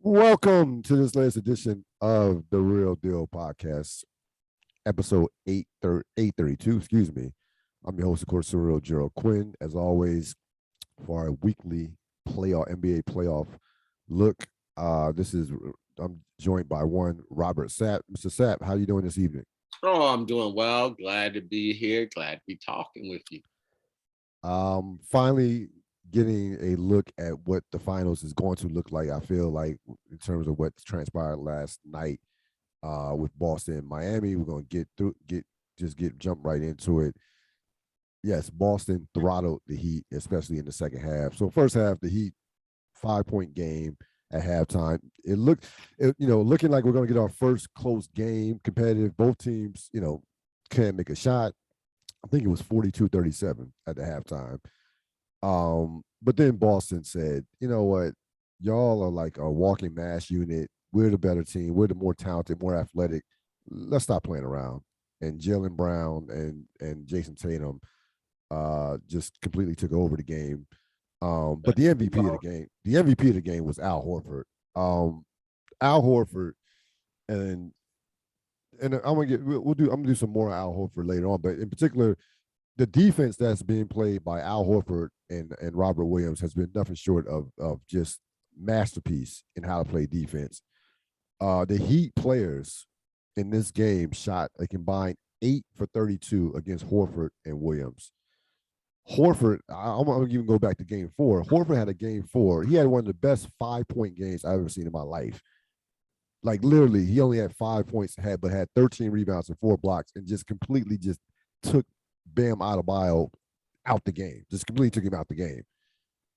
Welcome to this latest edition of the Real Deal podcast, episode 832. Excuse me. I'm your host, of course, Cyril Gerald Quinn. As always, for our weekly playoff NBA playoff look. I'm joined by one Robert Sapp. Mr. Sapp, how you doing this evening? Oh, I'm doing well. Glad to be here. Glad to be talking with you. Finally getting a look at what the finals is going to look like. I feel like in terms of what transpired last night with Boston and Miami, we're gonna jump right into it. Yes, Boston throttled the Heat, especially in the second half. So first half, the Heat 5-point game at halftime. Looking like we're gonna get our first close game, competitive. Both teams, can't make a shot. I think it was 42-37 at the halftime. But then Boston said, you know what? Y'all are like a walking mass unit. We're the better team. We're the more talented, more athletic. Let's stop playing around. And Jaylen Brown and Jason Tatum just completely took over the game. But the MVP of the game was Al Horford. Al Horford, and I'm gonna do some more Al Horford later on, but in particular, the defense that's being played by Al Horford and Robert Williams has been nothing short of just masterpiece in how to play defense. The Heat players in this game shot a combined 8 for 32 against Horford and Williams. Horford, I'm gonna even go back to game 4. Horford had a game 4. He had one of the best 5-point games I've ever seen in my life. Like literally, he only had 5 points, but had 13 rebounds and 4 blocks, and just completely just took Bam Adebayo out the game. Just completely took him out the game.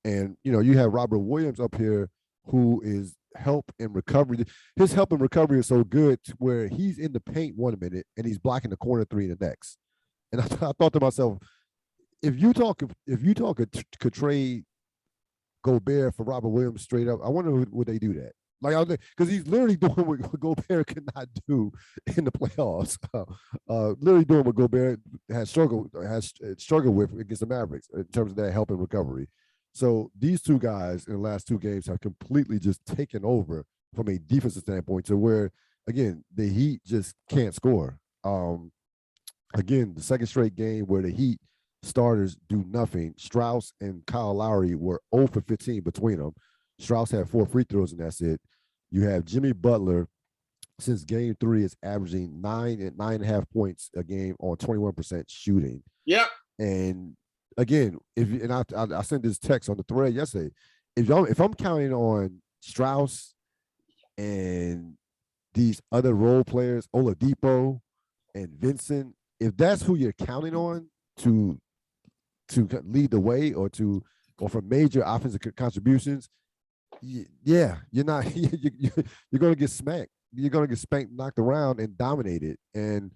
And you have Robert Williams up here, who is help and recovery. His help and recovery is so good to where he's in the paint 1 minute and he's blocking the corner 3 the next. And I thought to myself, if Utah could trade Gobert for Robert Williams straight up, I wonder would they do that? Like, because he's literally doing what Gobert could not do in the playoffs. Literally doing what Gobert has struggled with against the Mavericks in terms of that help and recovery. So these two guys in the last 2 games have completely just taken over from a defensive standpoint to where, again, the Heat just can't score. Again, the second straight game where the Heat starters do nothing. Strauss and Kyle Lowry were 0 for 15 between them. Strauss had 4 free throws, and that's it. You have Jimmy Butler, since game 3, is averaging 9.5 points a game on 21% shooting. Yep. And again, I sent this text on the thread yesterday. If I'm counting on Strauss and these other role players, Oladipo and Vincent, if that's who you're counting on to lead the way or for major offensive contributions, yeah, you're not. You're going to get smacked. You're going to get spanked, knocked around, and dominated. And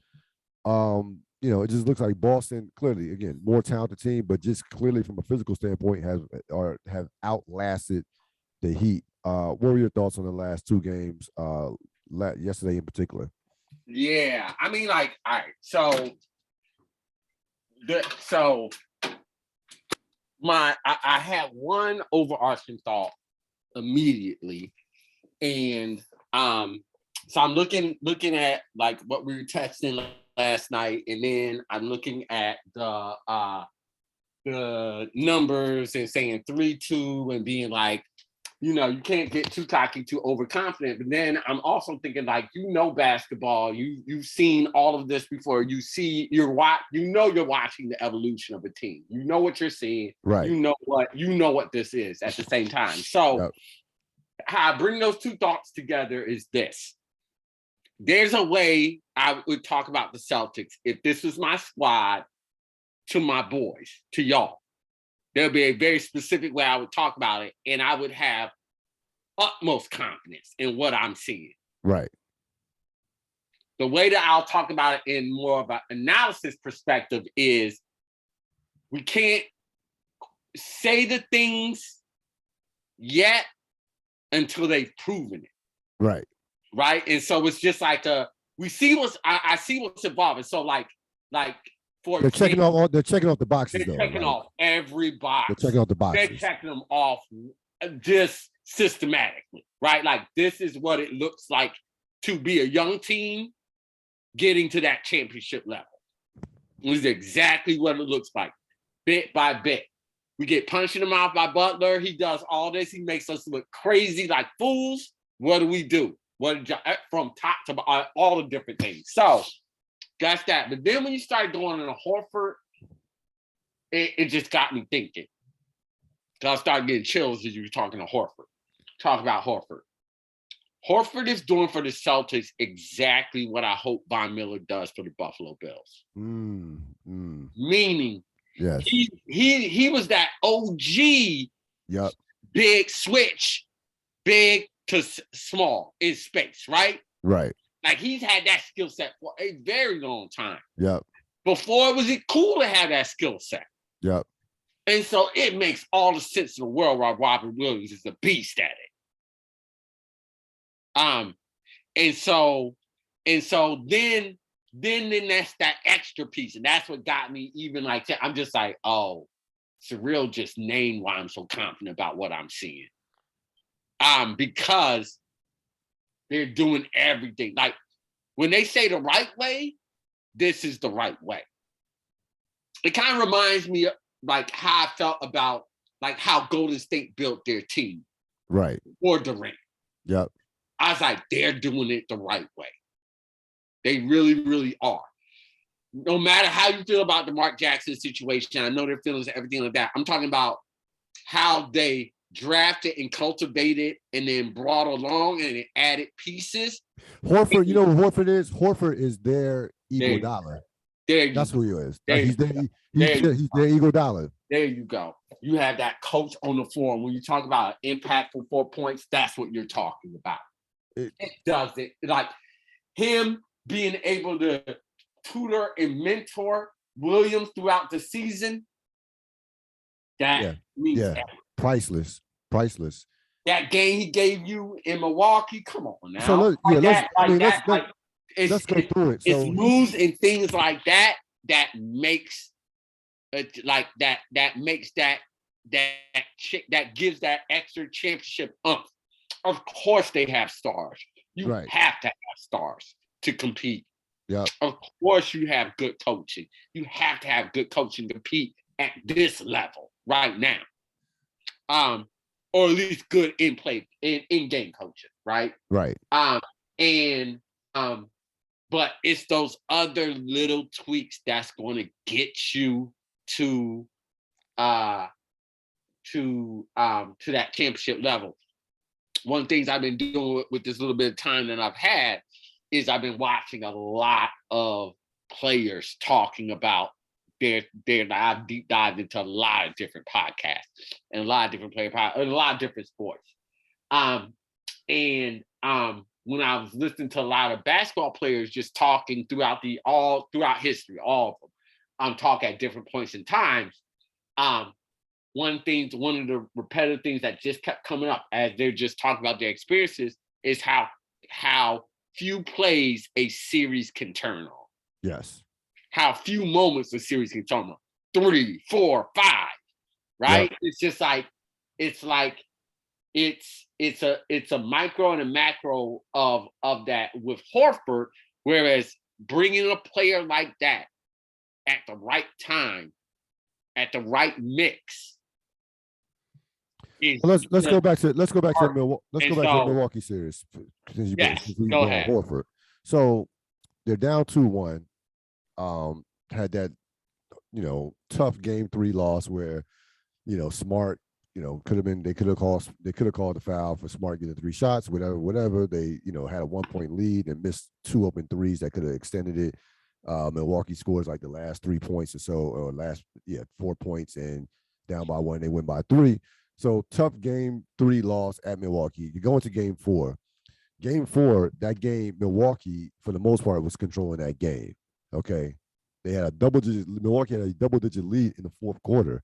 it just looks like Boston, clearly, again, more talented team, but just clearly from a physical standpoint, have outlasted the Heat. What were your thoughts on the last 2 games? Yesterday in particular. Yeah, I mean, like, all right. I had one overarching thought immediately, and so I'm looking at like what we were texting last night, and then I'm looking at the numbers and saying 3-2 and being like, you can't get too cocky, too overconfident. But then I'm also thinking, like, basketball. You've seen all of this before. You're watching the evolution of a team. You know what you're seeing. Right. You know what this is at the same time. So yep. How I bring those 2 thoughts together is this. There's a way I would talk about the Celtics if this was my squad to my boys, to y'all. There'll be a very specific way I would talk about it, and I would have utmost confidence in what I'm seeing. Right. The way that I'll talk about it in more of an analysis perspective is we can't say the things yet until they've proven it. Right. Right. And so it's just like I see what's evolving. So like they're checking off the boxes. They're checking off every box. They're checking off the boxes. They're checking them off just systematically, right? Like this is what it looks like to be a young team getting to that championship level. This is exactly what it looks like, bit by bit. We get punched in the mouth by Butler. He does all this. He makes us look crazy like fools. What do? From top to all the different things. So that's that. But then when you start going into Horford, it just got me thinking. So I started getting chills as you were talking to Horford. Talk about Horford. Horford is doing for the Celtics exactly what I hope Von Miller does for the Buffalo Bills. Meaning, yes, he was that OG. Yep. Big switch, big to small in space, right? Right. Like he's had that skill set for a very long time. Yep. Before, was it cool to have that skill set? Yep. And so it makes all the sense in the world why Robert Williams is a beast at it. And so then that's that extra piece. And that's what got me even like that. I'm just like, oh, Surreal just named why I'm so confident about what I'm seeing. Because they're doing everything. Like when they say the right way, this is the right way. It kind of reminds me of like how I felt about like how Golden State built their team. Right. Or Durant. Yep. I was like, they're doing it the right way. They really, really are. No matter how you feel about the Mark Jackson situation, I know their feelings and everything like that. I'm talking about how they drafted and cultivated and then brought along and added pieces. Horford, you know what Horford is? Horford is their Iguodala. That's who he is. He's their Iguodala. There you go. You have that coach on the floor. When you talk about impactful 4 points, that's what you're talking about. It does it. Like him being able to tutor and mentor Williams throughout the season. That means priceless. That game he gave you in Milwaukee, come on now. So let's go through it. So it's moves and things like that that makes like that makes that gives that extra championship umph. Of course they have stars. You have to have stars to compete. Yeah. Of course you have good coaching. You have to have good coaching to compete at this level right now. Or at least good in-play, in-game coaching, right? Right. But it's those other little tweaks that's going to get you to that championship level. One of the things I've been doing with this little bit of time that I've had is I've been watching a lot of players talking about I've deep dived into a lot of different podcasts and a lot of different a lot of different sports. When I was listening to a lot of basketball players just talking throughout history, all of them, talk at different points in time. One of the repetitive things that just kept coming up as they're just talking about their experiences is how few plays a series can turn on. Yes. How few moments a series can turn on. 3, 4, 5, right? Yep. It's just like it's a micro and a macro of that with Horford, whereas bringing a player like that at the right time, at the right mix. Well, let's go back to the Milwaukee series. Go ahead. Horford. So they're down 2-1. Had that, tough game 3 loss where, Smart, they could have called the foul for Smart getting 3 shots, whatever. They, had a 1-point lead and missed 2 open threes that could have extended it. Milwaukee scores like the last 3 points or so, or 4 points, and down by 1, they win by 3. So tough game 3 loss at Milwaukee. You go into game 4. Game 4, that game, Milwaukee, for the most part, was controlling that game. Okay. Milwaukee had a double-digit lead in the 4th quarter.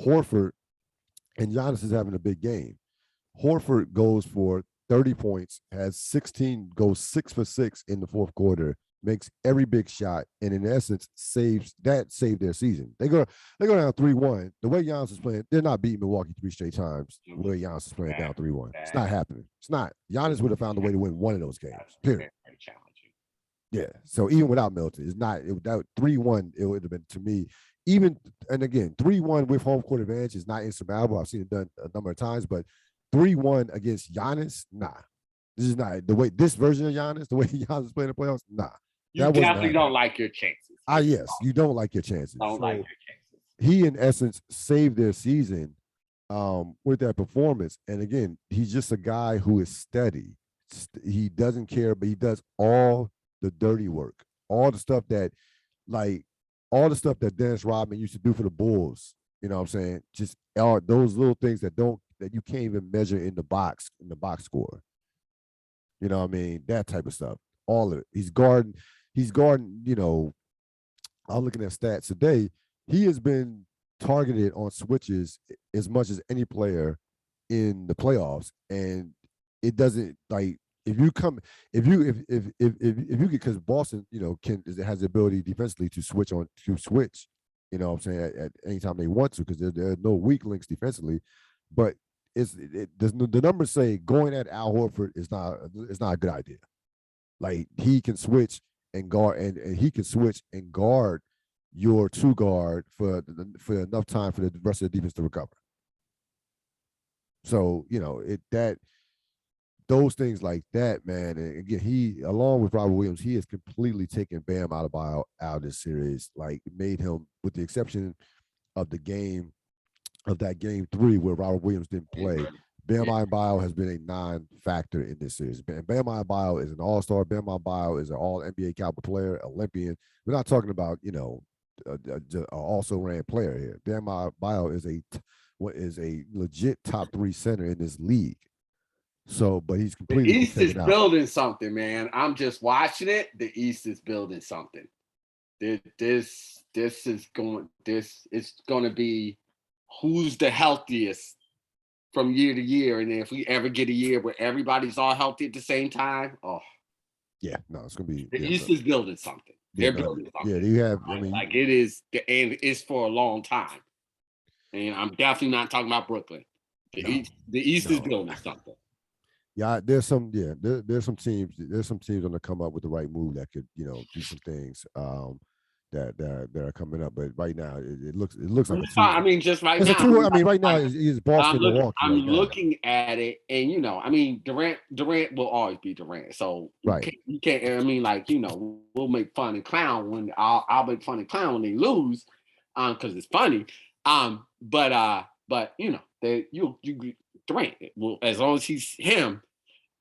Horford and Giannis is having a big game. Horford goes for 30 points, goes 6 for 6 in the 4th quarter, makes every big shot, and in essence saved their season. They go down 3-1. The way Giannis is playing, they're not beating Milwaukee 3 straight times. The way Giannis is playing down 3-1, it's not happening. It's not. Giannis would have found a way to win one of those games. Period. Yeah. So even without Milton, it's not that 3-1. It would have been, to me, even, and again, 3-1 with home court advantage is not insurmountable. I've seen it done a number of times, but 3-1 against Giannis, nah. This is not the way this version of Giannis, the way Giannis is playing the playoffs, nah. You definitely don't like your chances. Yes, you don't like your chances. Don't like your chances. He, in essence, saved their season with that performance. And again, he's just a guy who is steady. He doesn't care, but he does all the dirty work, all the stuff that Dennis Rodman used to do for the Bulls. You know what I'm saying? Just those little things that you can't even measure in the box score. You know what I mean? That type of stuff. All of it. He's guarding, you know, I'm looking at stats today. He has been targeted on switches as much as any player in the playoffs. And it doesn't, like, if you because Boston, you know, has the ability defensively to switch, you know what I'm saying, at any time they want to, because there are no weak links defensively. But the numbers say going at Al Horford is not a good idea. Like, he can switch and guard, and he can switch and guard your two guard for enough time for the rest of the defense to recover. So, you know, those things like that, man. And again, he, along with Robert Williams, he has completely taken Bam out of this series. Like, made him, with the exception of that game 3 where Robert Williams didn't play, Bam Adebayo has been a non-factor in this series. Bam Adebayo is an all-star. Bam Adebayo is an all-NBA caliber player, Olympian. We're not talking about, you know, also-ran player here. Bam Adebayo is a legit top 3 center in this league. So, but he's completely. The East is building something, man. I'm just watching it. The East is building something. This is going to be who's the healthiest from year to year, and if we ever get a year where everybody's all healthy at the same time, yeah, no, it's gonna be. The East is building something. They're building something. Yeah, you have. I mean, like, it is, and it's for a long time. And I'm definitely not talking about Brooklyn. The East is building something. Yeah, there's some teams on the come up with the right move that could, you know, do some things that are coming up. But right now, it looks like I mean, just right now. Right now is Boston, Milwaukee. I'm looking at it, and, you know, I mean, Durant will always be Durant. So you can't. I mean, like, you know, we'll make fun and clown when I'll make fun and clown when they lose, because it's funny. But you know, you Durant. Well, as long as he's him,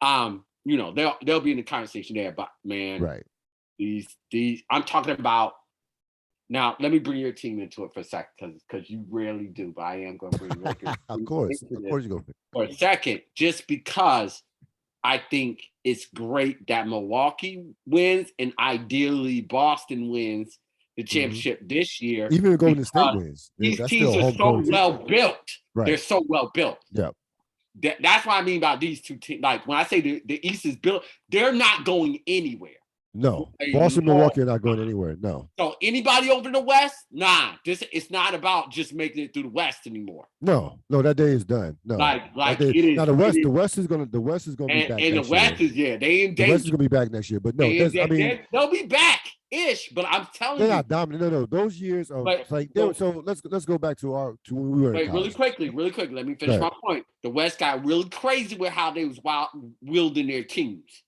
you know, they'll be in the conversation there. But, man, right. These I'm talking about. Now, let me bring your team into it for a second, because you rarely do, but I am going to bring you. Of course you go for a second, just because I think it's great that Milwaukee wins, and ideally Boston wins the championship this year. Even if Golden State wins, these teams are so well built. Right. They're so well built. Yeah. That's what I mean about these two teams. Like, when I say the East is built, they're not going anywhere. No, Boston, Milwaukee are not going anywhere. No. So anybody over the West? Nah, it's not about just making it through the West anymore. No, that day is done. No, like it is. Now the West is gonna be back. And the West is the West is gonna be back next year. But no, I mean, they'll be back ish. But I'm telling you, they're not dominant. No, those years of so let's go back to when we were. Wait, really quickly. Let me finish my point. The West got really crazy with how they was building their teams,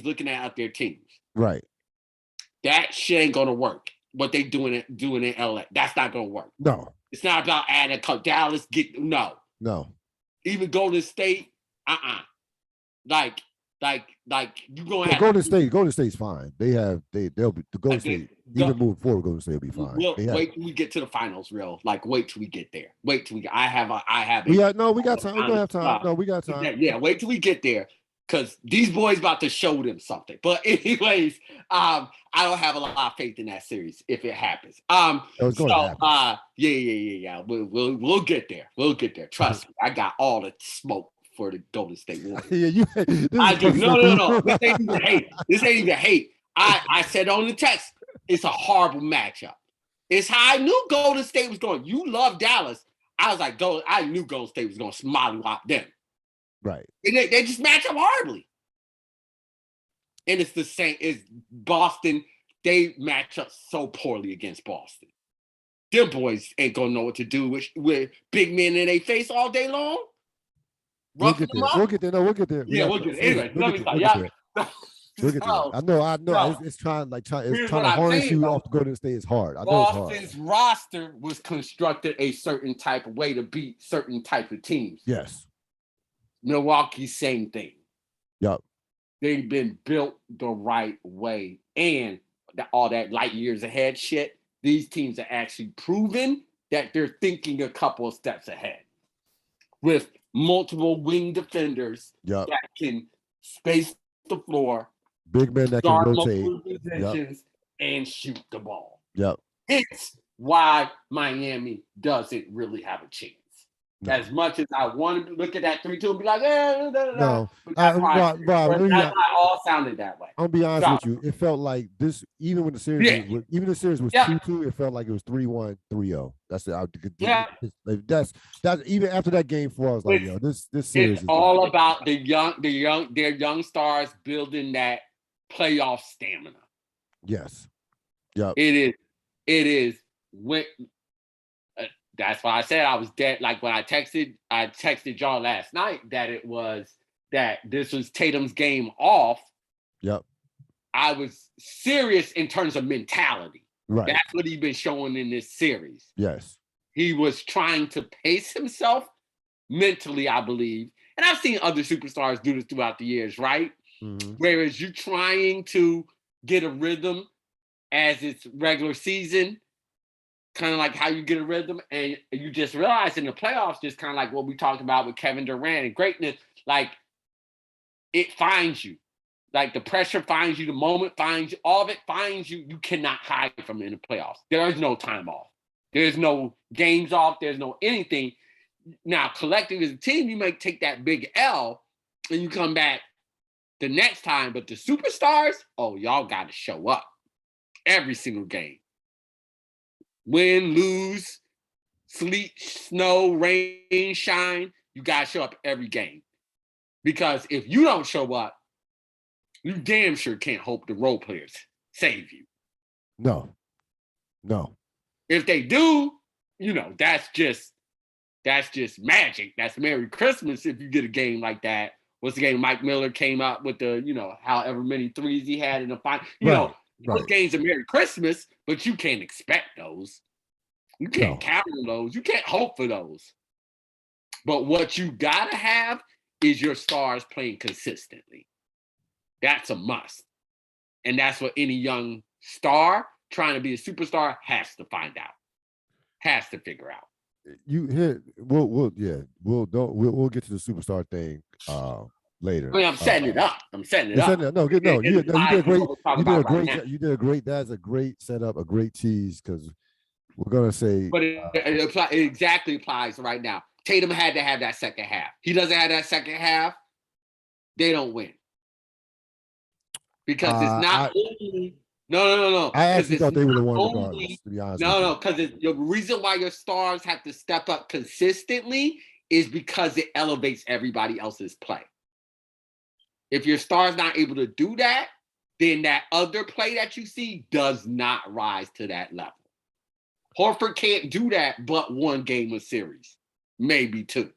looking at their teams. Right. That shit ain't gonna work. What they doing in LA, that's not gonna work. No. It's not about adding Dallas. No. Even Golden State, Like you gonna have Golden State's fine. They'll be the Golden State. Even moving forward, Golden State will be fine. Wait till we get to the finals, real. Like, wait till we get there. I have. We got time. We don't have time. No, we got time. Yeah. Wait till we get there, because these boys about to show them something. But anyways, I don't have a lot of faith in that series if it happens. It's going to happen. Yeah. We'll get there. We'll get there. Trust me. I got all the smoke for the Golden State Warriors. Yeah, I do. No. This ain't even hate. I said on the text, it's a horrible matchup. It's how I knew Golden State was going. You love Dallas. I was like, I knew Golden State was going to smallywop them. Right. And they just match up horribly. And it's the same as Boston. They match up so poorly against Boston. Them boys ain't going to know what to do with big men in their face all day long. We'll get there. We'll get there. No, we'll get there. Yeah, we'll get there. Anyway, let me start. We'll get there. I know. It's trying to harness you off to go to the state. It's hard. I know Boston's roster was constructed a certain type of way to beat certain type of teams. Yes. Milwaukee, same thing. Yep. They've been built the right way, and all that light years ahead shit. These teams are actually proven that they're thinking a couple of steps ahead with multiple wing defenders that can space the floor, big men that can rotate positions, and shoot the ball. Yep. It's why Miami doesn't really have a chance. No. As much as I want to look at that 3-2 and be like, no. That's why all sounded that way. I'll be honest with you. It felt like this, even when the series was 2-2, it felt like it was 3-1, 3-0. That's it. That's even after that game 4, I was like, this series is all about their young stars building that playoff stamina. Yes. Yeah. It is when. That's why I said I was dead. Like when I texted y'all last night that this was Tatum's game off. Yep. I was serious in terms of mentality. Right. That's what he's been showing in this series. Yes. He was trying to pace himself mentally, I believe. And I've seen other superstars do this throughout the years, right? Mm-hmm. Whereas you're trying to get a rhythm as it's regular season, kind of like how you get a rhythm, and you just realize in the playoffs, just kind of like what we talked about with Kevin Durant and greatness, like it finds you. Like the pressure finds you, the moment finds you, all of it finds you. You cannot hide from it in the playoffs. There is no time off. There's no games off. There's no anything. Now, collective as a team, you might take that big L and you come back the next time, but the superstars, y'all got to show up every single game. Win, lose, sleet, snow, rain, shine, you got to show up every game. Because if you don't show up, you damn sure can't hope the role players save you. No. If they do, that's just magic. That's Merry Christmas if you get a game like that. What's the game? Mike Miller came up with the, however many threes he had in the final. Those games are Merry Christmas, but you can't expect those. You can't count on those. You can't hope for those. But what you got to have is your stars playing consistently. That's a must. And that's what any young star trying to be a superstar has to find out, has to figure out. We'll get to the superstar thing later. I mean, I'm setting it up. You did a great. That's a great setup, a great tease, because we're gonna say. But it exactly applies right now. Tatum had to have that second half. He doesn't have that second half, they don't win. Because it's not only. No. I actually thought they would have won regardless, to be honest. No, because the reason why your stars have to step up consistently is because it elevates everybody else's play. If your star's not able to do that, then that other play that you see does not rise to that level. Horford can't do that but one game a series, maybe two.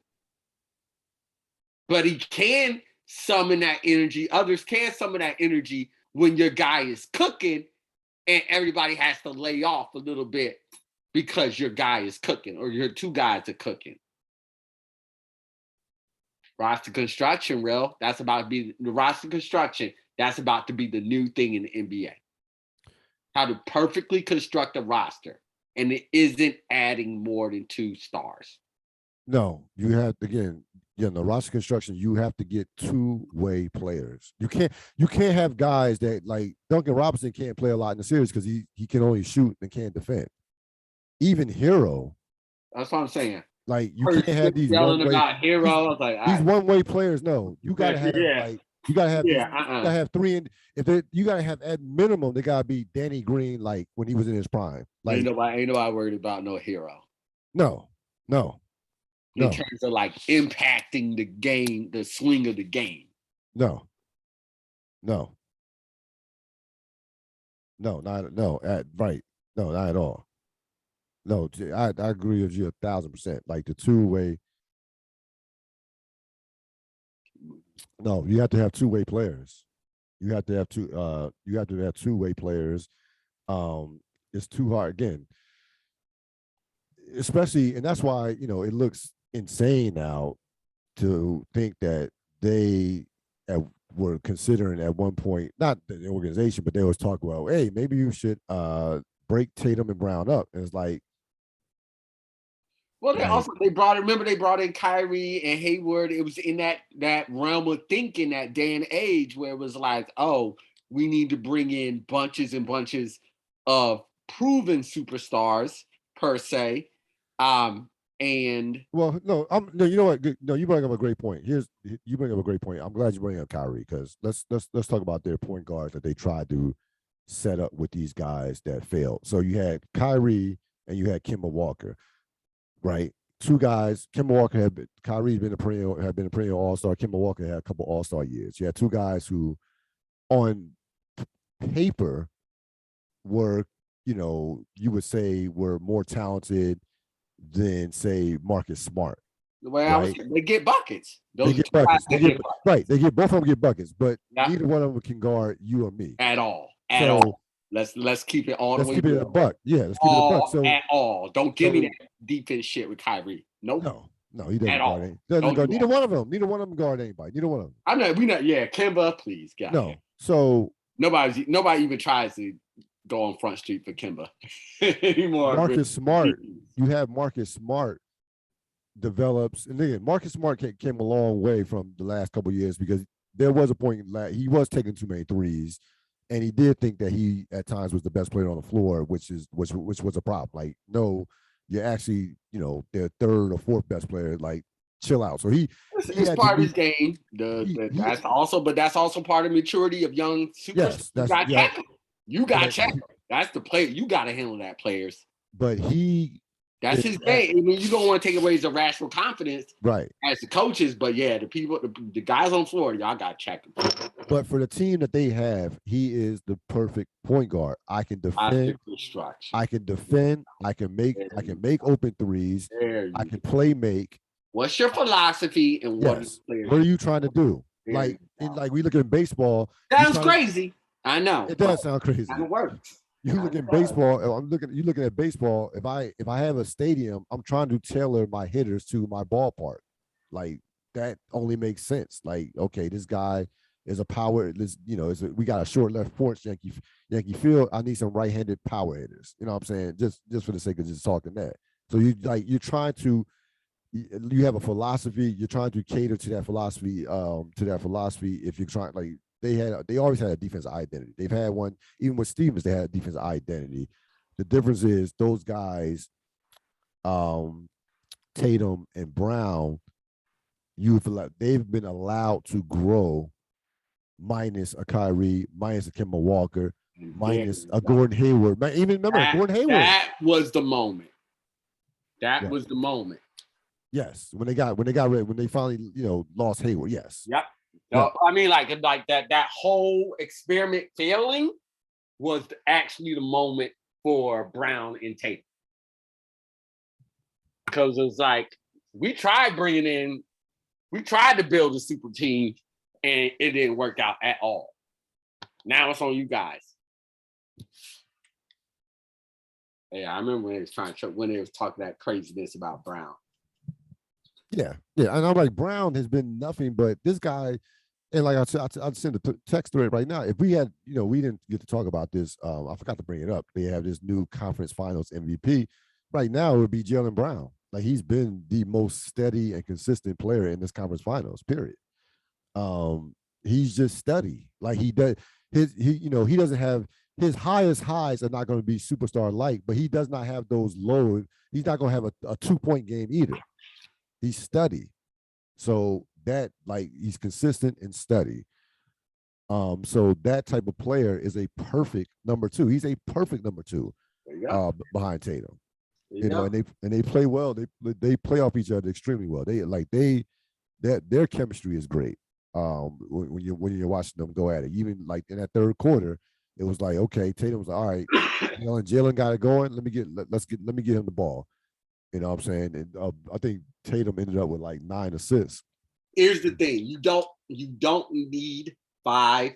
But he can summon that energy. Others can summon that energy when your guy is cooking and everybody has to lay off a little bit because your guy is cooking or your two guys are cooking. Roster construction, Ril. That's about to be the roster construction. That's about to be the new thing in the NBA. How to perfectly construct a roster. And it isn't adding more than 2 stars. No, you have, again, the roster construction, you have to get 2-way players. You can't have guys that, like Duncan Robinson can't play a lot in the series because he can only shoot and can't defend. Even Hero. That's what I'm saying. Like you can't have these yelling about Hero. These one-way players. No, you gotta have like You gotta have Yeah, you gotta have three, and if they, you gotta have at minimum, they gotta be Danny Green, like when he was in his prime. Like ain't nobody worried about no hero. no, In terms of like impacting the game, the swing of the game. No, not right. No, not at all. No, I agree with you 1,000%. Like the two-way. No, you have to have two-way players. You have to have two. You have to have two-way players. It's too hard again, especially, and that's why it looks insane now to think that they were considering at one point, not the organization, but they was talking about, hey, maybe you should break Tatum and Brown up. And it's like, well, they brought in Kyrie and Hayward. It was in that realm of thinking, that day and age where it was like, oh, we need to bring in bunches and bunches of proven superstars per se. And well, no, you know what? No, you bring up a great point. You bring up a great point. I'm glad you bring up Kyrie, because let's talk about their point guards that they tried to set up with these guys that failed. So you had Kyrie and you had Kemba Walker, right? Two guys. Kyrie's been a perennial All-Star. Kemba Walker had a couple All-Star years. You had two guys who, on paper, were, you would say, were more talented than, say, Marcus Smart. Well, right? They get buckets. They get buckets. Right. They get, both of them get buckets, but neither one of them can guard you or me at all. At all. Let's keep it all the way. Let's keep it a buck. Yeah, let's keep it a buck. So at all. Don't give me that defense shit with Kyrie. Nope. No, he doesn't guard any. Doesn't guard neither one of them. Neither one of them guard anybody. Neither one of them. I'm not. We not. Yeah, Kemba, please, God. No. So nobody even tries to go on Front Street for Kemba anymore. Marcus Smart. You have Marcus Smart develops, and again, Marcus Smart came a long way from the last couple of years, because there was a point he was taking too many threes, and he did think that he at times was the best player on the floor, which was a problem. Like, no, you're actually, their third or fourth best player. Like, chill out. So it's part of his game. That's also part of maturity of young superstars. You got check. That's the player. You got to handle that, players. But that's his game. I mean, you don't want to take away his irrational confidence, right? As the coaches, but yeah, the guys on the floor, y'all got to check him. But for the team that they have, he is the perfect point guard. I can defend. I can defend. I can make open threes. I can play make. What's your philosophy and what are you trying to do? Like we look at baseball. Sounds crazy. I know. It does sound crazy. It works. You look at baseball. You're looking at baseball. If I have a stadium, I'm trying to tailor my hitters to my ballpark. Like, that only makes sense. Like, okay, this guy is a power. We got a short left porch, Yankee Field. I need some right-handed power hitters. You know what I'm saying? Just for the sake of just talking that. So you're trying to. You have a philosophy. You're trying to cater to that philosophy. If you're trying, like, they always had a defensive identity. They've had one, even with Stevens, they had a defensive identity. The difference is those guys, Tatum and Brown, they've been allowed to grow, minus a Kyrie, minus a Kemba Walker, minus a Gordon Hayward. Even remember Gordon Hayward. That was the moment. That was the moment. Yes, when they finally lost Hayward. Yes. Yep. No, I mean, like that whole experiment failing was actually the moment for Brown and Tatum, because it was like we tried to build a super team, and it didn't work out at all. Now it's on you guys. Yeah, I remember when they was talking that craziness about Brown. Yeah, and I'm like, Brown has been nothing but this guy. And like I'd send a text thread right now. If we had, we didn't get to talk about this. I forgot to bring it up. They have this new conference finals MVP. Right now, it would be Jaylen Brown. Like, he's been the most steady and consistent player in this conference finals, period. He's just steady. Like, he doesn't have his highest highs are not going to be superstar like, but he does not have those low. He's not going to have a 2-point game either. He's steady. So that, like, he's consistent and steady. So that type of player is a perfect number two. He's a perfect number two behind Tatum. And they play well. They play off each other extremely well. Their chemistry is great. When you're watching them go at it, even like in that third quarter, it was like, okay, Tatum was like, all right, Jalen got it going. Let me get him the ball. You know what I'm saying? And I think Tatum ended up with like 9 assists. Here's the thing: you don't need 5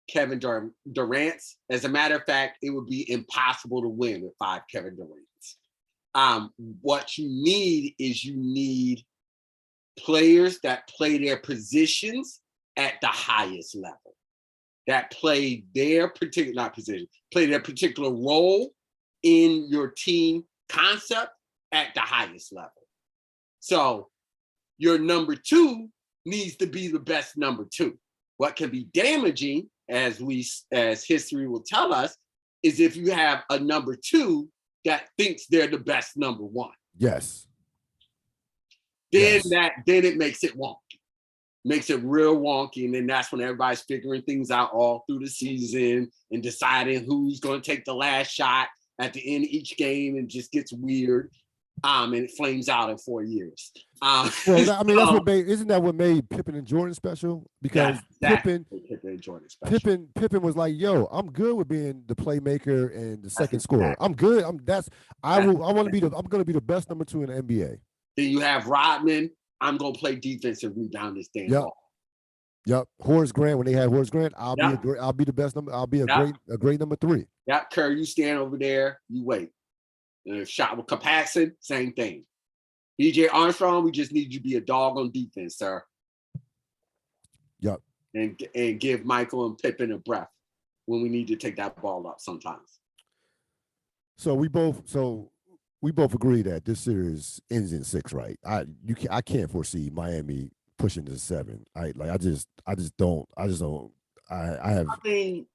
Kevin Durant's. As a matter of fact, it would be impossible to win with 5 Kevin Durant's. What you need is players that play their positions at the highest level, that play their particular role in your team concept at the highest level. So your number 2 needs to be the best number 2. What can be damaging, as history will tell us, is if you have a number 2 that thinks they're the best number 1. Yes. Then it makes it wonky. Makes it real wonky. And then that's when everybody's figuring things out all through the season and deciding who's going to take the last shot at the end of each game, and just gets weird. And it flames out in 4 years. Isn't that what made Pippen and Jordan special? Because Pippen was like, "Yo, I'm good with being the playmaker and the second scorer. I'm good. I'm going to be the best number 2 in the NBA." Then you have Rodman. I'm going to play defense and rebound this damn ball. Yep. Horace Grant. When they had Horace Grant, I'll be the best number. I'll be a great number 3. Yep. Curry, you stand over there. You wait. Shot with Capacity, same thing. BJ Armstrong, we just need you to be a dog on defense, sir. Yep. And give Michael and Pippen a breath when we need to take that ball up sometimes. So we both agree that this series ends in 6, right? I can't foresee Miami pushing to 7. I don't. I mean,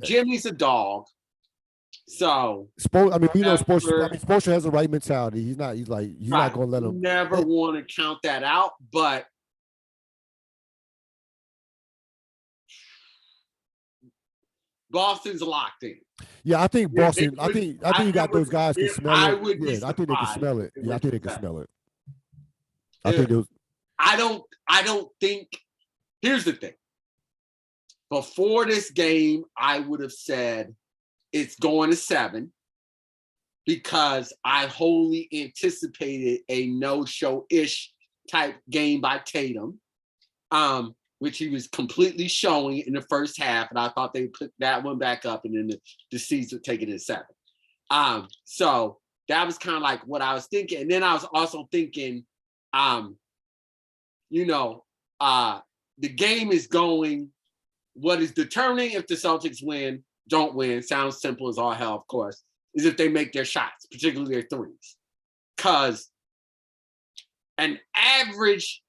Jimmy's a dog. So Spoelstra has the right mentality. He's not going to let him. Never want to count that out, but Boston's locked in. Yeah, I think Boston. I think you got those guys can smell it. I think they can smell it. Yeah, I think they can smell it. I don't think. Here's the thing. Before this game, I would have said it's going to 7 because I wholly anticipated a no-show-ish type game by Tatum, which he was completely showing in the first half, and I thought they would put that one back up, and then the Seas would take it at 7. So that was kind of like what I was thinking. And then I was also thinking, the game is going, what is determining if the Celtics don't win, sounds simple as all hell, of course, is if they make their shots, particularly their threes. Because an average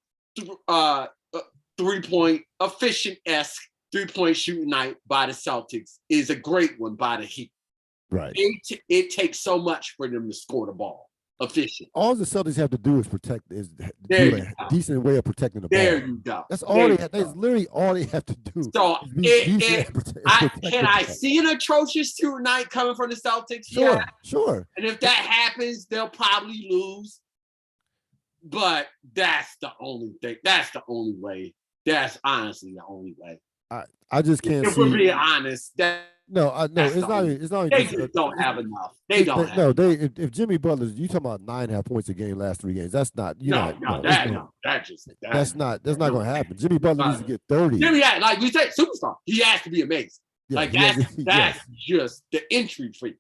three-point, efficient-esque three-point shooting night by the Celtics is a great one by the Heat. Right. It takes so much for them to score the ball. Efficient. All the Celtics have to do is do a decent way of protecting the ball. There you go. That's all they have. That's literally all they have to do. So can I see an atrocious night coming from the Celtics? Sure. And if that happens, they'll probably lose. But that's the only thing. That's the only way. That's honestly the only way. I just can't see. If we're being honest, it's not. They just don't have enough. They don't. If Jimmy Butler, you talking about 9.5 points a game last 3 games, that's not. That's not going to happen. Jimmy Butler needs to get 30. Jimmy, like we said, superstar. He has to be amazing. That's just the entry fee.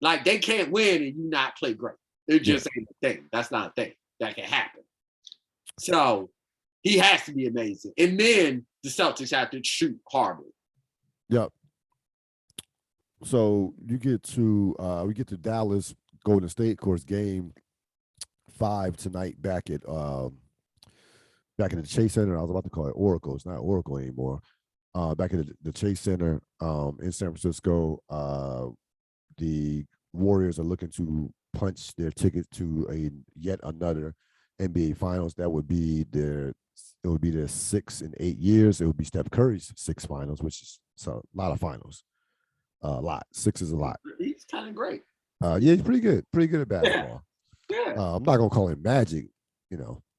Like they can't win and you not play great. It just ain't a thing. That's not a thing that can happen. So he has to be amazing, and then the Celtics have to shoot horribly. Yep. So we get to Dallas, Golden State, of course, game 5 tonight back at the Chase Center. I was about to call it Oracle. It's not Oracle anymore. Back at the Chase Center in San Francisco. The Warriors are looking to punch their ticket to yet another NBA Finals. That would be their it would be their 6 in 8 years. It would be Steph Curry's 6 finals, which is a lot of finals. A lot. 6 is a lot. He's kind of great. Yeah, he's pretty good. Pretty good at basketball. Yeah. I'm not gonna call him Magic.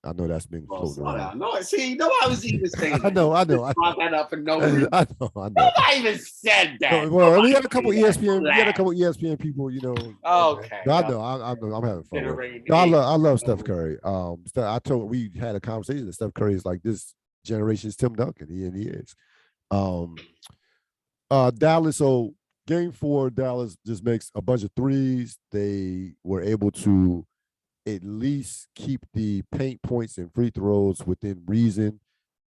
I know that's been floated around. No, see, nobody was even saying that. I know. Brought that up for no reason. I know. Nobody even said that. Well, we had a couple ESPN people, Okay. I know. I'm having fun. I love Steph Curry. We had a conversation that Steph Curry is like this generation's Tim Duncan. He is. Dallas. So game 4, Dallas just makes a bunch of threes. They were able to at least keep the paint points and free throws within reason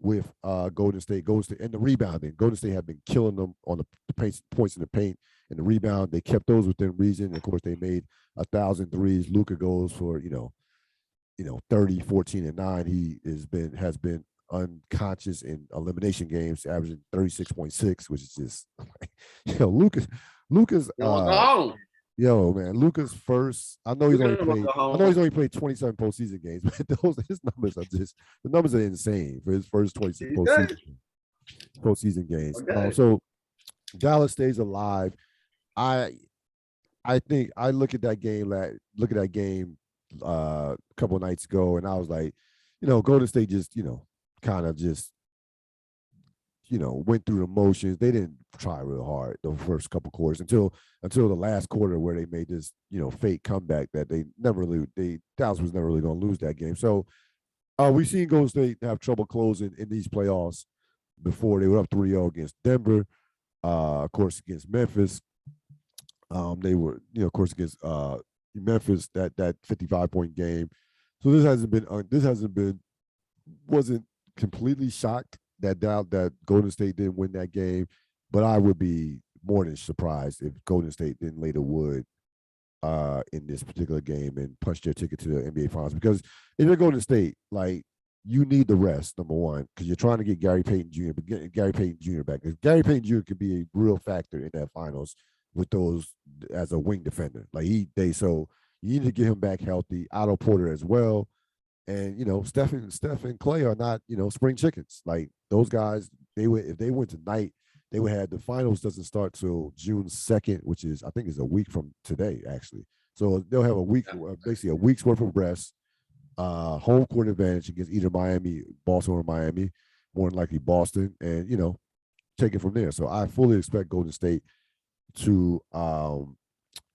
with Golden State, and the rebounding. Golden State have been killing them on the points in the paint and the rebound. They kept those within reason. Of course, they made 1,000 threes. Luka goes for 30, 14, and 9. He has been unconscious in elimination games, averaging 36.6, which is just Luka's. Luka's first. I know he's only played 27 postseason games, but his numbers are insane for his first 26 postseason games. Okay. So Dallas stays alive. I think I look at that game a couple of nights ago, and I was like, Golden State just kind of just went through the motions. They didn't try real hard the first couple quarters until the last quarter where they made this, fake comeback that Dallas was never really going to lose that game. So we've seen Golden State have trouble closing in these playoffs before. They were up 3-0 against Denver, of course, against Memphis. They were, of course, against Memphis, that 55-point game. So wasn't completely shocked that Golden State didn't win that game, but I would be more than surprised if Golden State didn't lay the wood in this particular game and punch their ticket to the NBA Finals. Because if you're Golden State, you need the rest, number one, because you're trying to get Gary Payton Jr. But getting Gary Payton Jr. back, because Gary Payton Jr. could be a real factor in that Finals with those as a wing defender. So you need to get him back healthy. Otto Porter as well. And Steph and Clay are not spring chickens. Like those guys, if they went tonight, they would have the finals doesn't start till June 2nd, which is I think is a week from today actually. So they'll have a week, basically a week's worth of rest, home court advantage against either Boston or Miami, more than likely Boston, and take it from there. So I fully expect Golden State to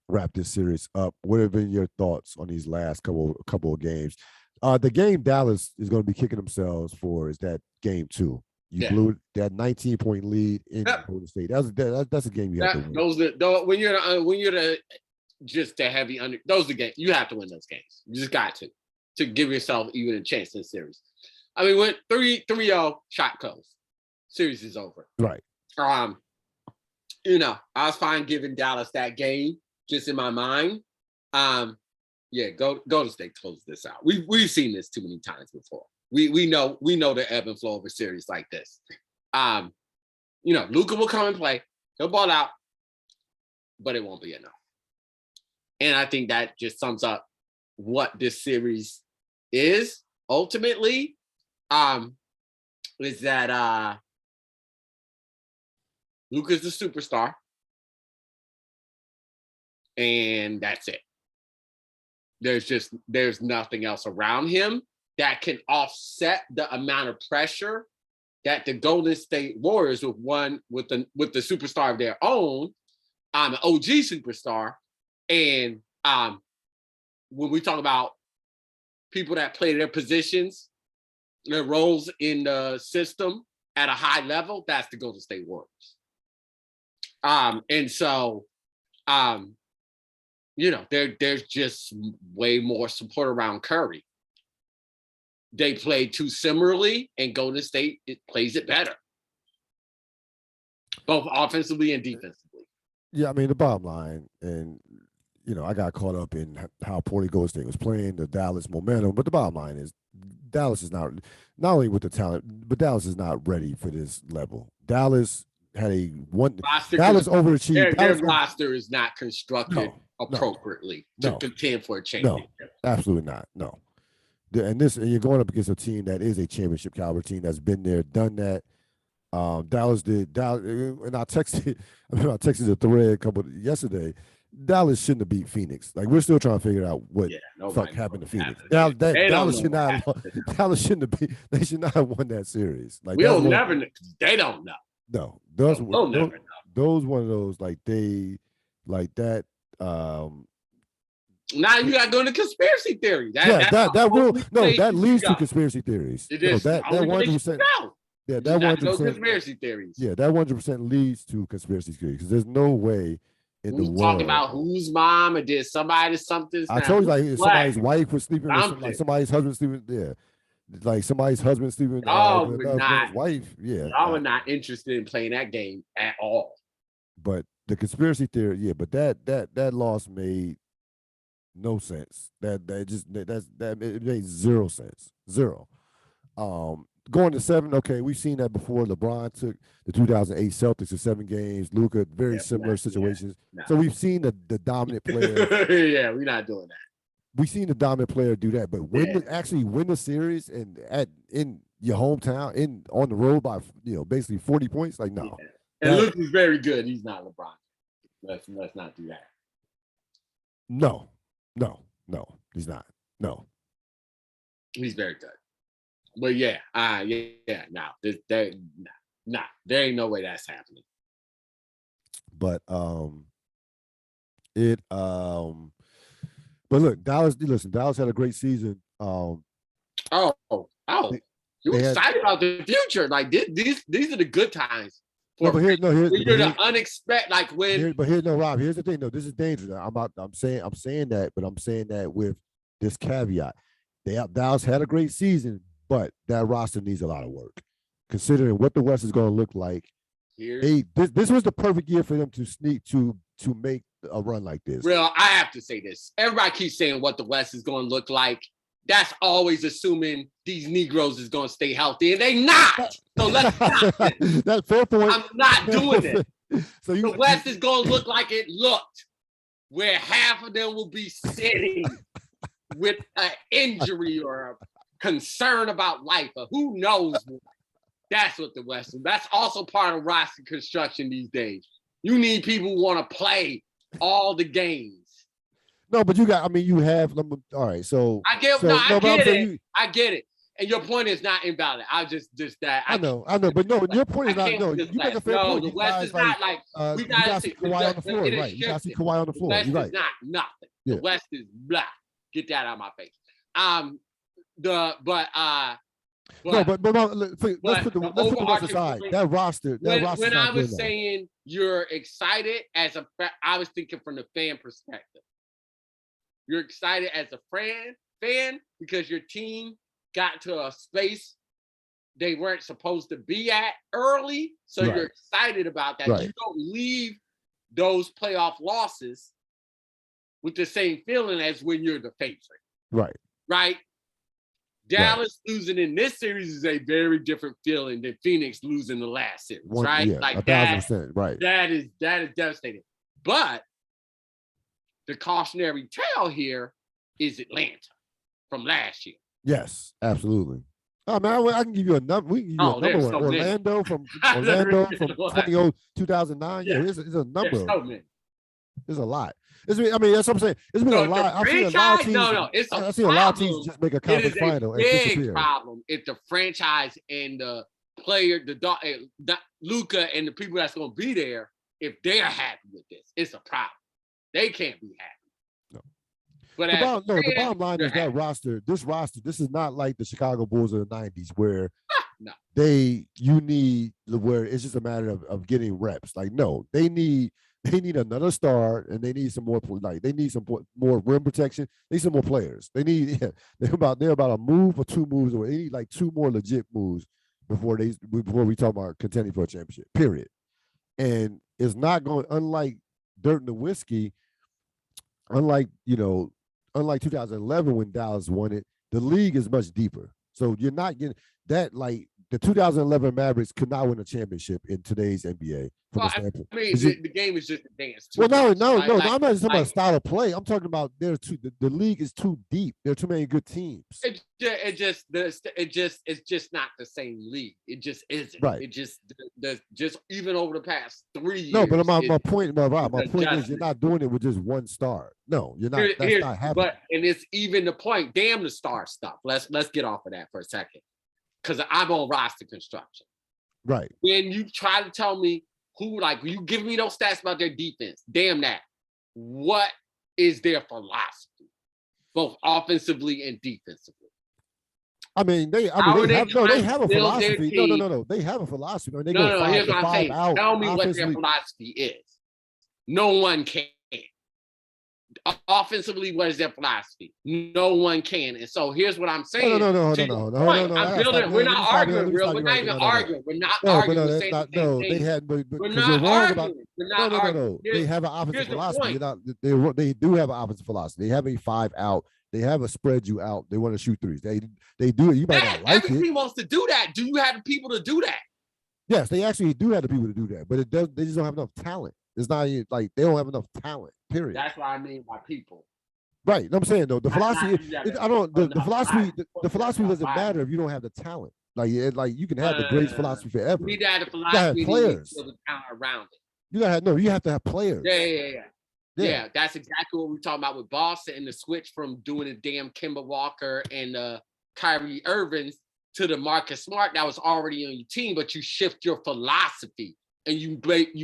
wrap this series up. What have been your thoughts on these last couple of games? The game Dallas is going to be kicking themselves for is that game 2. You blew that 19-point lead in Golden State. That's a game you have to win. When you're just the heavy under, those are the games you have to win. Those games you just got to give yourself even a chance in the series. I mean, when 3-0 shot goes, series is over. Right. I was fine giving Dallas that game just in my mind. Golden State close this out. We've seen this too many times before. We know the ebb and flow of a series like this. Luka will come and play. He'll ball out, but it won't be enough. And I think that just sums up what this series is ultimately. Is that Luka's the superstar, and that's it. There's nothing else around him that can offset the amount of pressure that the Golden State Warriors with the superstar of their own, an OG superstar. And when we talk about people that play their positions, their roles in the system at a high level, that's the Golden State Warriors. There's just way more support around Curry. They play too similarly, and Golden State plays it better, both offensively and defensively. Yeah, I mean, the bottom line, and I got caught up in how poorly Golden State was playing, the Dallas momentum, but the bottom line is Dallas is not only with the talent, but Dallas is not ready for this level. Dallas had Dallas overachieved. Their roster is not constructed appropriately to contend for a championship. No, absolutely not. No. And you're going up against a team that is a championship caliber team that's been there, done that. Dallas did. Dallas, and I texted. I texted the thread yesterday. Dallas shouldn't have beat Phoenix. Like we're still trying to figure out what fuck happened to Phoenix. Dallas should not. Dallas shouldn't have beat. They should not have won that series. Like we'll never know. They don't know. No, those one of those like that. Now you got to go into conspiracy theory. That leads to conspiracy theories. It is that 100%. Yeah, that 100%. Conspiracy theories. Yeah, that 100% leads to conspiracy theories because there's no way in the world. Talking about whose mom or did somebody something. I told you like somebody's wife was sleeping with like somebody's husband sleeping. Yeah, like somebody's husband sleeping with another wife. Yeah, y'all were not interested in playing that game at all. But the conspiracy theory, yeah, but that loss made no sense. That it made zero sense. Zero. Going to 7, okay, we've seen that before. LeBron took the 2008 Celtics to 7 games. Luka, very similar situations. So we've seen the dominant player. Yeah, we're not doing that. We've seen the dominant player do that, but actually win the series and in your hometown, on the road by basically 40 points, like no. Yeah. And Luka's very good. He's not LeBron. Let's not do that. No, he's not. No, he's very good. But there ain't no way that's happening. But but look, Dallas had a great season. You excited about the future? Like these are the good times. Here's the unexpected, like when. Rob. Here's the thing. No, this is dangerous. I'm saying that, but I'm saying that with this caveat. Dallas had a great season, but that roster needs a lot of work. Considering what the West is going to look like, this was the perfect year for them to sneak to make a run like this. Well, I have to say this. Everybody keeps saying what the West is going to look like. That's always assuming these Negroes is going to stay healthy, and they not. So let's stop it. That's fair point. I'm not doing it. So the West is going to look like it looked, where half of them will be sitting with an injury or a concern about life, or who knows what. That's what the West is. That's also part of roster construction these days. You need people who want to play all the games. No, but you have. All right, so I get it. And your point is not invalid. I just that. I know, but no, your point is not. No, you make a fair point. The West is not like we gotta see Kawhi on the floor, right? You gotta see Kawhi on the floor. The West is not nothing. The West is blah. Get that out of my face. Let's put the West aside. That roster. When I was saying you're excited I was thinking from the fan perspective. You're excited as a fan because your team got to a space they weren't supposed to be at early. So you're excited about that. Right. You don't leave those playoff losses with the same feeling as when you're the favorite. Right? Dallas losing in this series is a very different feeling than Phoenix losing the last series, right? Yeah, like 1,000%, right. That is devastating. But the cautionary tale here is Atlanta from last year. Yes, absolutely. Oh man, I can give you a number. We can give you a number. So Orlando from 2009. Yeah, it's a number. There's a lot. That's what I'm saying. It's been a lot. I've seen a lot of teams. I've seen a lot of teams just make a conference final and disappear. Big problem if the franchise and the player, the Luka and the people that's going to be there, if they're happy with this, it's a problem. They can't be happy. No. But the bottom line is that roster. This is not like the Chicago Bulls of the '90s where you need where it's just a matter of getting reps. Like no, they need another star, and they need some more. Like they need some more rim protection. They need some more players. They're about a move or 2 moves away. They need like 2 more legit moves before we talk about contending for a championship. Period. And it's not going unlike Dirt and Whiskey. Unlike 2011 when Dallas won it, the league is much deeper. So you're not getting that like the 2011 Mavericks could not win a championship in today's NBA from Well, a standpoint. I mean, the game is just a dance. Well, no. I'm not just talking about style of play. I'm talking about the league is too deep. There are too many good teams. It's just not the same league. It just isn't. Right. It just even over the past 3 years. No, but my point is you're not doing it with just one star. No, you're not. That's not happening. And it's even the point. Damn the star stuff. Let's get off of that for a second. Because I'm on roster construction. Right. When you try to tell me who, like, you give me those stats about their defense, damn that. What is their philosophy, both offensively and defensively? I mean, they have a philosophy. No. They have a philosophy. They go here's what I'm saying. Out. Tell me what their philosophy is. No one can. Offensively, what is their philosophy? No one can. And so here's what I'm saying. No. We're not arguing, Real. We're not even arguing. We're not arguing. We're not arguing. No. They have an offensive philosophy. They do have an offensive philosophy. They have a 5 out. They have a spread you out. They want to shoot threes. They do it. You might not like it. Every team wants to do that. Do you have the people to do that? Yes, they actually do have the people to do that, but they just don't have enough talent. It's not like they don't have enough talent. Period. That's what I mean by people. Right. I'm saying though, the philosophy. The philosophy doesn't matter if you don't have the talent. Like you can have the greatest philosophy forever. You need to have the philosophy. You players. The talent around it. You have to have players. Yeah, that's exactly what we're talking about with Boston and the switch from doing the damn Kemba Walker and Kyrie Irving to the Marcus Smart that was already on your team, but you shift your philosophy and you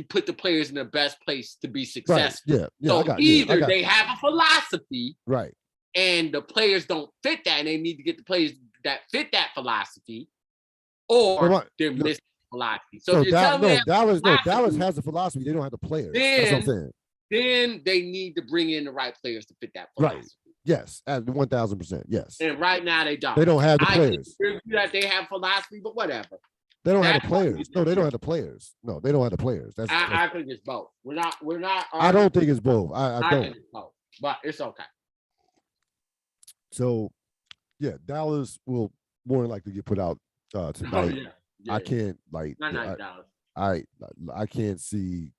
put the players in the best place to be successful. Right. Yeah. So either they have a philosophy, right, and the players don't fit that, and they need to get the players that fit that philosophy, or they're missing philosophy. So Dallas has a philosophy. They don't have the players. That's what I'm saying. Then they need to bring in the right players to fit that philosophy. Right. Yes, at 1,000%. Yes. And right now they don't. They don't have the players. I agree that they have philosophy, but whatever. They don't have the players. No, they don't have the players. No, they don't have the players. I think it's both. We're not. I don't think it's both. I don't. Think it's both, but it's okay. So, yeah, Dallas will more than likely get put out tonight. Yeah. I can't Dallas. I can't see.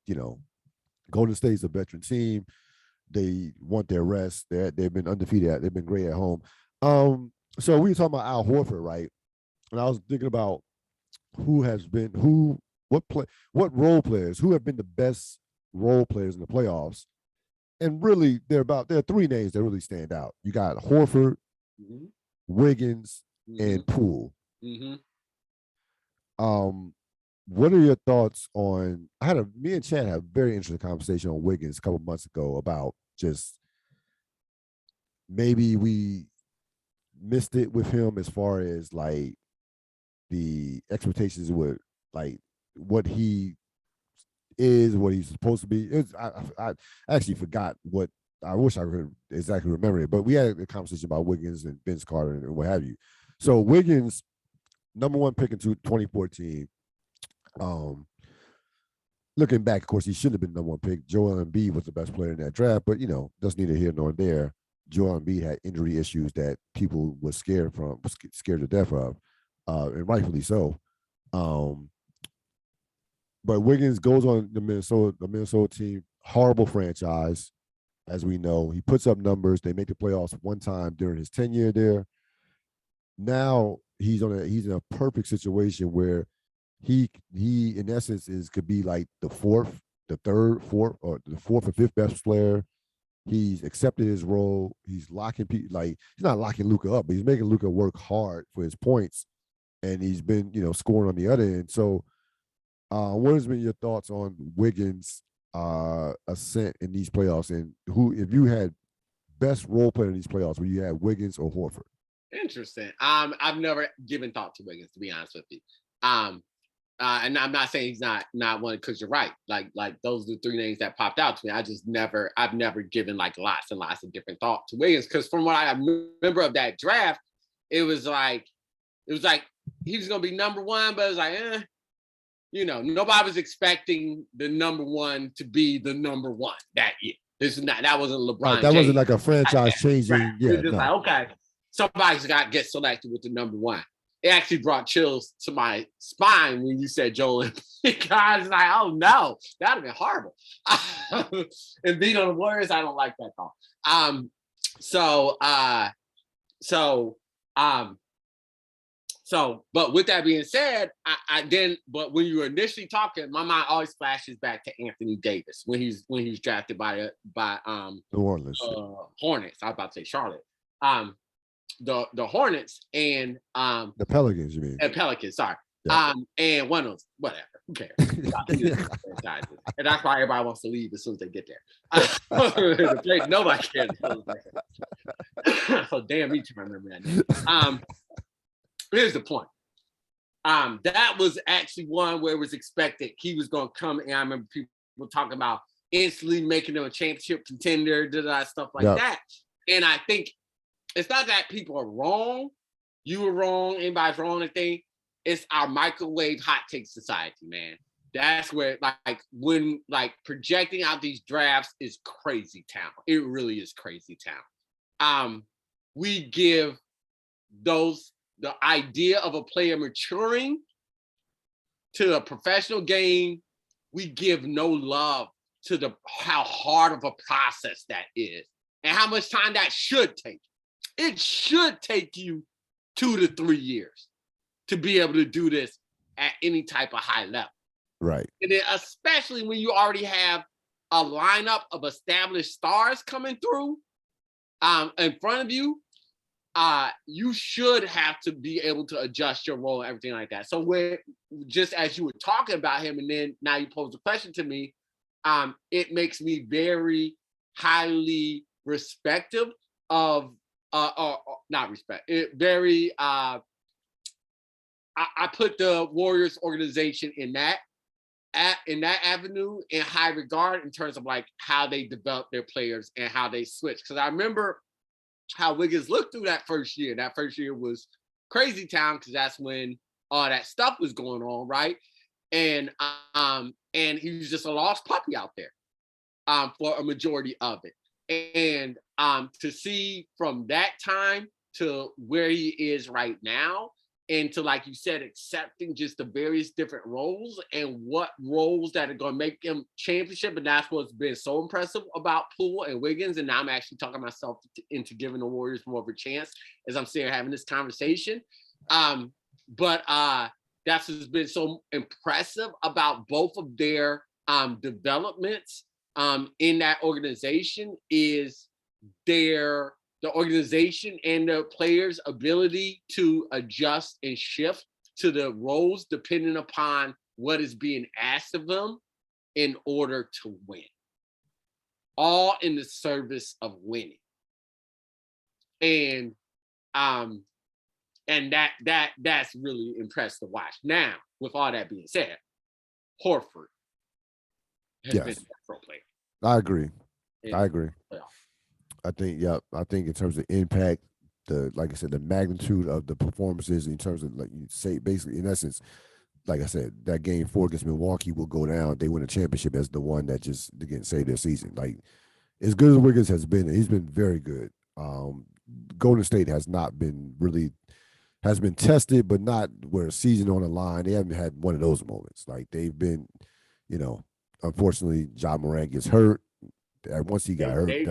Golden State's a veteran team. They want their rest. They've been undefeated. They've been great at home. So we were talking about Al Horford, right? And I was thinking about what role players, who have been the best role players in the playoffs. And really, there are 3 names that really stand out. You got Horford, Wiggins, and Poole. What are your thoughts on? Me and Chad had a very interesting conversation on Wiggins a couple months ago about just maybe we missed it with him as far as like the expectations with like what he is, what he's supposed to be. I actually forgot what. I wish I could exactly remember it, but we had a conversation about Wiggins and Vince Carter and what have you. So Wiggins, number 1 pick in 2014. Looking back, of course, he should have been number 1 pick. Joel Embiid was the best player in that draft, but that's neither here nor there. Joel Embiid had injury issues that people were scared to death of, and rightfully so. But Wiggins goes on the Minnesota team, horrible franchise, as we know. He puts up numbers. They make the playoffs one time during his tenure there. Now he's in a perfect situation where he in essence could be like the 4th or 5th best player. He's accepted his role. He's locking people, like he's not locking Luka up, but he's making Luka work hard for his points, and he's been scoring on the other end. So, what has been your thoughts on Wiggins' ascent in these playoffs, and who, if you had best role player in these playoffs, would you have Wiggins or Horford? Interesting. I've never given thought to Wiggins, to be honest with you. And I'm not saying he's not one, because you're right. Like those are the 3 names that popped out to me. I've never given like lots and lots of different thought to Wiggins, because from what I remember of that draft, it was like he was gonna be number 1, but it was like, nobody was expecting the number 1 to be the number 1 that year. That wasn't LeBron. Right, that James. Wasn't like a franchise changing. Right. Yeah, it was just like, okay, somebody's got to get selected with the number 1. it actually brought chills to my spine when you said Joel Embiid. I was like, oh no, that'd have been horrible. And being on the Warriors, I don't like that call. But with that being said, but when you were initially talking, my mind always flashes back to Anthony Davis when he was drafted by New Orleans Hornets. I was about to say Charlotte. The Hornets and the Pelicans, you mean? And Pelicans, sorry. Yeah. And one of those, whatever. Who cares? And that's why everybody wants to leave as soon as they get there. Nobody cares. So damn me to remember that. Here's the point. That was actually one where it was expected he was going to come, and I remember people talking about instantly making him a championship contender, stuff like that. And I think it's not that people are wrong. You were wrong. Anybody's wrong. Anything. It's our microwave hot take society, man. That's where, when projecting out these drafts is crazy town. It really is crazy town. We give the idea of a player maturing to a professional game. We give no love to how hard of a process that is and how much time that should take. It should take you 2 to 3 years to be able to do this at any type of high level. Right. And then especially when you already have a lineup of established stars coming through in front of you, you should have to be able to adjust your role and everything like that. So just as you were talking about him, and then now you pose a question to me, it makes me very highly respective of not respect. I put the Warriors organization in that avenue in high regard in terms of how they develop their players and how they switch. Because I remember how Wiggins looked through that first year. That first year was crazy town because that's when all that stuff was going on, right? And he was just a lost puppy out there for a majority of it. And to see from that time to where he is right now, and to, like you said, accepting just the various different roles and what roles that are going to make him championship. And that's what's been so impressive about Poole and Wiggins. And now I'm actually talking myself into giving the Warriors more of a chance as I'm sitting here having this conversation. But that's what's been so impressive about both of their developments in that organization is the organization and the players' ability to adjust and shift to the roles depending upon what is being asked of them in order to win. All in the service of winning. And that's really impressive to watch. Now, with all that being said, Horford has been a pro player. I agree. I think in terms of impact, like I said, the magnitude of the performances in terms of, like you say, basically in essence, like I said, that game 4 against Milwaukee will go down. They win a championship as the one that just didn't save their season. Like, as good as Wiggins has been, he's been very good. Golden State has been tested, but not where a season on the line. They haven't had one of those moments. Like, they've been, unfortunately, Ja Morant gets hurt. Once he got hurt, they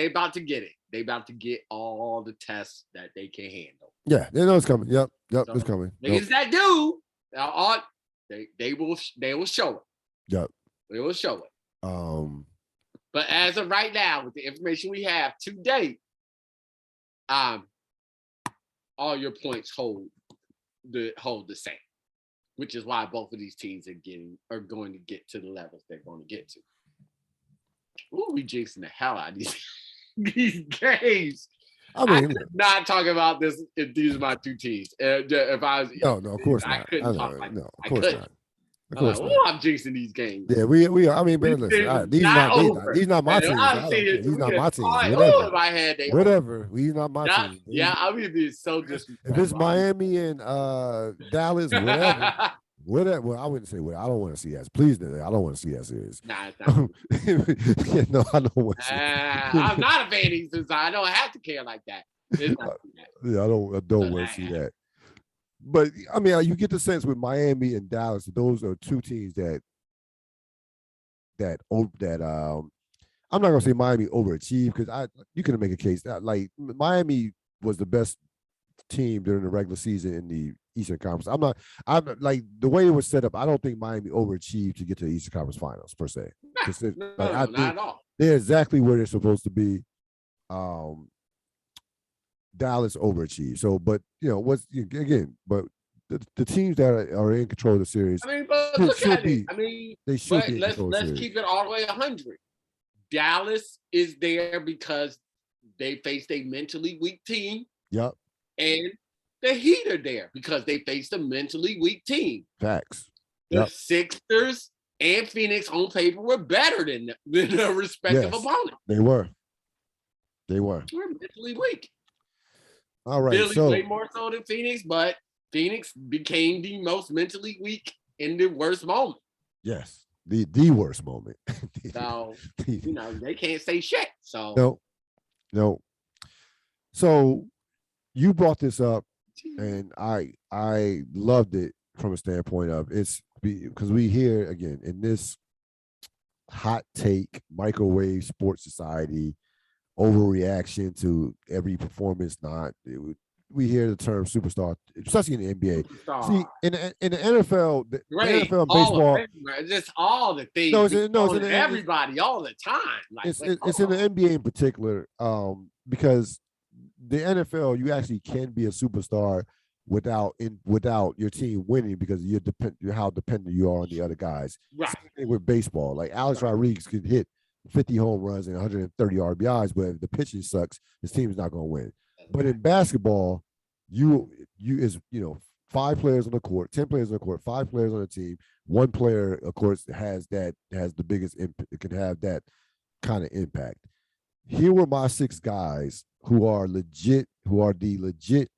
about to get it. They about to get all the tests that they can handle. Yeah, they know it's coming. Yep, so, it's coming. Niggas that do, they will show it. Yep, they will show it. But as of right now, with the information we have to date, all your points hold the same, which is why both of these teams are going to get to the levels they're going to get to. Ooh, we jinxing the hell out of these games. I mean, not talking about this if these are my two teams. If I was, no, of course not. I couldn't talk like that. Of course not. Of course not. I'm jinxing these games. Yeah, we are. I mean, man, listen, these not my teams. These not my teams. Whatever. These not my teams. Yeah, I mean, it's so disrespectful. If it's Miami and Dallas, whatever. Well, I wouldn't say what. I don't want to see that. Please, I don't want to see that series. Nah, it's not. No, I don't want to see I'm not a fan of these. I don't have to care like that. Yeah, I don't want to see that. But I mean, you get the sense with Miami and Dallas, those are two teams that I'm not gonna say Miami overachieved because you can make a case that like Miami was the best team during the regular season in the Eastern Conference. I'm like the way it was set up. I don't think Miami overachieved to get to the Eastern Conference Finals per se. No, Like I not think at all. they're exactly where they're supposed to be. Dallas overachieved. So, but what's again, but the teams that are in control of the series I mean, but look should at it. be I mean, they should but be in control of the let's series. keep it all the way 100. Dallas is there because they faced a mentally weak team. Yep. And the Heat are there because they faced a mentally weak team. Facts. The Sixers and Phoenix on paper were better than their respective opponents. They were. They were. We're mentally weak. All right. Philly way more so than Phoenix, but Phoenix became the most mentally weak in the worst moment. Yes. The worst moment. So, they can't say shit. So No. So you brought this up and I loved it from a standpoint of it's because we hear again in this hot take microwave sports society overreaction to every performance. We hear the term superstar, especially in the NBA. Superstar. See, in the NFL, the NFL and baseball, just all the things. Everybody all the time. Like, it's in the NBA in particular, because the NFL you actually can be a superstar without your team winning because you're how dependent you are on the other guys. Right. Same thing with baseball, like Alex Rodriguez could hit 50 home runs and 130 RBIs, but if the pitching sucks, his team's not going to win. But in basketball, you 5 players on the court, 10 players on the court, 5 players on the team. One player, of course, has the biggest impact. It can have that kind of impact. Here were my 6 guys who are the legit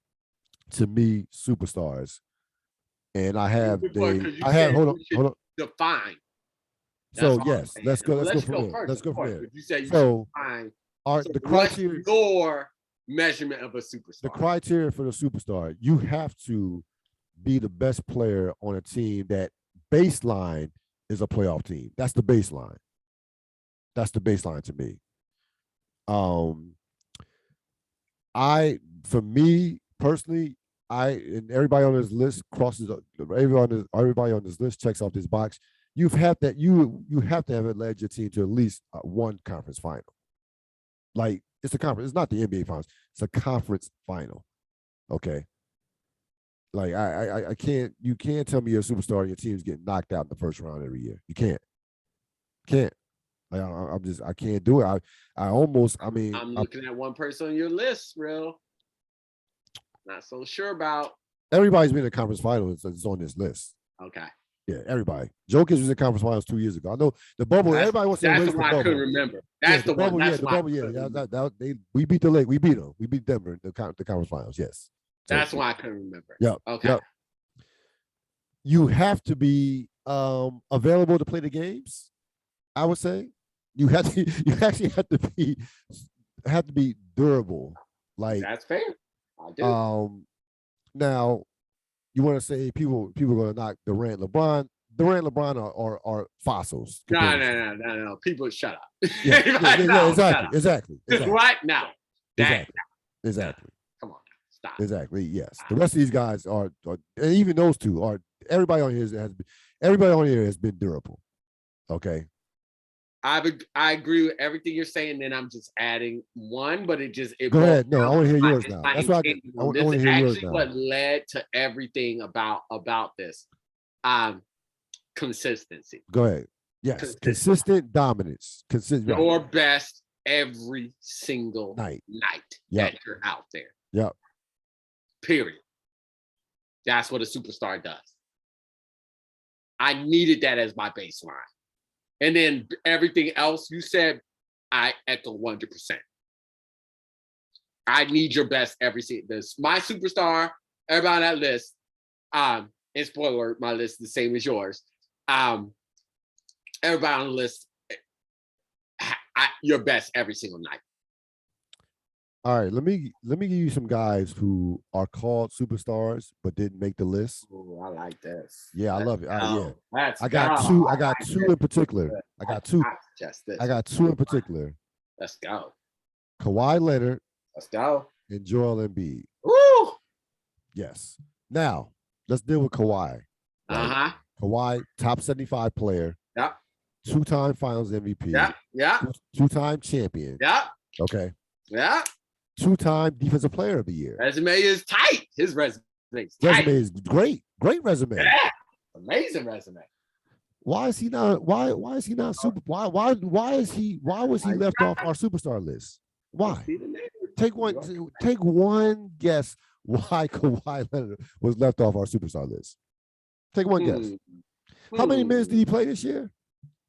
to me superstars, and I have hold on. Define. So yes, let's go from there. Let's go from there. You say you define. The criteria. Your measurement of a superstar. The criteria for the superstar, you have to be the best player on a team that baseline is a playoff team. That's the baseline. That's the baseline to me. For me personally, and everybody on this list everybody on this list checks off this box. You have to have led your team to at least one conference final. Like it's a conference. It's not the NBA finals. It's a conference final. Okay. Like I can't. You can't tell me you're a superstar and your team's getting knocked out in the first round every year. You can't. Like I can't do it. I'm looking at one person on your list, Ril. Not so sure about. Everybody's been in the conference finals. It's on this list. Okay. Yeah, everybody. Jokic was in conference finals 2 years ago. I know the bubble. Everybody wants to erase the bubble. That's the one I couldn't remember. That's the one. That's the bubble. Yeah, we beat the Lake. We beat them. We beat Denver in the conference finals. Yes. So, that's why I couldn't remember. Yeah. Okay. Yep. You have to be available to play the games. I would say you actually have to be durable. Like that's fair. I do. Now. You want to say people are going to knock Durant, LeBron are fossils. No. People shut up. Exactly. Right now. Exactly. Come on, stop. Exactly. Yes. The rest of these guys are and even those two are. Everybody on here has been durable. Okay. I agree with everything you're saying. Then I'm just adding one, but it go ahead. No, I want to hear yours now. That's why I want to hear yours now. What led to everything about this, consistency. Go ahead. Yes, consistent dominance. Your best every single night that you're out there. Yep. Period. That's what a superstar does. I needed that as my baseline. And then everything else you said, I echo 100%. I need your best every single. This my superstar. Everybody on that list. And spoiler, my list is the same as yours. Everybody on the list, your best every single night. All right, let me give you some guys who are called superstars but didn't make the list. Oh, I like this. Yeah, I Let's love it. Yeah, go. Let's I go. got two. I got two in particular. I I got two. got just I this. got two in particular. Let's go. Kawhi Leonard Let's go. and Joel Embiid. Woo! Yes. Now let's deal with Kawhi. Right. Uh-huh. Kawhi, top 75 player, Yep. two-time Finals MVP. Yep. Yep. Two-time champion. Yep. Okay. Yep. Two-time Defensive Player of the Year. Resume is tight. His resume is tight. Resume is great. Great resume. Yeah. Amazing resume. Why is he not? Why is he not super? Why was he left off our superstar list? Why? Take one guess why Kawhi Leonard was left off our superstar list. Take one guess. How many minutes did he play this year?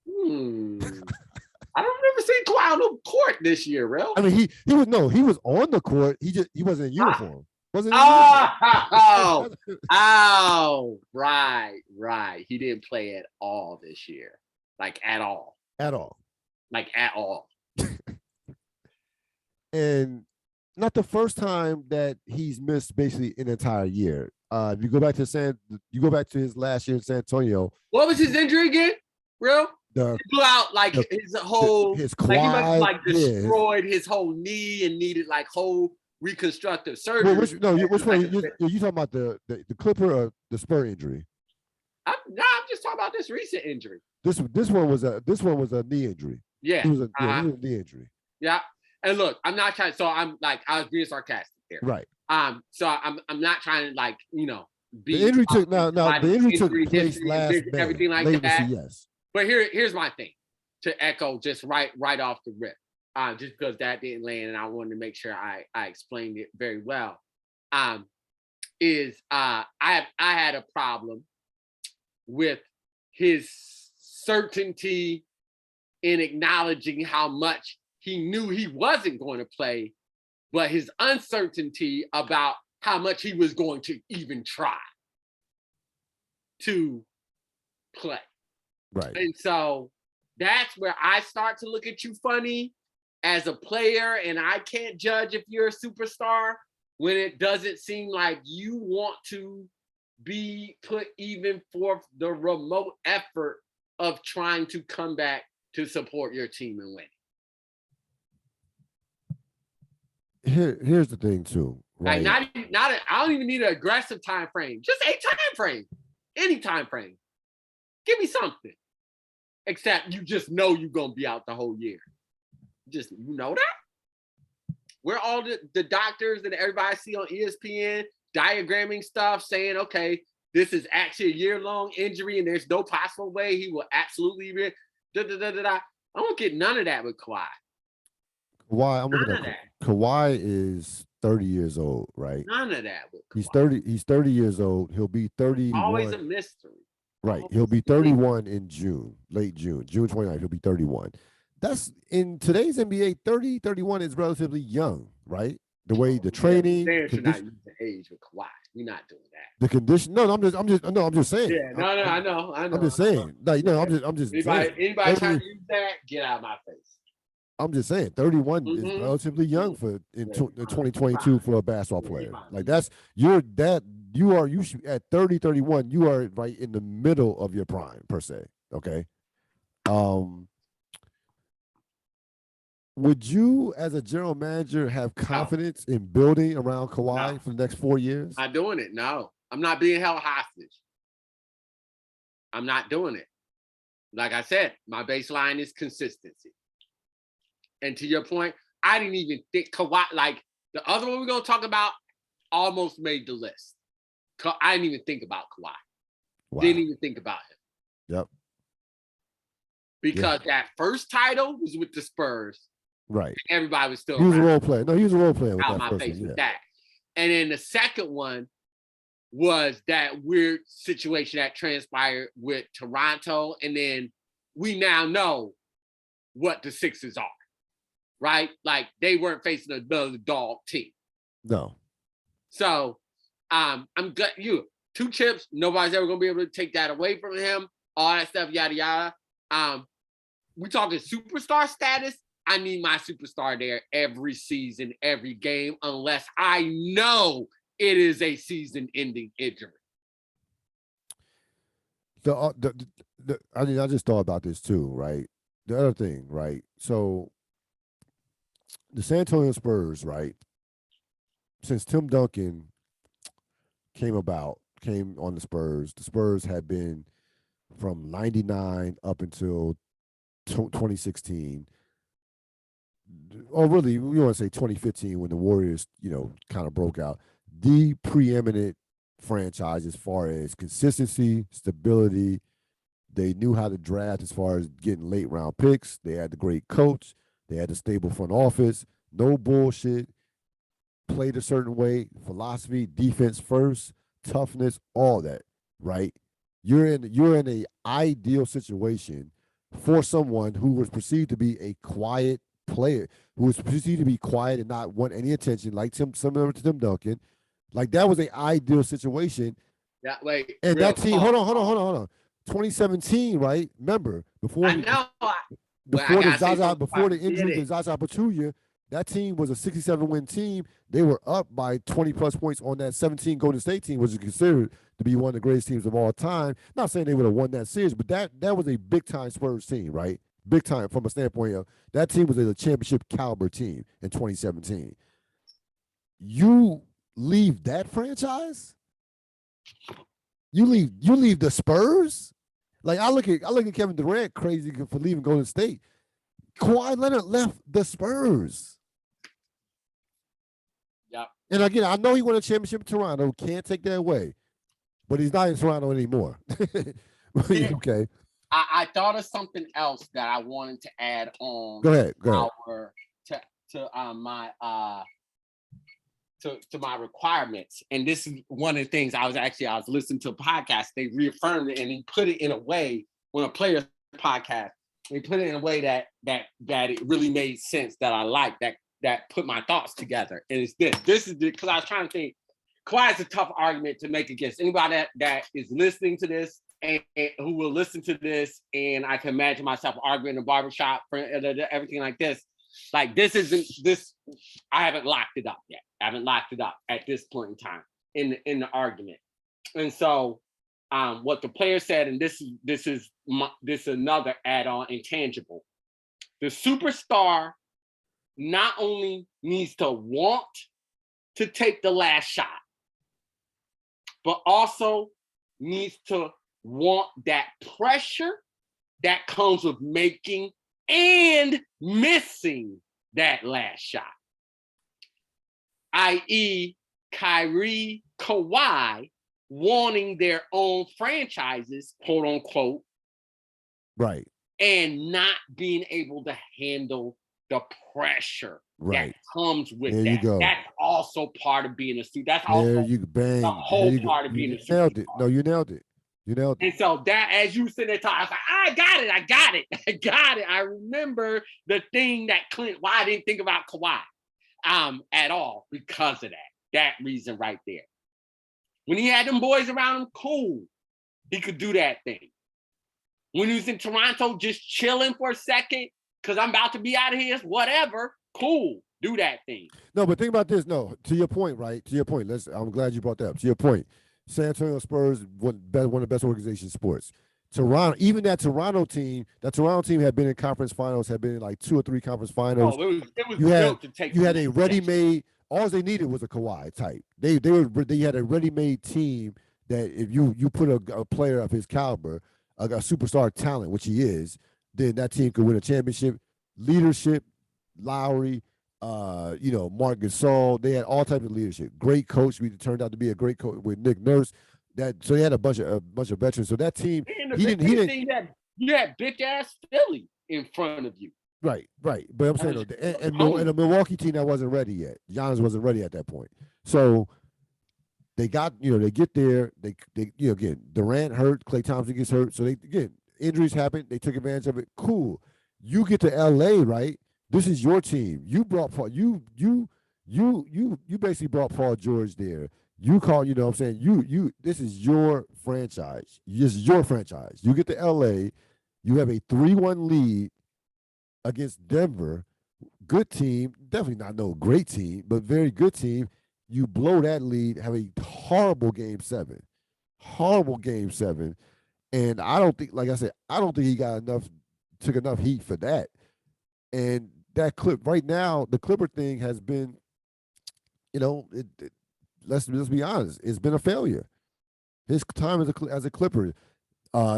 I don't remember seeing Kawhi on the court this year, Ril. I mean, he was on the court. He wasn't in uniform. Wasn't Right. He didn't play at all this year. Like at all. Like at all. And not the first time that he's missed basically an entire year. If you go back to his last year in San Antonio. What was his injury again, Ril? He blew out like his whole his quad, like he must have like destroyed his whole knee and needed like whole reconstructive surgery. Which one? You talking about the Clipper or the Spur injury? I'm just talking about this recent injury. This one was a knee injury. Yeah, it was a knee injury. Yeah, and look, I'm not trying. So I was being sarcastic here. Right. So I'm not trying to like be. The injury took place last May. Everything like that. Yes. But here's my thing to echo just right off the rip. Just because that didn't land and I wanted to make sure I explained it very well. I had a problem with his certainty in acknowledging how much he knew he wasn't going to play, but his uncertainty about how much he was going to even try to play. Right. And so that's where I start to look at you funny as a player, and I can't judge if you're a superstar when it doesn't seem like you want to be put even forth the remote effort of trying to come back to support your team and win. Here's the thing too. Right? Like I don't even need an aggressive time frame. Just a time frame. Any time frame. Give me something. Except you just know you're gonna be out the whole year. Just you know that? Where all the doctors and everybody I see on ESPN diagramming stuff saying, okay, this is actually a year-long injury and there's no possible way he will absolutely be I don't get none of that with Kawhi. I'm looking at Kawhi is 30 years old, right? None of that with Kawhi. He's 30 years old. He'll be 31. Always a mystery. Right. He'll be 31 in June, late June 29th. He'll be 31. That's in today's NBA, 31 is relatively young, right? The way the training. Should not use the age with Kawhi. We're not doing that. The condition. No, I'm just saying. Yeah, I know. I'm just saying. Like, no, I'm just anybody trying to use that, get out of my face. I'm just saying 31 is relatively young for in 2022 for a basketball player. Like you should at 30, 31, you are right in the middle of your prime per se. Okay. Would you, as a general manager, have confidence in building around Kawhi for the next 4 years? Not doing it. No, I'm not being held hostage. I'm not doing it. Like I said, my baseline is consistency. And to your point, I didn't even think Kawhi, like the other one we're going to talk about, almost made the list. I didn't even think about Kawhi. Wow. Didn't even think about him. Yep. Because that first title was with the Spurs. Right. Everybody was still. He was a role player. No, he was a role player. Out my face with that. And then the second one was that weird situation that transpired with Toronto. And then we now know what the Sixers are. Right? Like they weren't facing another dog team. No. So I'm good. You 2 chips. Nobody's ever gonna be able to take that away from him. All that stuff, yada yada. We talking superstar status. I need my superstar there every season, every game, unless I know it is a season-ending injury. I mean, I just thought about this too, right? The other thing, right? So the San Antonio Spurs, right? Since Tim Duncan came on the Spurs had been from 99 up until 2016. Or really, we want to say 2015 when the Warriors, kind of broke out. The preeminent franchise as far as consistency, stability. They knew how to draft as far as getting late round picks. They had the great coach. They had the stable front office. No bullshit. Played a certain way. Philosophy, defense first, toughness, all that. Right. You're in a ideal situation for someone who was perceived to be a quiet player, who was perceived to be quiet and not want any attention, like similar to Tim Duncan. Like that was an ideal situation. Yeah, wait. And that team, hold on. 2017, right? Remember before I know. before the injury to Zaza Pachulia, that team was a 67-win team. They were up by 20 plus points on that 17 Golden State team, which is considered to be one of the greatest teams of all time. Not saying they would have won that series, but that was a big time Spurs team, right? Big time from a standpoint of that team was a championship caliber team in 2017. You leave that franchise? You leave the Spurs? Like I look at Kevin Durant crazy for leaving Golden State. Kawhi Leonard left the Spurs. Yeah. And again, I know he won a championship in Toronto. Can't take that away. But he's not in Toronto anymore. Okay. I thought of something else that I wanted to add on. Go ahead. To my requirements. And this is one of the things I was listening to a podcast. They reaffirmed it and he put it in a way when a player's podcast, they put it in a way that it really made sense, that I like, that put my thoughts together. And it's this is because I was trying to think, Kawhi is a tough argument to make against anybody that is listening to this and who will listen to this. And I can imagine myself arguing in a barbershop, everything like this. Like this isn't this. I haven't locked it up yet. I haven't locked it up at this point in time in the argument. And so, what the player said, and this is another add-on intangible. The superstar not only needs to want to take the last shot, but also needs to want that pressure that comes with making and missing that last shot. I.e., Kyrie, Kawhi wanting their own franchises, quote unquote. Right. And not being able to handle the pressure that comes with there that. You go. That's also part of being a student. That's also the whole part of being a student. Nailed it. No, you nailed it. And so that, as you sit there talking, I was like, I got it. I remember the thing that why I didn't think about Kawhi at all because of that reason right there. When he had them boys around him, cool. He could do that thing. When he was in Toronto, just chilling for a second, because I'm about to be out of here, whatever, cool. Do that thing. No, but think about this. No, to your point, right? To your point. I'm glad you brought that up. To your point. San Antonio Spurs, one of the best organizations in sports. Toronto, even that Toronto team had been in conference finals, had been in like 2 or 3 conference finals. Oh, it was built to take. You had a ready-made. All they needed was a Kawhi type. They had a ready-made team that if you put a player of his caliber, a superstar talent, which he is, then that team could win a championship. Leadership, Lowry. Mark Gasol, they had all types of leadership. Great coach. We turned out to be a great coach with Nick Nurse. So they had a bunch of veterans. So that team, you had bitch ass Philly in front of you. Right. But I'm saying, and a Milwaukee team that wasn't ready yet. Giannis wasn't ready at that point. So they got, they get there. They again, Durant hurt, Klay Thompson gets hurt. So injuries happen. They took advantage of it. Cool. You get to LA, right? This is your team. You brought Paul. You basically brought Paul George there. You call, you know what I'm saying? This is your franchise. This is your franchise. You get to LA, you have a 3-1 lead against Denver. good team, definitely not no great team, but very good team, you blow that lead, have a horrible game 7. Horrible game 7. And I don't think, like I said, I don't think he took enough heat for that. And that clip right now, the Clipper thing has been, let's be honest, it's been a failure. His time as a Clipper,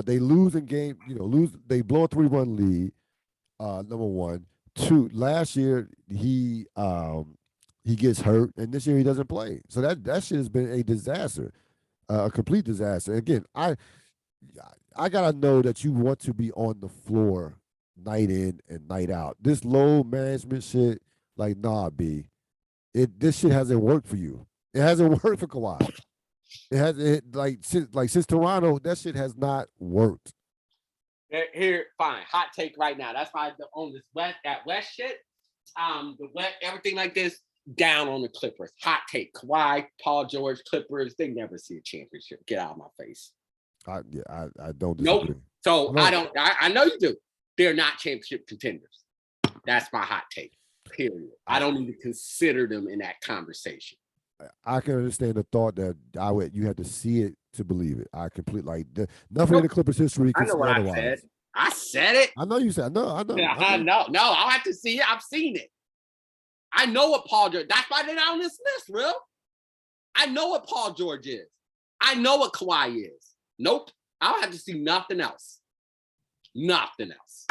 they lose in game, they blow a 3-1 lead. Number one, two. Last year he gets hurt, and this year he doesn't play. So that shit has been a disaster, a complete disaster. Again, I gotta know that you want to be on the floor night in and night out. This low management shit, like nah, B. This shit hasn't worked for you. It hasn't worked for Kawhi. Since Toronto, that shit has not worked. Here, fine. Hot take right now. That's why on this West shit, the West, everything like this, down on the Clippers. Hot take. Kawhi, Paul George, Clippers, they never see a championship. Get out of my face. I don't disagree. Nope. So I know you do. They're not championship contenders. That's my hot take. Period. I don't even consider them in that conversation. I can understand the thought that you had to see it to believe it. I completely nothing in the Clippers history. I know what otherwise. I said. I said it. I know you said. No, I know. Yeah, I know. No, I'll have to see it. I've seen it. I know what Paul George. That's why they're not on this list, Ril. I know what Paul George is. I know what Kawhi is. Nope. I'll have to see nothing else. Nothing else.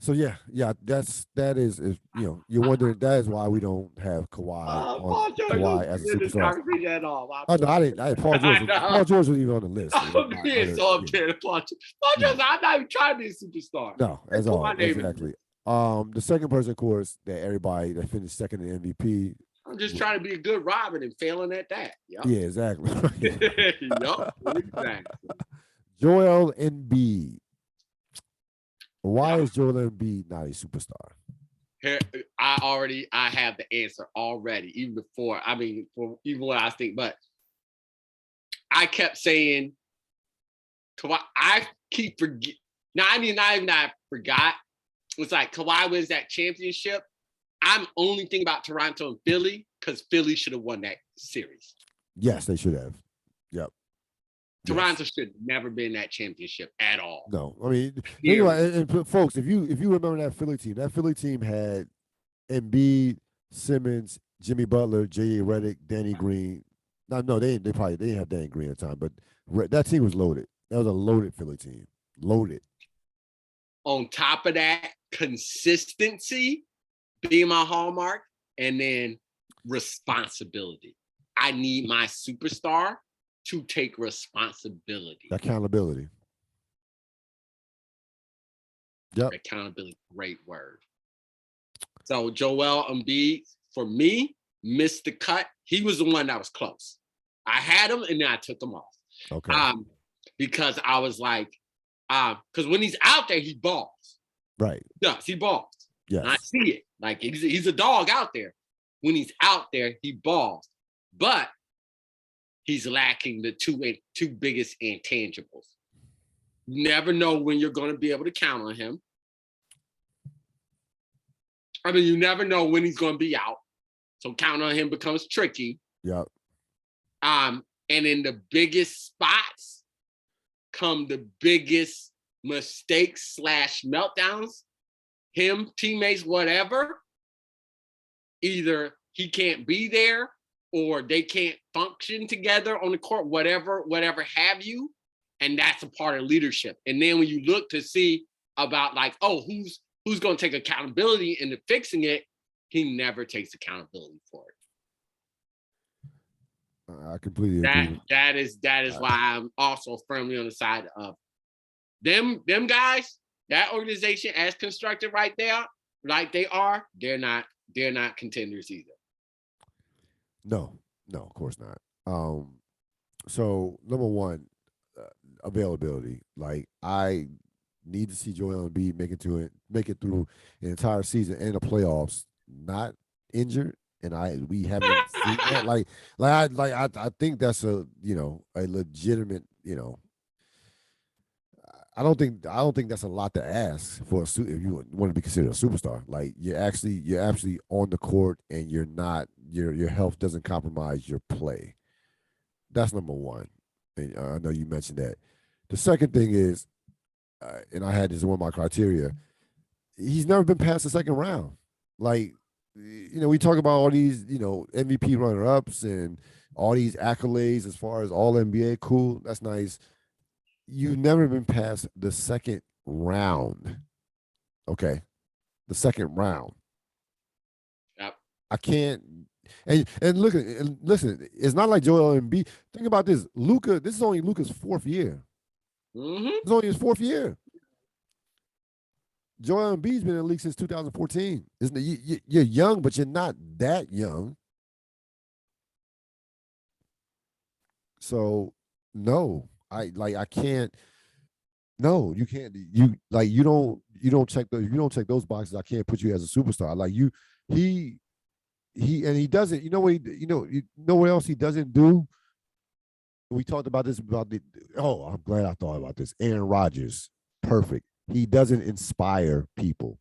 So that is you're wondering that is why we don't have Kawhi as a superstar. At all. Oh no, I didn't. Paul George wasn't even on the list. I'm kidding. Paul George. I'm not even trying to be a superstar. No, that's all. Exactly. The second person, of course, that finished second in MVP. I'm just trying to be a good Robin and failing at that. Yep. Yeah, exactly. Exactly. Joel Embiid. Why is Joel Embiid not a superstar? Here, I have the answer already, even before. Even what I think, but I kept saying, Kawhi. I keep forget. Now, not even I forgot. It's like Kawhi wins that championship. I'm only thinking about Toronto and Philly because Philly should have won that series. Yes, they should have. Yep. Toronto should never been in that championship at all. No, I mean, and folks, if you remember that Philly team had Embiid, Simmons, Jimmy Butler, J.A. Redick, Danny Green. No, they didn't have Danny Green at the time, but that team was loaded. That was a loaded Philly team. Loaded. On top of that, consistency being my hallmark, and then responsibility. I need my superstar to take responsibility. Accountability. Yep. Accountability, great word. So Joel Embiid, for me, missed the cut. He was the one that was close. I had him and then I took him off. Okay. Because I was like, because when he's out there, he balls. Right. Yes, he balls. Yes. And I see it. Like he's a dog out there. When he's out there, he balls. But he's lacking the two biggest intangibles. You never know when you're going to be able to count on him. You never know when he's going to be out. So counting on him becomes tricky. Yep. And in the biggest spots come the biggest mistakes / meltdowns. Him, teammates, whatever. Either he can't be there or they can't function together on the court, whatever have you. And that's a part of leadership. And then when you look to see about who's going to take accountability into fixing it, he never takes accountability for it. I completely agree. That is why I'm also firmly on the side of them guys, that organization as constructed right there, like they are, they're not contenders either. No, of course not. So number one, availability. Like I need to see Joel Embiid make it through an entire season and the playoffs, not injured. And we haven't seen that. I think that's a legitimate, I don't think that's a lot to ask for if you want to be considered a superstar. Like you're actually on the court and you're not your health doesn't compromise your play. That's number one. And I know you mentioned that. The second thing is, and I had this in one of my criteria. He's never been past the second round. Like, we talk about all these, MVP runner ups and all these accolades as far as all NBA. Cool, that's nice. You've never been past the second round. Okay, the second round. Yep. I can't. And look and listen. It's not like Joel Embiid. Think about this, Luka. This is only Luka's fourth year. Mm-hmm. It's only his fourth year. Joel Embiid's been in the league since 2014. Isn't it? You're young, but you're not that young. So no, I can't. No, you can't. You don't check those boxes. I can't put you as a superstar. Like he he doesn't. You know what else he doesn't do? We talked about this about the. Oh, I'm glad I thought about this. Aaron Rodgers, perfect. He doesn't inspire people.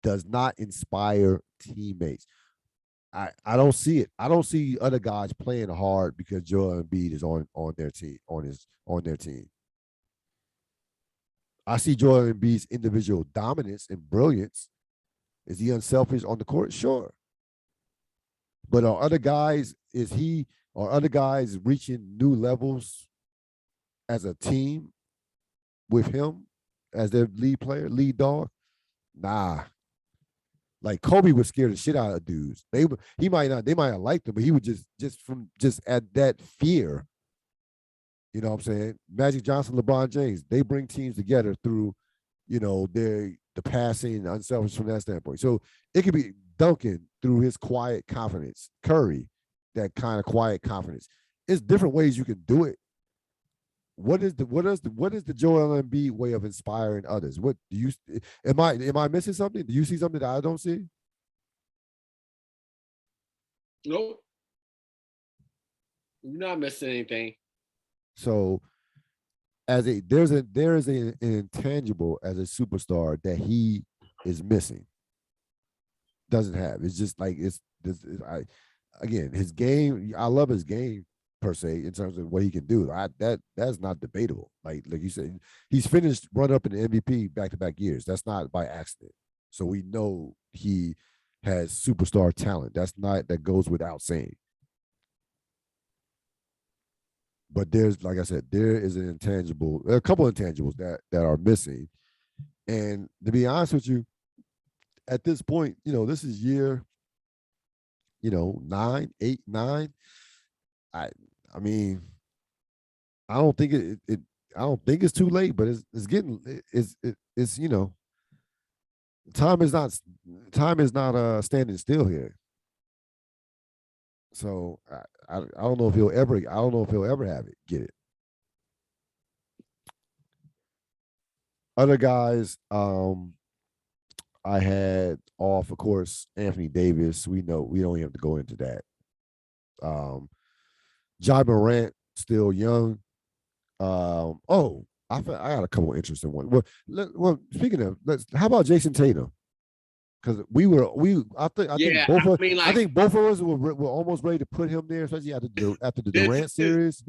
Does not inspire teammates. I don't see it. I don't see other guys playing hard because Joel Embiid is on their team on their team. I see Joel Embiid's individual dominance and brilliance. Is he unselfish on the court? Sure. But are other guys reaching new levels as a team with him as their lead player, lead dog? Nah. Like Kobe was scared the shit out of dudes. They might have liked him, but he would just at that fear. You know what I'm saying? Magic Johnson, LeBron James, they bring teams together through, the passing, unselfish from that standpoint. So it could be Duncan through his quiet confidence, Curry, that kind of quiet confidence. It's different ways you can do it. What is the Joel Embiid way of inspiring others? What do you am I missing something? Do you see something that I don't see? Nope. You're not missing anything. So there is an intangible as a superstar that he is missing. Doesn't have. It's just like his game. I love his game per se in terms of what he can do. That's not debatable. Like you said, he's finished run up in the MVP back-to-back years. That's not by accident. So we know he has superstar talent. That goes without saying. But there's, like I said, there is a couple of intangibles that are missing. And to be honest with you, at this point, this is year, 9, 8, 9. I mean, I don't think I don't think it's too late, but it's getting it's time is not standing still here. So I don't know if he'll ever have it, get it. Other guys, I had off, of course, Anthony Davis. We know we don't even have to go into that. Ja Morant, still young. I got a couple interesting ones. Well, speaking of, how about Jason Tatum? Because I think both of us were almost ready to put him there, especially after the Durant series.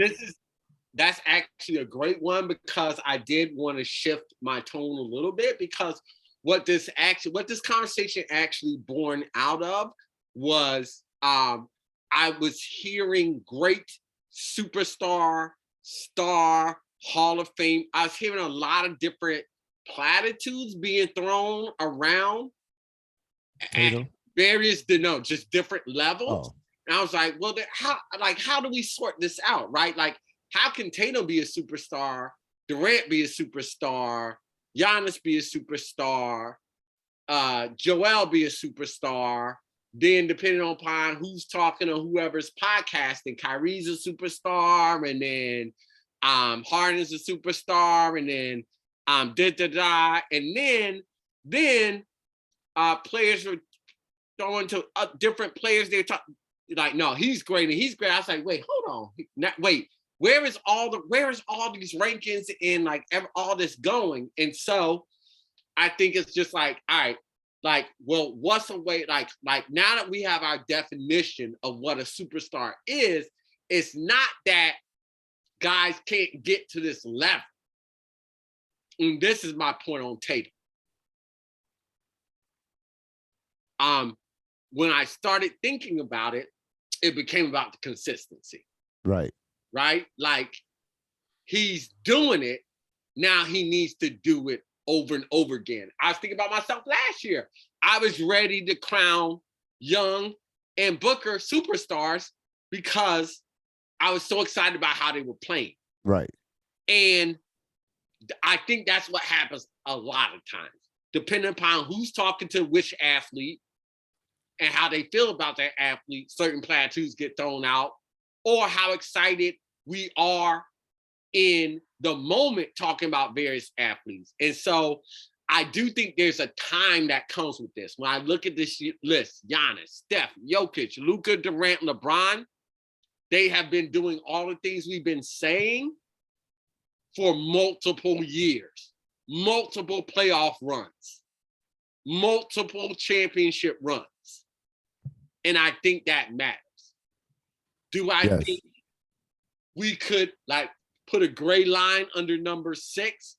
That's actually a great one because I did want to shift my tone a little bit because what this conversation actually born out of was I was hearing great superstar, star, Hall of Fame. I was hearing a lot of different platitudes being thrown around at various, just different levels. Oh. And I was like, well, how do we sort this out, right? Like, how can Tatum be a superstar, Durant be a superstar, Giannis be a superstar, Joel be a superstar? Then depending upon who's talking or whoever's podcasting, Kyrie's a superstar, and then Harden's a superstar, and then and then players were throwing to different players. They talk like, no, he's great and he's great. I was like, wait, hold on, wait. where is all these rankings and like all this going? And so I think it's just like, all right, like, well, what's a way, like now that we have our definition of what a superstar is, it's not that guys can't get to this level. And this is my point on Tatum. When I started thinking about it, it became about the consistency. Right. Right? Like, he's doing it. Now he needs to do it over and over again. I was thinking about myself last year. I was ready to crown Young and Booker superstars because I was so excited about how they were playing. Right. And I think that's what happens a lot of times, depending upon who's talking to which athlete and how they feel about that athlete. Certain platitudes get thrown out, or how excited we are in the moment talking about various athletes. And so I do think there's a time that comes with this. When I look at this list, Giannis, Steph, Jokic, Luka, Durant, LeBron, they have been doing all the things we've been saying for multiple years, multiple playoff runs, multiple championship runs. And I think that matters. Do I think we could like put a gray line under number 6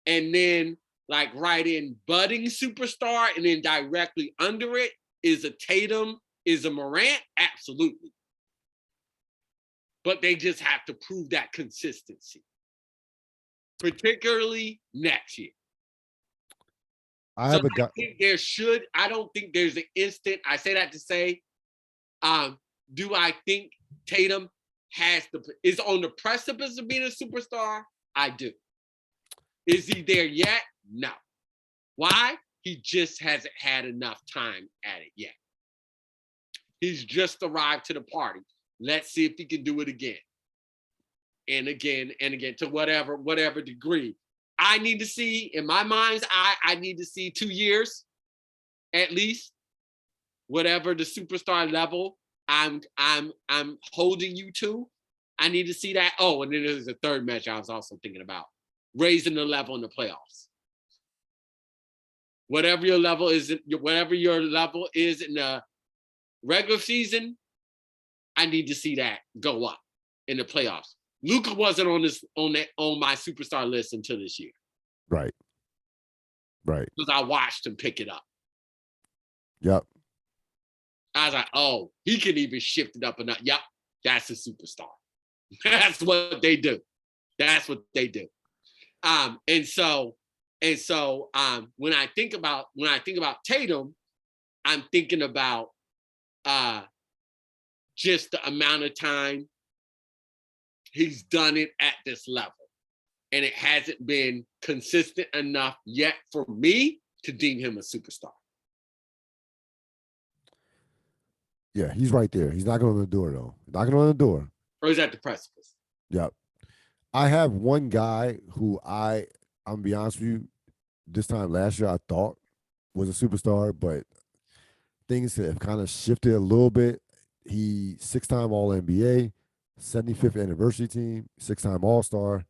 and then like write in budding superstar and then directly under it is a Tatum, is a Morant? Absolutely. But they just have to prove that consistency, particularly next year. I don't think there's an instant. I say that to say, do I think Tatum is on the precipice of being a superstar? I do. Is he there yet? No. Why? He just hasn't had enough time at it yet. He's just arrived to the party. Let's see if he can do it again. And again, and again, to whatever degree. I need to see, in my mind's eye, I need to see 2 years, at least, whatever the superstar level I'm holding you to. I need to see that. Oh, and then there's a third measure I was also thinking about, raising the level in the playoffs. Whatever your level is in the regular season, I need to see that go up in the playoffs. Luka wasn't on my superstar list until this year. Right. Because I watched him pick it up. Yep. I was like, oh, he can even shift it up enough. Yep, that's a superstar. That's what they do. That's what they do. And so when I think about Tatum, I'm thinking about just the amount of time he's done it at this level. And it hasn't been consistent enough yet for me to deem him a superstar. Yeah, he's right there. He's knocking on the door, though. Knocking on the door. Or he's at the precipice. Yep. I have one guy who I'm going to be honest with you, this time last year I thought was a superstar, but things have kind of shifted a little bit. He 6-time All-NBA, 75th anniversary team, 6-time All-Star.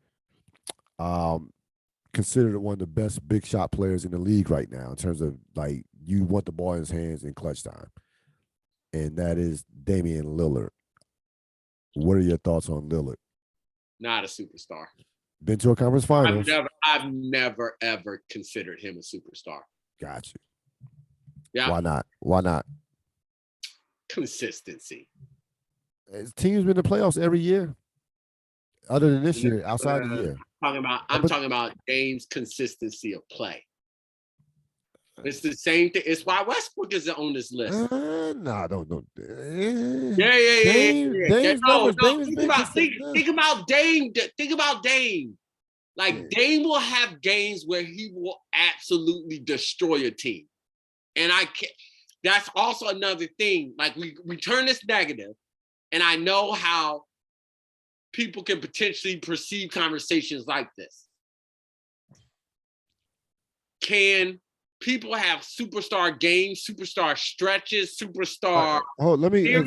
Considered one of the best big shot players in the league right now in terms of, like, you want the ball in his hands in clutch time. And that is Damian Lillard. What are your thoughts on Lillard? Not a superstar. Been to a conference finals. I've never ever considered him a superstar. Got you. Yeah. Why not? Consistency. His team's been in the playoffs every year. Other than this year, outside the year. I'm talking about Dame's consistency of play. It's the same thing. It's why Westbrook isn't on this list. Don't. Yeah. Think about Dame. Think about Dame. Like, Dame will have games where he will absolutely destroy a team. And I can't. That's also another thing. Like, we turn this negative, and I know how people can potentially perceive conversations like this. Can people have superstar games, superstar stretches, superstar? Hold on. Let me give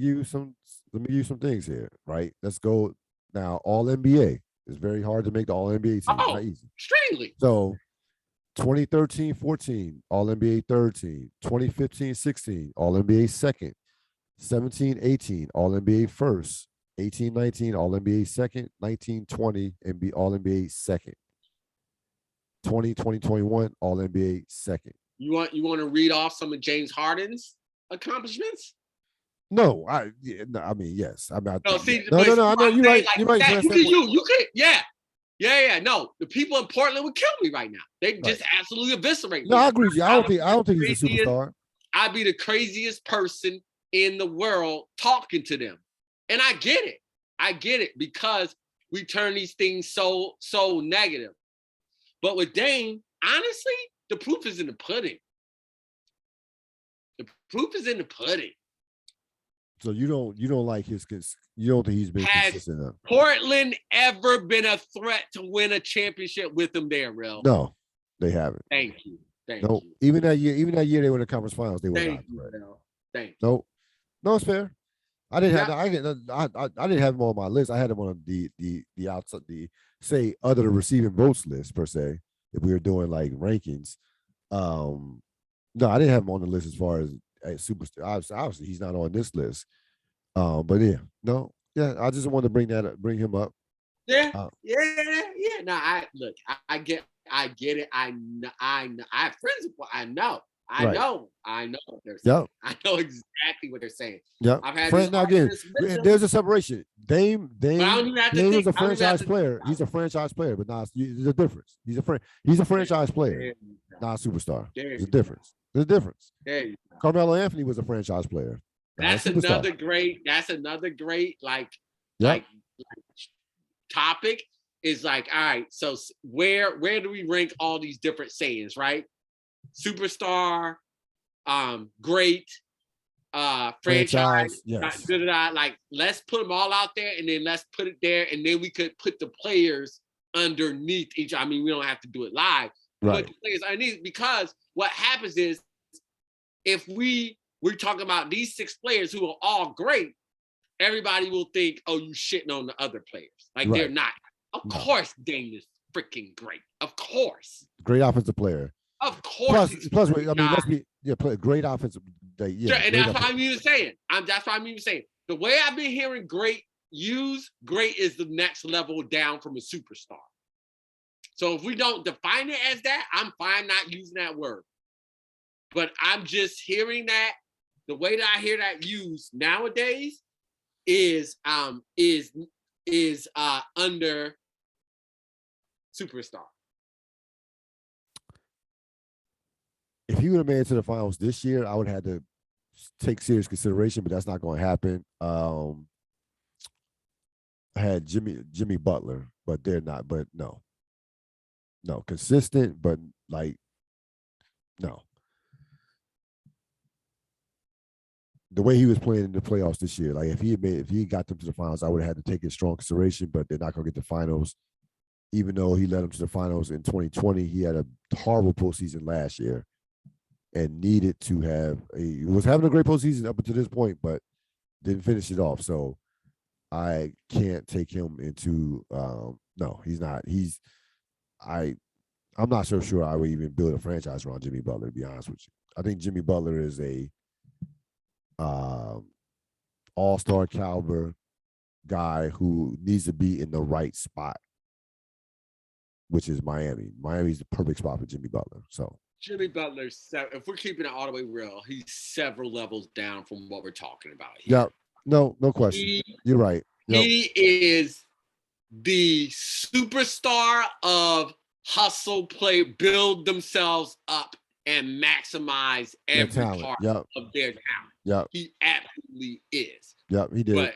you some let me give you some things here, right? Let's go now. All NBA. It's very hard to make the All NBA team. Oh, Not easy. extremely. So 2013-14, All NBA third team. 2015-16, All NBA second. 17-18, All NBA first. 18-19, All NBA second. 19-20, All NBA second. 20-21, All NBA second. You want to read off some of James Harden's accomplishments? No, I mean, yes. I mean, No, see, no. I know you're right. Like you're right. That, you could, yeah. No, the people in Portland would kill me right now. They just absolutely eviscerate me. No, I agree with you. I don't think he's a superstar. I'd be the craziest person in the world talking to them, and I get it because we turn these things so negative. But with Dame, honestly, the proof is in the pudding. The proof is in the pudding. So you don't like his, you don't think he's been consistent enough. Portland ever been a threat to win a championship with him there, Ril? No, they haven't. Thank you. Even that year they were in the conference finals, they were not. Thank you. No, it's fair. I didn't have I didn't have him on my list. I had him on the outside, the say other the receiving votes list per se. If we were doing like rankings, no, I didn't have him on the list as far as a superstar. Obviously, he's not on this list. But I just wanted to bring him up. Yeah. No, I get it. I have friends. I know what they're saying. I know exactly what they're saying. Yeah. Now again, there's a separation. Dame is a franchise player. He's a franchise player, but now there's a difference. He's a franchise player, not a superstar. There's a difference. Carmelo Anthony was a franchise player. That's another great like topic is like, all right, so where do we rank all these different sayings, right? Superstar, great, franchise, yes. Like, let's put them all out there and then let's put it there, and then we could put the players underneath each. I mean, we don't have to do it live. Right. Put the players underneath, because what happens is if we're talking about these 6 players who are all great, everybody will think, oh, you shitting on the other players. Like, they're not. Of course, Dame is freaking great. Of course. Great offensive player. Of course. Plus, I mean, let's be play great offensive. Yeah, and that's what I'm even saying. That's what I'm even saying. The way I've been hearing great used, great is the next level down from a superstar. So if we don't define it as that, I'm fine not using that word. But I'm just hearing that. The way that I hear that used nowadays is under superstar. If he would have made it to the finals this year, I would have had to take serious consideration, but that's not going to happen. I had Jimmy Butler, but they're not. But no, consistent, but like no. The way he was playing in the playoffs this year, like if he got them to the finals, I would have had to take it strong consideration. But they're not going to get the finals, even though he led them to the finals in 2020. He had a horrible postseason last year, and needed to have he was having a great postseason up until this point, but didn't finish it off. So I can't take him into no, he's not. I'm not so sure I would even build a franchise around Jimmy Butler, to be honest with you. I think Jimmy Butler is a all-star caliber guy who needs to be in the right spot, which is Miami. Miami's the perfect spot for Jimmy Butler. So Jimmy Butler, if we're keeping it all the way real, he's several levels down from what we're talking about here. Yeah, no question. You're right. Yep. He is the superstar of hustle, play, build themselves up, and maximize every part of their talent. Yeah, he absolutely is. Yeah, he did. But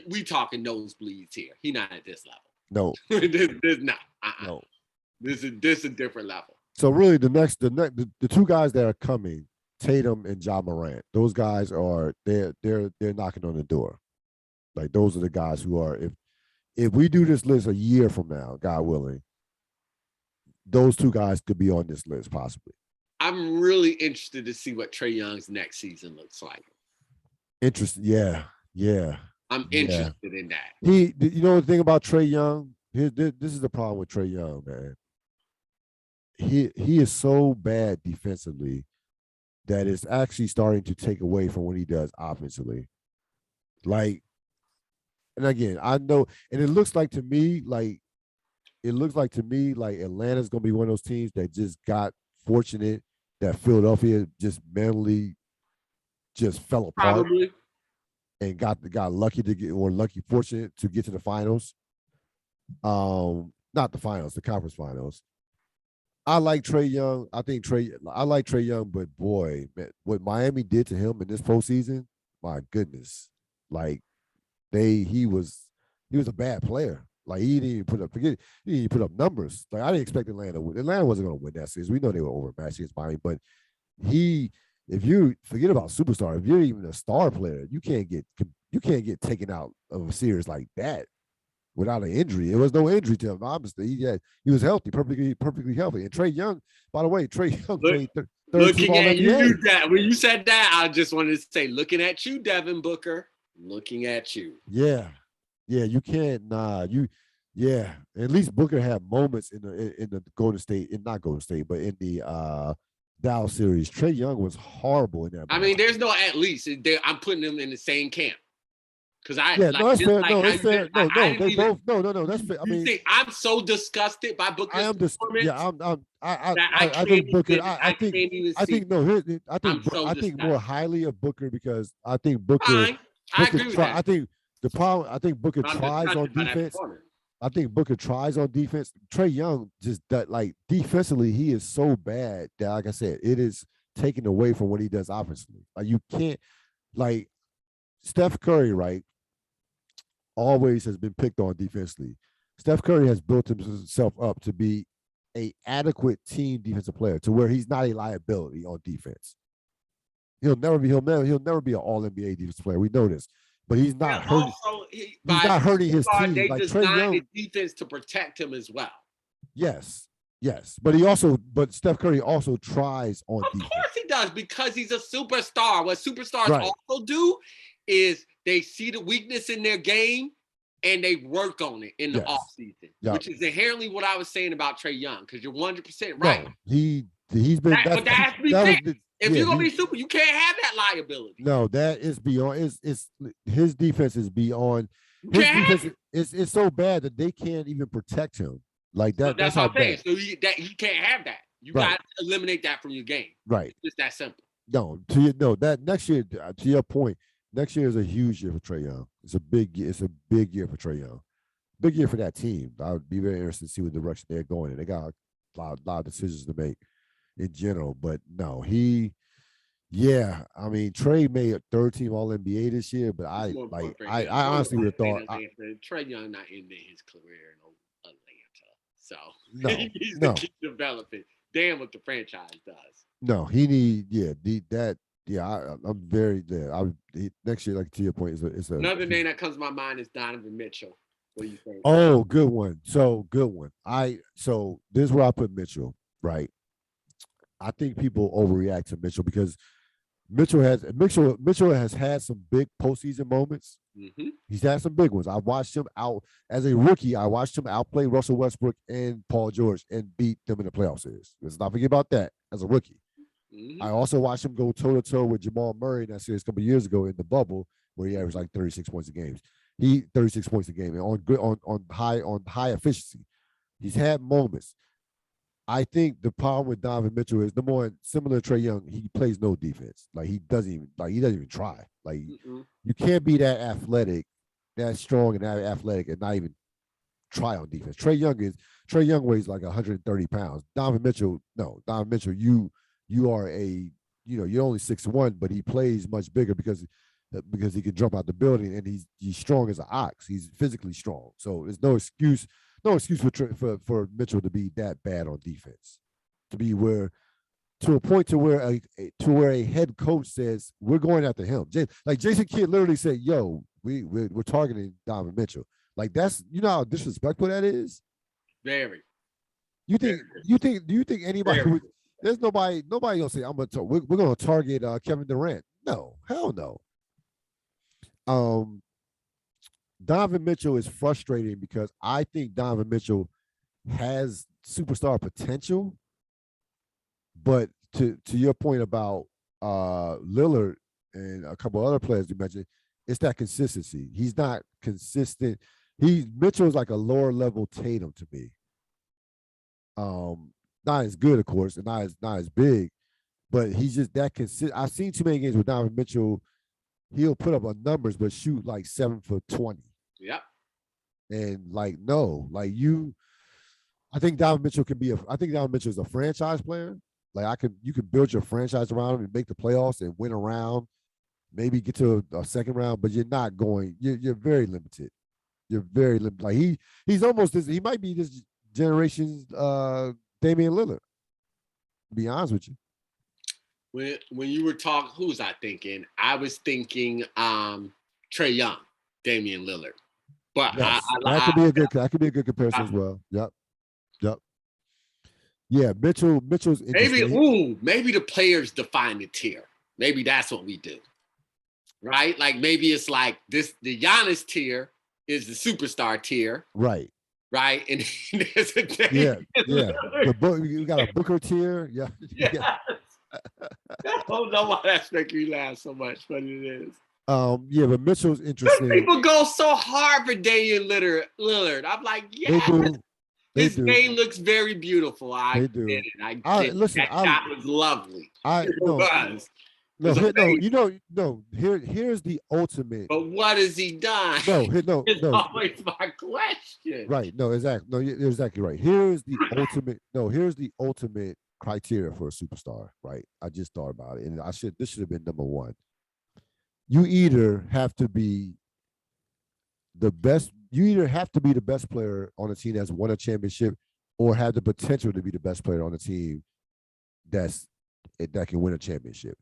we talking nosebleeds here. He's not at this level. No, this not. No, this is a different level. So really, the 2 guys that are coming, Tatum and Ja Morant, those guys are they're knocking on the door. Like those are the guys who are if we do this list a year from now, God willing, those 2 guys could be on this list possibly. I'm really interested to see what Trae Young's next season looks like. Interesting, yeah. I'm Yeah. interested in that. You know the thing about Trae Young? This is the problem with Trae Young, man. He is so bad defensively that it's actually starting to take away from what he does offensively. Like, and again, I know, and it looks like to me like Atlanta's gonna be one of those teams that just got fortunate that Philadelphia just mentally just fell apart Probably. and got lucky to get or lucky fortunate to get to the finals. Not the finals, the conference finals. I like Trae Young. I like Trae Young, but boy, man, what Miami did to him in this postseason, my goodness. Like he was a bad player. Like he didn't even he didn't even put up numbers. Like I didn't expect Atlanta to win. Atlanta wasn't gonna win that series. We know they were overmatched against Miami, but he if you forget about superstar, if you're even a star player, you can't get taken out of a series like that without an injury. There was no injury to him. Obviously, he was healthy, perfectly healthy. And Trae Young, by the way, Trae Young made third team Looking All at NBA. you, that when you said that, I just wanted to say, looking at you, Devin Booker. Looking at you. Yeah, yeah, you can't. Yeah. At least Booker had moments in the Golden State, in not Golden State, but in the Dallas series. Trae Young was horrible in that. I mean, there's no at least. I'm putting them in the same camp. Because yeah, no, that's fair. like No, how that's you fair. did, like, I didn't they even. both. No, that's fair. I You mean, think I'm so disgusted by I Booker's am just. performance Yeah, that I I can't think Booker. even. I can't even I see. think no. Here, I'm so I think more disgusted. highly of Booker because I think Fine, I agree with that. I think the problem. I think Booker I'm tries on disgusted by that defense. performance. I think Booker tries on defense. Trae Young just that like defensively, he is so bad that, like I said, it is taken away from what he does offensively. Like you can't like Steph Curry, right? Always has been picked on defensively. Steph Curry has built himself up to be a adequate team defensive player to where he's not a liability on defense. He'll never be an all NBA defensive player. We know this. But he's not hurting. Also, He's not hurting his team. they Like Trae designed the Young, defense to protect him as well. yes. Yes. But Steph Curry also tries on Of defense. course he does, because he's a superstar. What superstars Right. also do is they see the weakness in their game and they work on it in the offseason, which is inherently what I was saying about Trae Young, because you're 100% right. No, he's been but that has to be fixed. If you're gonna be super, you can't have that liability. No, that is beyond. It's his defense is beyond. His defense it's so bad that they can't even protect him. Like that. So that's how bad. So he can't have that. You got to eliminate that from your game. Right. It's just that simple. No, that next year, to your point, next year is a huge year for Trae Young. It's a big year for Trae Young. Big year for that team. I would be very interested to see what direction they're going in. They got a lot of decisions to make in general, but no, yeah, I mean Trae made a third team All NBA this year, but I honestly would have thought Trae Young not ending his career in Atlanta, so no, he needs to keep developing. Damn what the franchise does. No, he need I'm very next year, like to your point, is another name that comes to my mind is Donovan Mitchell. What do you think? Oh, good one. So good one. So this is where I put Mitchell, right? I think people overreact to Mitchell because Mitchell has had some big postseason moments. Mm-hmm. He's had some big ones. I watched him out as a rookie. I watched him outplay Russell Westbrook and Paul George and beat them in the playoff series. Let's not forget about that as a rookie. Mm-hmm. I also watched him go toe to toe with Jamal Murray in that series a couple of years ago in the bubble where he averaged like 36 points a game. 36 points a game and on high efficiency. He's had moments. I think the problem with Donovan Mitchell is number one, similar to Trae Young, he plays no defense. Like he doesn't even try. Like you can't be that athletic, that strong and that athletic and not even try on defense. Trae Young weighs like 130 pounds. Donovan Mitchell, you are you're only 6'1", but he plays much bigger because he can jump out the building and he's strong as an ox. He's physically strong. So there's no excuse for Mitchell to be that bad on defense. To be to a point to where a head coach says we're going after him. Like Jason Kidd literally said, "Yo, we're targeting Donovan Mitchell." Like that's how disrespectful that is. Very. Do you think anybody would? There's nobody gonna say we're gonna target Kevin Durant. No, hell no. Donovan Mitchell is frustrating because I think Donovan Mitchell has superstar potential, but to your point about Lillard and a couple other players you mentioned, it's that consistency. He's not consistent. Mitchell's like a lower level Tatum to me. Not as good, of course, and not as big, but he's just that consistent. I've seen too many games with Donovan Mitchell. He'll put up on numbers, but shoot like 7 for 20. Yep. And like no, like you, I think Donovan Mitchell can be I think Donovan Mitchell is a franchise player. Like you can build your franchise around him and make the playoffs and win around, maybe get to a second round, but you're not going. You're very limited. You're very limited. Like he's almost this. He might be this generation's Damian Lillard. To be honest with you. When you were talking, who was I thinking? I was thinking Trae Young, Damian Lillard. But yes, that could be a good comparison as well. Yep. Yeah, Mitchell's interesting. Maybe the players define the tier. Maybe that's what we do. Right? Like maybe it's like this, the Giannis tier is the superstar tier. Right. Right. And there's a yeah. You got a Booker tier. Yeah. Yeah. I don't know why that's making me laugh so much, but it is. Yeah, but Mitchell's interesting. People go so hard for Damian Lillard. I'm like, yeah. His game looks very beautiful. I did it. That shot was lovely. Here's the ultimate. But what has he done? It's always my question. Right. No, exactly. No, you're exactly right. Here's the ultimate. No, here's the ultimate criteria for a superstar. Right. I just thought about it, and this should have been number one. You either have to be the best. You either have to be the best player on a team that's won a championship, or have the potential to be the best player on a team that can win a championship.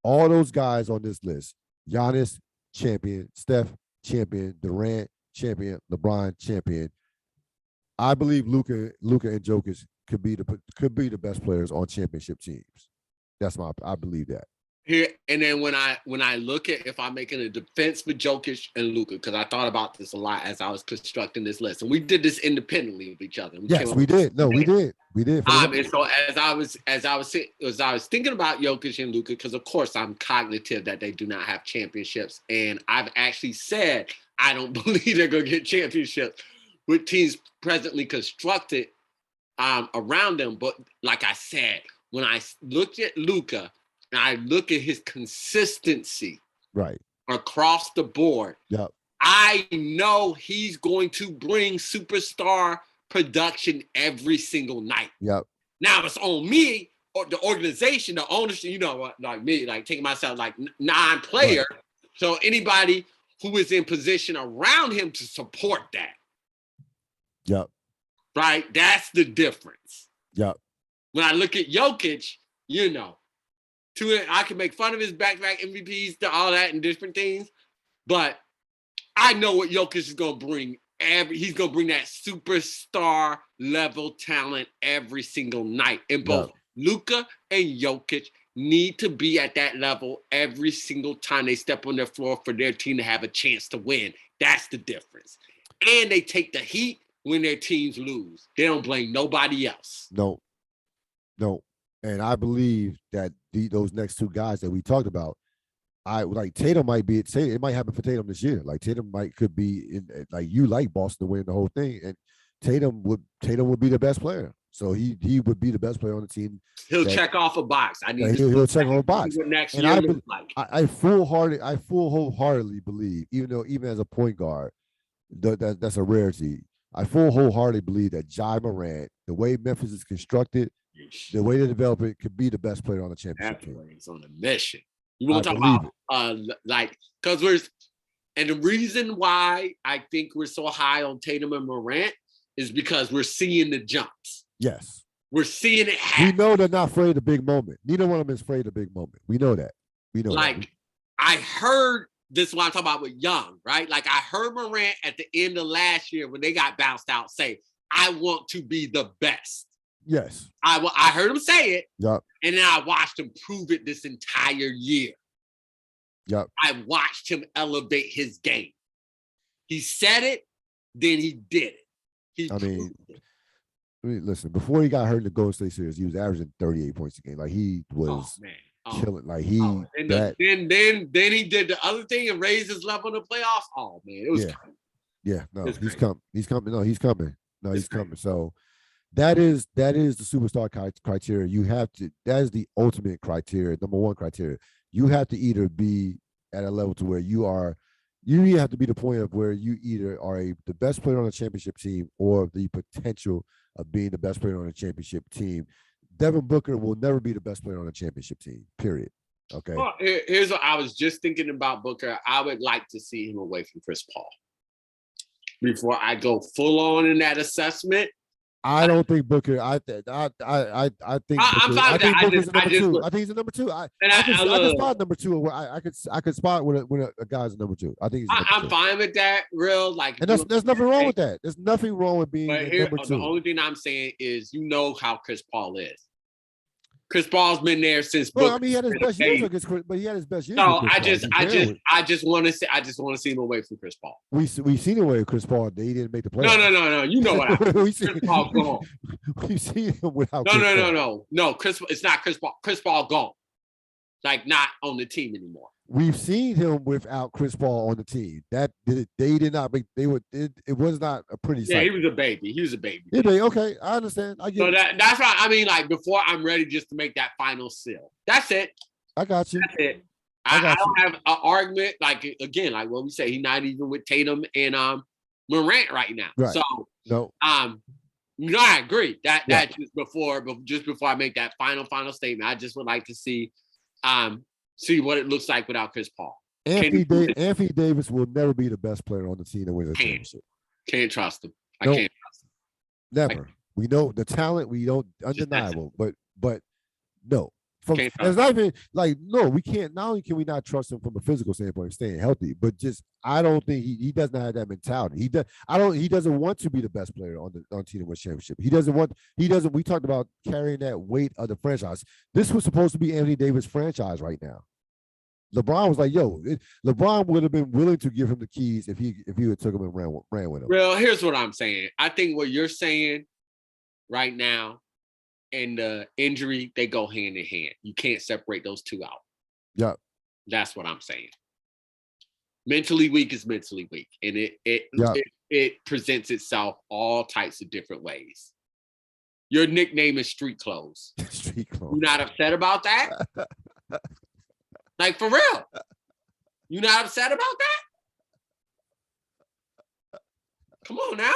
All those guys on this list: Giannis, champion; Steph, champion; Durant, champion; LeBron, champion. I believe Luka and Jokic could be the best players on championship teams. I believe that. Here and then when I look at if I'm making a defense for Jokic and Luka, because I thought about this a lot as I was constructing this list, and we did this independently of each other. We did. No, we did. And so as I was thinking about Jokic and Luka, because of course I'm cognitive that they do not have championships, and I've actually said I don't believe they're going to get championships with teams presently constructed around them. But like I said, when I looked at Luka. And I look at his consistency across the board. Yep. I know he's going to bring superstar production every single night. Yep. Now it's on me, or the organization, the ownership, like me, like taking myself like non-player. Right. So anybody who is in position around him to support that. Yep. Right? That's the difference. Yep. When I look at Jokic, I can make fun of his back-to-back MVPs, to all that and different things, but I know what Jokic is going to bring. He's going to bring that superstar level talent every single night. And both Luka and Jokic need to be at that level every single time they step on their floor for their team to have a chance to win. That's the difference. And they take the heat when their teams lose. They don't blame nobody else. No. And I believe that those next two guys that we talked about, Tatum might be. It might happen for Tatum this year. Like Tatum could be in. Like you like Boston to win the whole thing, and Tatum would be the best player. So he would be the best player on the team. He'll check off a box. He'll check off a box. Next and year I wholeheartedly believe, even as a point guard, that's a rarity. I wholeheartedly believe that Ja Morant, the way Memphis is constructed. The way they develop it could be the best player on the championship team. It's on a mission. You want to talk about because and the reason why I think we're so high on Tatum and Morant is because we're seeing the jumps. Yes, we're seeing it happen. We know they're not afraid of the big moment. Neither one of them is afraid of the big moment. We know that. I heard this is what I'm talking about with Young, right? Like I heard Morant at the end of last year when they got bounced out say, "I want to be the best." Yes. I heard him say it. Yep. And then I watched him prove it this entire year. Yep. I watched him elevate his game. He said it, then he did it. I mean, listen, before he got hurt in the Golden State series, he was averaging 38 points a game. Like he was killing. Like he then he did the other thing and raised his level in the playoffs. Oh man, it was he's coming. He's coming. No, he's coming. No, he's coming. So that is the superstar criteria. You have to. That is the ultimate criteria. Number one criteria. You have to either be at a level to where you are. You have to be the point of where you either are the best player on a championship team or the potential of being the best player on a championship team. Devin Booker will never be the best player on a championship team, period. Okay. Well, here's what I was just thinking about Booker. I would like to see him away from Chris Paul. Before I go full on in that assessment. I don't think Booker. I think. I'm fine with that. Booker's number two. I think he's a number two. I can spot number two. Where I could spot when a guy's number two. I think he's. I'm fine with that. Real like. And there's nothing wrong with that. There's nothing wrong with being number two. The only thing I'm saying is how Chris Paul is. Chris Paul's been there since. Well, I mean, he had his best years against Chris, but he had his best years. No, I just want to see him away from Chris Paul. We seen him away with Chris Paul. They didn't make the playoffs. No. You know what? Chris Paul gone. We've seen him without. No. It's not Chris Paul. Chris Paul gone. Like not on the team anymore. We've seen him without Chris Paul on the team. That they did not make. It was not a pretty sight. Yeah, he was a baby. Yeah, okay, I understand. I get. So that's why I mean, like before, I'm ready just to make that final seal. That's it. I got you. That's it. I don't have an argument. Like again, like what we say, he's not even with Tatum and Morant right now. Right. So I agree. That just before I make that final statement, I just would like to see what it looks like without Chris Paul. Anthony Davis will never be the best player on the team that wins a championship. Can't trust him. I can't trust him. Never. We know the talent. We don't undeniable, but no. It's not even like no. We can't. Not only can we not trust him from a physical standpoint, staying healthy, but just I don't think he doesn't have that mentality. He doesn't want to be the best player on the team that wins championship. He doesn't. We talked about carrying that weight of the franchise. This was supposed to be Anthony Davis' franchise right now. LeBron was like, LeBron would have been willing to give him the keys if he had took him and ran with him. Well, here's what I'm saying. I think what you're saying right now and the injury, they go hand in hand. You can't separate those two out. Yeah. That's what I'm saying. Mentally weak is mentally weak. And it presents itself all types of different ways. Your nickname is Street Clothes. Street Clothes. You're not upset about that? Like, for real. You not upset about that? Come on now.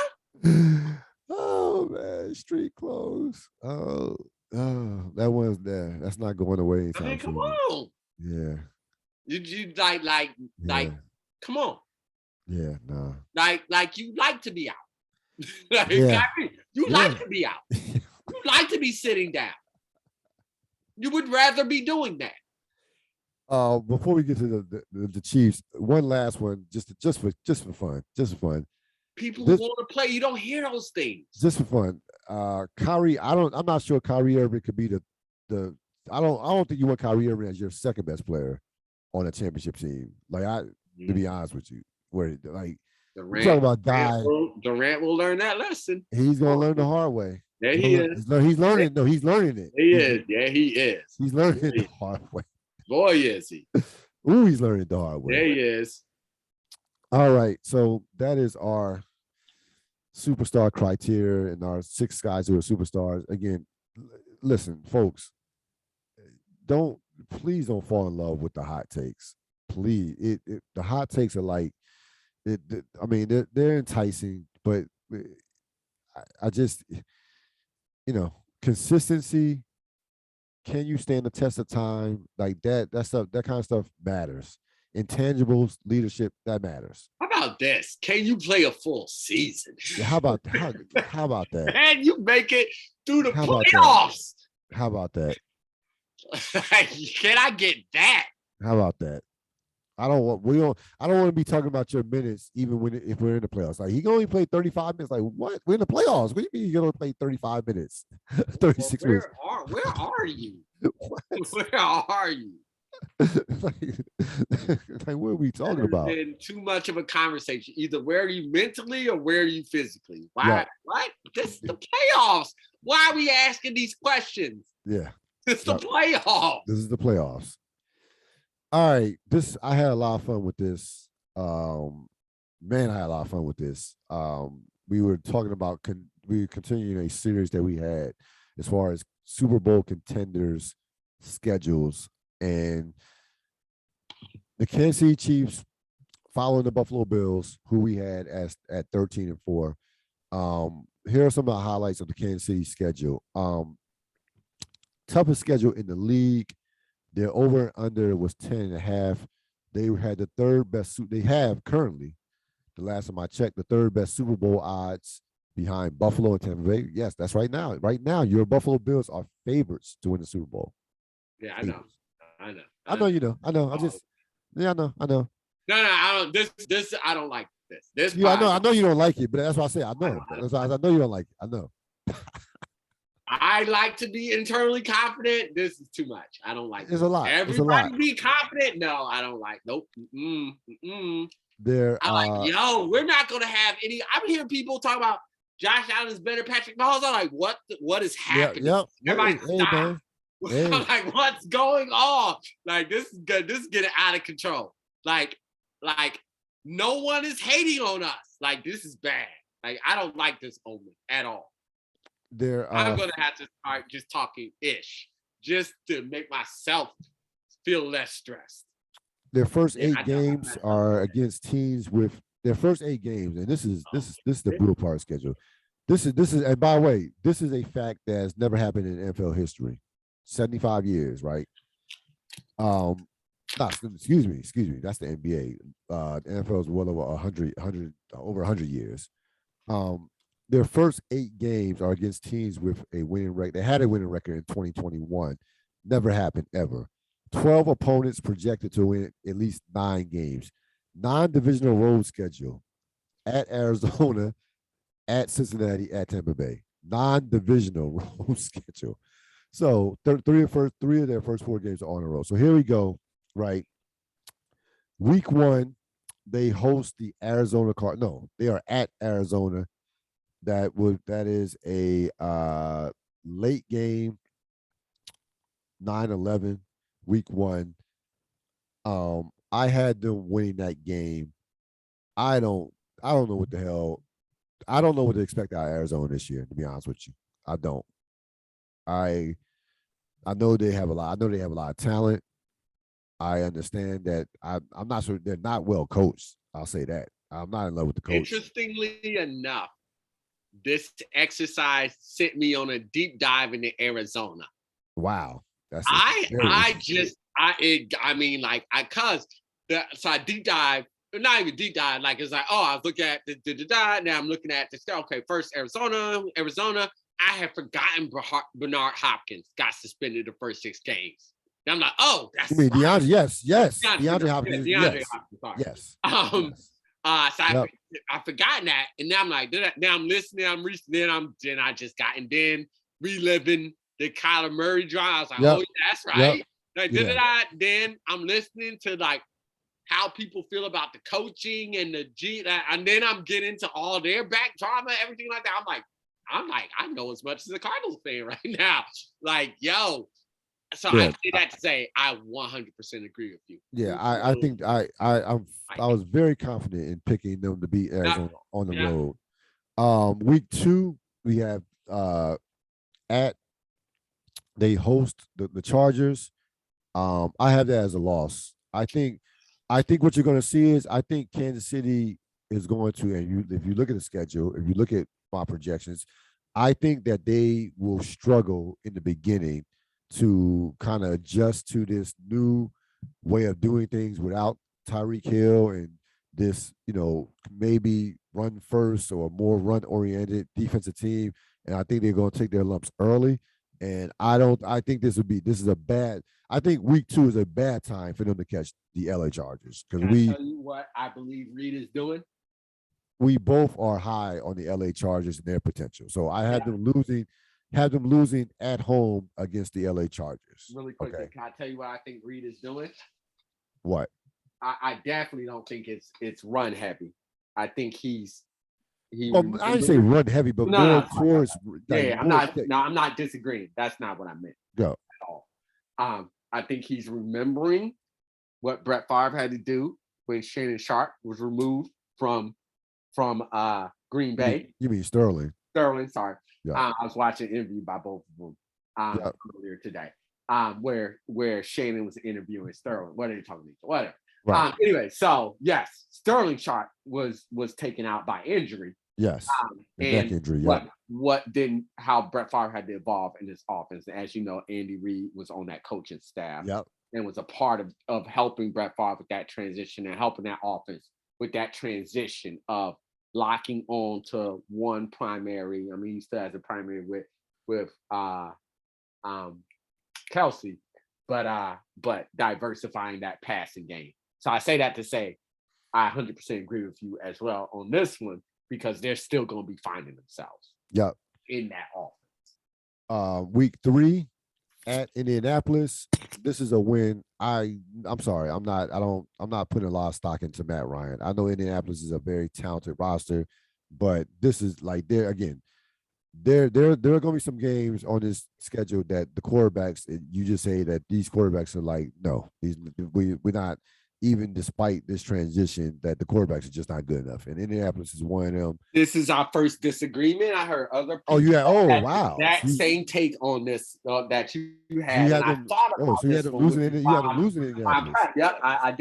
Oh, man. Street Clothes. Oh, that one's there. That's not going away anytime soon. Come on. Yeah. You like, come on. Yeah, no. Like you like to be out. You like to be out. You like to be sitting down. You would rather be doing that. Before we get to the Chiefs, one last one, just for fun. People who want to play, you don't hear those things. Just for fun. Kyrie, I'm not sure Kyrie Irving could be the. I don't think you want Kyrie Irving as your second best player on a championship team. Like to be honest with you, where like talking about guys. Durant will learn that lesson. He's gonna learn the hard way. Yeah, he is. He's learning. No, he's learning it. He is. Yeah, he is. He's learning it the hard way. Boy, is he. Ooh, he's learning the hard way. Yeah, he is. All right. So that is our superstar criteria and our 6 guys who are superstars. Again, listen, folks, please don't fall in love with the hot takes. Please. The hot takes are like, they're enticing, but I just, consistency. Can you stand the test of time? Like that stuff, that kind of stuff matters. Intangibles, leadership, that matters. How about this? Can you play a full season? Yeah, how about that? And you make it through the playoffs. How about that? Can I get that? How about that? I don't want to be talking about your minutes even if we're in the playoffs. Like he can only play 35 minutes. Like what? We're in the playoffs. What do you mean you're gonna play 35 minutes? 36 minutes. Where are you? Where are you? like, what are we talking There's about? been too much of a conversation. Either where are you mentally or where are you physically? Why? Yep. What? This is the playoffs. Why are we asking these questions? Yeah. It's the Yep. playoffs. This is the playoffs. All right. I had a lot of fun with this. Man, I had a lot of fun with this. We were talking about we were continuing a series that we had as far as Super Bowl contenders schedules, and the Kansas City Chiefs following the Buffalo Bills, who we had as at 13-4. Here are some of the highlights of the Kansas City schedule. Toughest schedule in the league. Their over and under was 10.5. They had the third best. They have currently, the last time I checked, the third best Super Bowl odds behind Buffalo and Tampa Bay. Yes, that's right now. Right now, your Buffalo Bills are favorites to win the Super Bowl. Yeah, I know. I know. I know you know. I know. I just, yeah, I know. I know. No, I don't. This, I don't like this. This, yeah, I know you don't like it, but that's why I say I know. I know you don't like it. I know. I like to be internally confident. This is too much. I don't like. It's a lot. Everybody be confident. No, I don't like. Nope. There. Yo, we're not gonna have any. I'm hearing people talk about Josh Allen is better. Patrick Mahomes. I'm like, what is happening? Yep. Everybody stop. Hey. I'm like, what's going on? Like, this is good. This is getting out of control. Like no one is hating on us. Like, this is bad. Like, I don't like this moment at all. I'm gonna have to start just talking ish, just to make myself feel less stressed. Their first 8 games are against teams with their first 8 games, and this is the brutal part of schedule. This is, and by the way, this is a fact that has never happened in NFL history. 75 years, right? Excuse me. That's the NBA. The NFL is well over 100 years. Their first 8 games are against teams with a winning record. They had a winning record in 2021. Never happened ever. 12 opponents projected to win at least 9 games. Non-divisional road schedule at Arizona, at Cincinnati, at Tampa Bay. Non-divisional road schedule. So 3 of their first 4 games are on the road. So here we go, right? Week 1, they host the Arizona Cardinals. No, they are at Arizona. That is a late game, 9-11, week 1. I had them winning that game. I don't know what the hell. I don't know what to expect out of Arizona this year, to be honest with you. I don't. I know they have a lot. I know they have a lot of talent. I understand that. I'm not sure they're not well coached. I'll say that. I'm not in love with the coach. Interestingly enough, this exercise sent me on a deep dive into Arizona. Wow. So I deep dive, not even deep dive, like it's like, oh, I was looking at now I'm looking at this. Okay, first Arizona. I had forgotten Bernard Hopkins got suspended the first 6 games. And I'm like, oh, that's you mean DeAndre? Yes. DeAndre Hopkins. DeAndre Hopkins. Sorry. Yes. So I forgotten that, and now I'm like, now I'm listening, I'm reading, then I just got, and then reliving the Kyler Murray drive. I was like, oh, yeah, that's right. Like, then I'm listening to like how people feel about the coaching and and then I'm getting into all their back drama, everything like that. I'm like, I know as much as a Cardinals fan right now. Like, yo. So I say that to say I 100% agree with you. Yeah, I think I was very confident in picking them to beat Arizona on the road. Week 2, we have they host the Chargers. I have that as a loss. I think what you're going to see is I think Kansas City is going to, and if you look at the schedule, if you look at my projections, I think that they will struggle in the beginning to kind of adjust to this new way of doing things without Tyreek Hill and this, maybe run first or more run oriented defensive team. And I think they're going to take their lumps early. And I think this is a bad. I think week 2 is a bad time for them to catch the LA Chargers because tell you what I believe Reed is doing. We both are high on the LA Chargers and their potential. So I had them losing. have them losing at home against the LA Chargers. Really quickly, Okay. can I tell you what I think Reed is doing? What? I definitely don't think it's run heavy. I think he Well, I didn't say run heavy, but more towards like I'm not disagreeing. That's not what I meant. Go. At all. I think he's remembering what Brett Favre had to do when Shannon Sharp was removed from Green Bay. You mean Sterling? Sterling, sorry. Yeah. I was watching an interview by both of them earlier today. Where Shannon was interviewing Sterling. What are you talking about? Whatever. Right. Anyway, so yes, Sterling Sharp was taken out by injury. Yes. And injury, how Brett Favre had to evolve in this offense. As you know, Andy Reid was on that coaching staff and was a part of helping Brett Favre with that transition and helping that offense with that transition of locking on to one primary. I mean, he still has a primary with Kelsey, but diversifying that passing game. So I say that to say I 100% agree with you as well on this one, because they're still going to be finding themselves in that offense. Week 3 at Indianapolis. This is a win. I'm sorry. I'm not putting a lot of stock into Matt Ryan. I know Indianapolis is a very talented roster, but this is like there are going to be some games on this schedule that the quarterbacks, you just say that these quarterbacks are like, no, we're not, even despite this transition, that the quarterbacks are just not good enough. And Indianapolis is one of them. This is our first disagreement. I heard other people. Wow. That same take on this that you had. I thought about so you had them losing in Indianapolis. Yep, I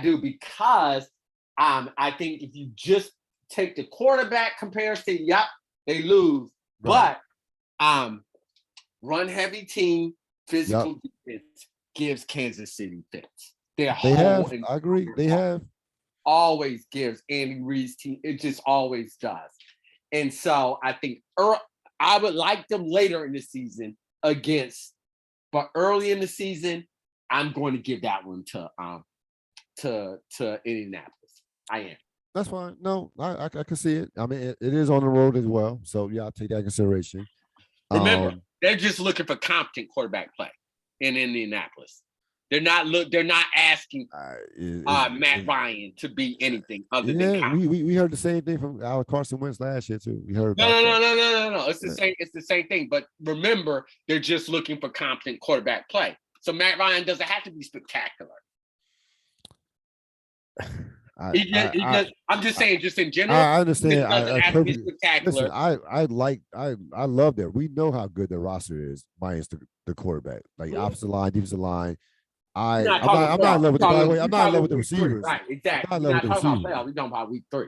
do because I think if you just take the quarterback comparison, they lose. Right. But run heavy team, physical defense gives Kansas City fits. I agree. They have always gives Andy Reid's team. It just always does. And so I think I would like them later in the season but early in the season, I'm going to give that one to Indianapolis. I am. That's fine. No, I can see it. I mean, it is on the road as well. So I'll take that into consideration. Remember, they're just looking for competent quarterback play in Indianapolis. They're not asking Matt Ryan to be anything other than competent. We heard the same thing from Carson Wentz last year too. We heard no. It's the same. It's the same thing. But remember, they're just looking for competent quarterback play. So Matt Ryan doesn't have to be spectacular. I'm just saying, just in general. I understand. Listen, I love that. We know how good the roster is, minus the quarterback, like offensive line, defensive line. I'm not in love with the receivers. Right, exactly. We're not talking about playoffs. We're talking about week 3.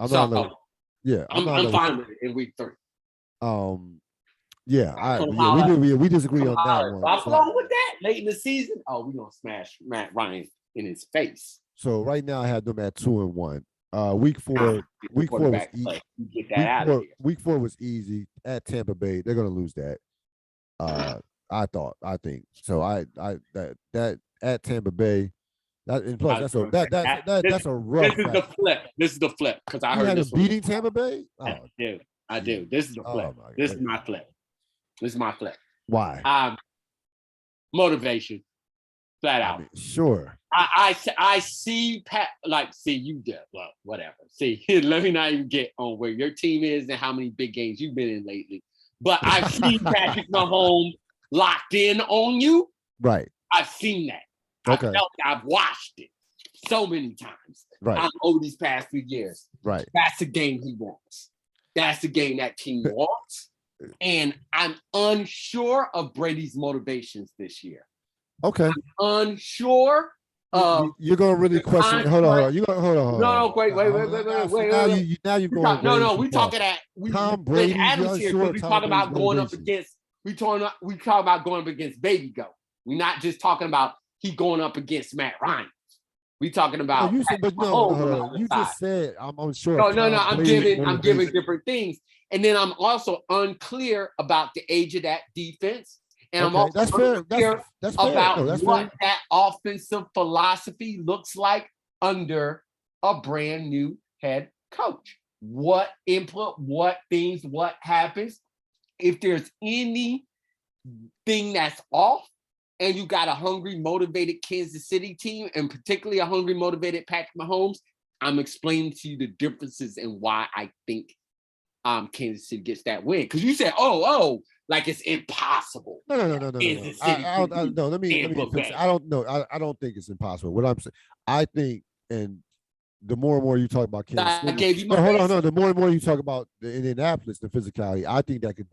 I'm not in love. I'm fine with it in week 3. We disagree on that one. Buffalo with that late in the season. Oh, we're gonna smash Matt Ryan in his face. So right now I have them at 2-1. Week 4 was easy. Get that out of here. Week 4 was easy at Tampa Bay. They're gonna lose that. I think so. That at Tampa Bay, and plus that's a rough. This is the flip because I heard this beating Tampa Bay. I do. This is the flip. This is my flip. Why? Motivation, flat out. Sure. I see Pat see you did well whatever. See, let me not even get on where your team is and how many big games you've been in lately. But I've seen Patrick Mahomes locked in on you. Right. I've seen that. Okay. I've watched it so many times. Right. Over these past few years. Right. That's the game he wants. That's the game that team wants. And I'm unsure of Brady's motivations this year. Okay. I'm unsure. You're gonna really question. Hold on. You're gonna hold on. No, wait. Now you're going. No. We talking at Tom Brady. Adams here because we talking about going up against. We talking about going up against Baby Go. We're not just talking about he going up against Matt Ryan. We talking about. You just said I'm unsure. No. I'm giving different things, and then I'm also unclear about the age of that defense. And I'm also unclear about what that offensive philosophy looks like under a brand new head coach. What input, what things, what happens. if there's anything that's off, and you got a hungry, motivated Kansas City team, and particularly a hungry, motivated Patrick Mahomes, I'm explaining to you the differences and why I think Kansas City gets that win. Because you said, like it's impossible. No. Kansas City No, let me fix it. I don't know. I don't think it's impossible. What I'm saying, I think, and the more and more you talk about Kansas City, I gave you my hold on, no. The more and more you talk about the Indianapolis, the physicality, I think that could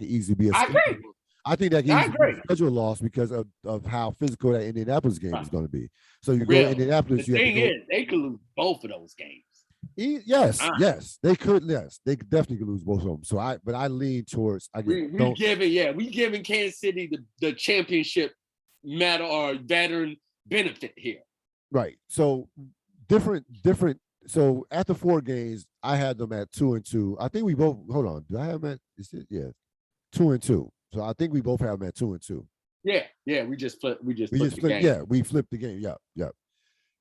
easily be a I schedule. agree. I think that can easily be a schedule loss because of how physical that Indianapolis game is going to be. So you go to Indianapolis. The thing is, they could lose both of those games. Yes, they could. Yes, they definitely could lose both of them. So I lean towards. We giving Kansas City the championship medal or veteran benefit here. Right. So different. So after 4 games, I had them at 2-2. I think we both. Hold on. Do I have them at? Is it? Yeah, 2-2. So I think we both have them at 2-2. Yeah. We just flipped. Yeah, we flipped the game. Yeah.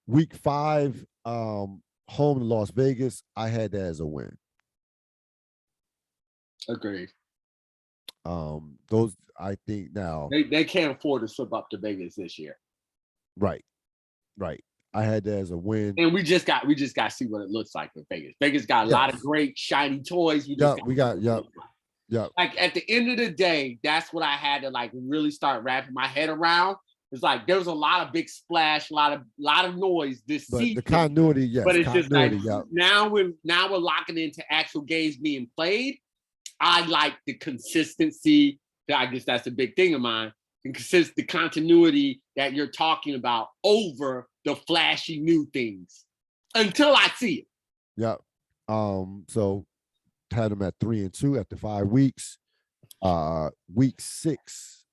Week 5, home to Las Vegas. I had that as a win. Agreed. Those I think now they can't afford to slip up to Vegas this year. Right. I had that as a win, and we just got to see what it looks like for Vegas. Vegas got a lot of great shiny toys. Like at the end of the day, that's what I had to like really start wrapping my head around. It's like there was a lot of big splash, a lot of noise this season. The continuity, yes. But it's just like now we're locking into actual games being played. I like the consistency. I guess that's a big thing of mine. The continuity that you're talking about over the flashy new things until I see it. Yeah. So had them at 3-2 after 5 weeks. Week 6,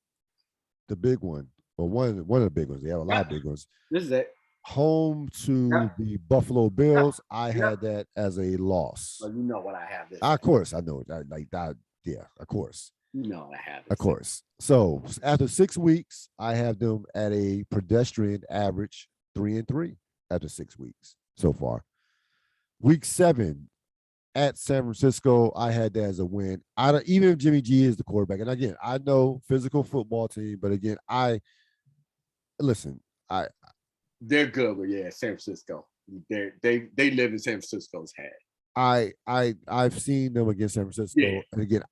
the big one, or one of the big ones. They have a lot of big ones. This is it. Home to the Buffalo Bills. I had that as a loss. Well, you know what I have this. Of course, I know that. Like that. Yeah, of course. You know I have it. Of course. So after 6 weeks, I have them at a pedestrian average 3-3 after 6 weeks so far. Week 7 at San Francisco, I had that as a win. Even if Jimmy G is the quarterback, and again, I know physical football team, but again, they're good, but yeah, San Francisco. They live in San Francisco's head. I've seen them against San Francisco, and again,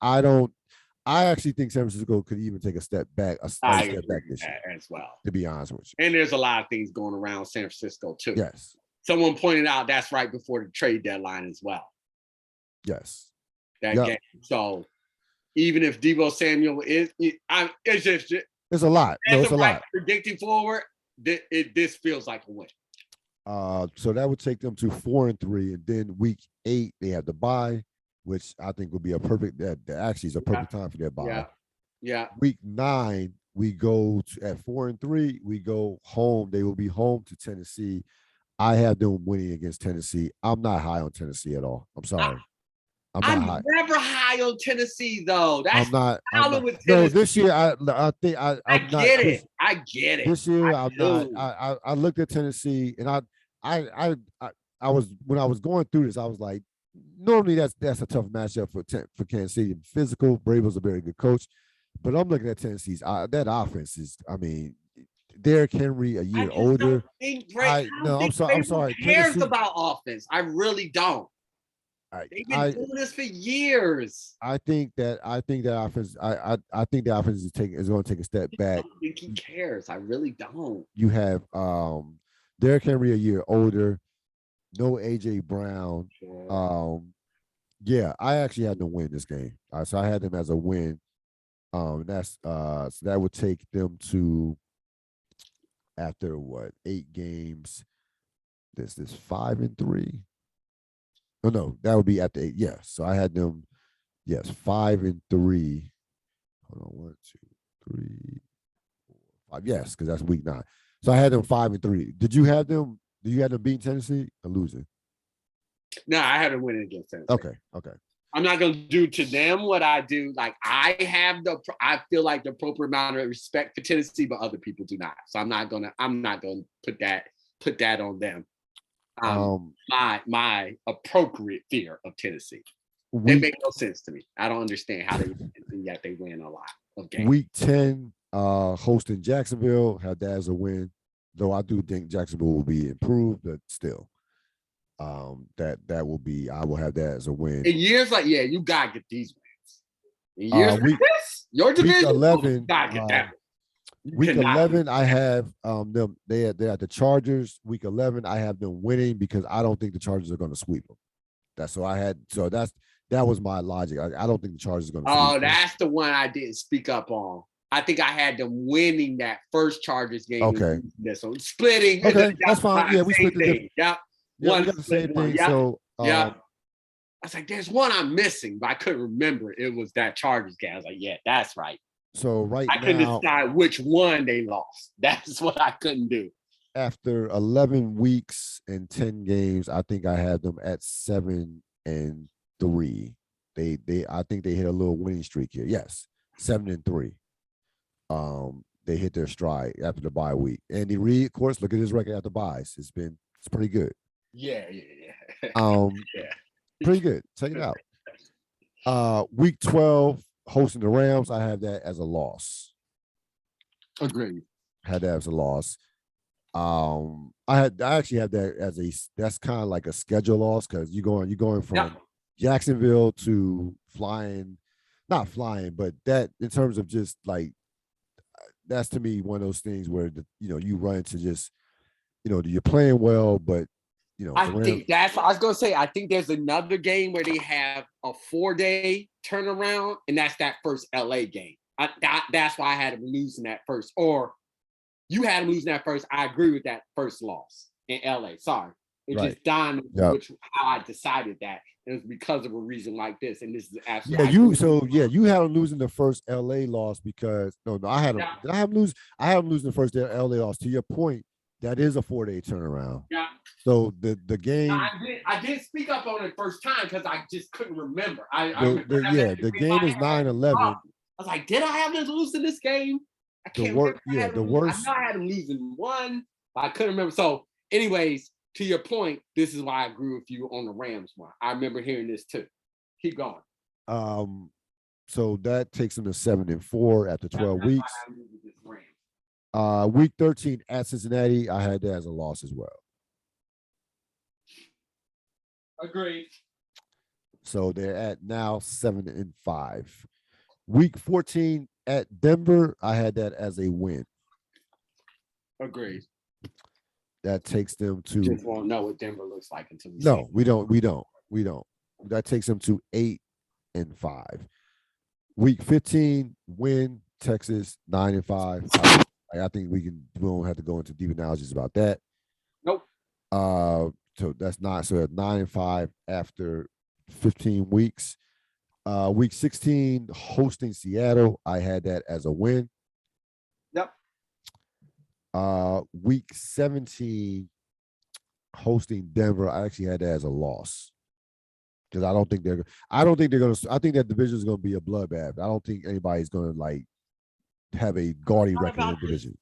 I actually think San Francisco could even take a step back, this year as well. To be honest with you, and there's a lot of things going around San Francisco too. Yes, someone pointed out that's right before the trade deadline as well. Yes, game. So even if Deebo Samuel it's a lot. No, it's a lot. Predicting forward, this feels like a win. So that would take them to 4-3, and then week 8 they have the bye, which I think would be a perfect. That actually is a perfect time for their bye. Yeah. Week 9 we go at 4-3. We go home. They will be home to Tennessee. I have them winning against Tennessee. I'm not high on Tennessee at all. I'm sorry. I'm never high on Tennessee though. That's I'm not. With Tennessee. No, this year I think I get it. I get it. This year I'm not. I looked at Tennessee, and I was, when I was going through this, I was like, normally that's a tough matchup for Kansas City. Physical, Vrabel's a very good coach, but I'm looking at Tennessee's that offense is. I mean, Derrick Henry a year older. I'm sorry. Who cares about offense? I really don't. They've been doing this for years. I think that offense. I think the offense is going to take a step back. I don't think he cares. I really don't. You have Derrick Henry a year older. No AJ Brown. Sure. I actually had them win this game. So I had them as a win. That's so that would take them to, after 8 games. This 5-3. Oh no, that would be at the 8. Yes. So I had them, 5-3. Hold on, 1, 2, 3, 4, 5. Yes, because that's week 9. So I had them 5-3. Did you have them beating Tennessee or losing? No, I had them winning against Tennessee. Okay. I'm not going to do to them what I do. Like I feel like the appropriate amount of respect for Tennessee, but other people do not. So I'm not going to put that on them. My appropriate fear of Tennessee. They make no sense to me. I don't understand how they and yet they win a lot of games. Week 10, hosting Jacksonville, had that as a win. Though I do think Jacksonville will be improved, but still, that will be. I will have that as a win. In years like you gotta get these wins. In years like this, your division, week 11, you gotta get that. Week 11, I have them. They're at the Chargers. Week 11, I have them winning because I don't think the Chargers are going to sweep them. That was my logic. I don't think the Chargers are going to. Oh, that's the one I didn't speak up on. I think I had them winning that first Chargers game. Okay. This one splitting. Okay, that's fine. Yeah, we split the thing. Yeah, we got the same thing. Yeah. So I was like, there's one I'm missing, but I couldn't remember. It was that Chargers game. I was like, yeah, that's right. So I couldn't decide which one they lost. That's what I couldn't do. After 11 weeks and 10 games, I think I had them at 7-3. I think they hit a little winning streak here. Yes, 7-3. They hit their stride after the bye week. Andy Reid, of course, look at his record after buys. It's pretty good. Yeah. Pretty good. Check it out. Week 12, hosting the Rams, I have that as a loss. Agreed. Had that as a loss. I actually have that as that's kind of like a schedule loss because you're going from Jacksonville to not flying, but that in terms of just like that's to me one of those things where you run into just you're playing well, but I think that's what I was gonna say. I think there's another game where they have a 4-day turnaround, and that's that first LA game. That's why I had them losing that first, or you had them losing that first. I agree with that first loss in LA. Sorry, it just dawned how I decided that it was because of a reason like this, and this is absolutely you had them losing the first LA loss because I had them. Did I have them lose? I had them losing the first LA loss. To your point, that is a 4-day turnaround. Yeah. So the game. I didn't speak up on it first time because I just couldn't remember. The game is 9-11. I was like, did I have them losing this game? I can't remember. The worst. I know I had them losing one, but I couldn't remember. So, anyways, to your point, this is why I agree with you on the Rams one. I remember hearing this too. Keep going. So that takes them to 7-4 after 12 weeks. Week 13 at Cincinnati, I had that as a loss as well. Agreed. So they're at now 7-5. Week 14 at Denver, I had that as a win. Agreed. That takes them to. Just won't know what Denver looks like until we. No, we don't. That takes them to 8-5. Week 15 win Texas 9-5. I think we don't have to go into deep analysis about that. Nope. So that's not so at 9-5 after 15 weeks. Week 16 hosting Seattle, I had that as a win. Yep. Week 17 hosting Denver, I actually had that as a loss because I think that division is going to be a bloodbath. I don't think anybody's going to like have a gaudy record in the division.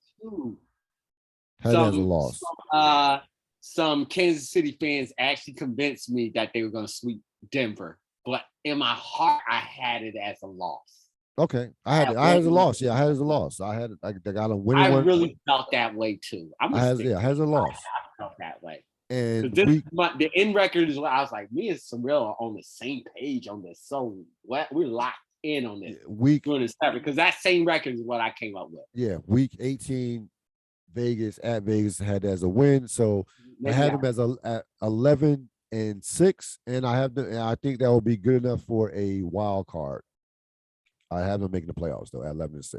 Had that as a loss. Some Kansas City fans actually convinced me that they were going to sweep Denver, but in my heart, I had it as a loss. Okay, I had it as a loss. Yeah, I had it as a loss. I got a winning one. I really felt that way too. I had as a loss. I felt that way. And the end record is what I was like. Me and Surreal are on the same page on this. So we're locked in on this. Because that same record is what I came up with. Yeah, week 18, Vegas had as a win. So I had them as 11-6, and I think that will be good enough for a wild card. I have them making the playoffs though at 11-6.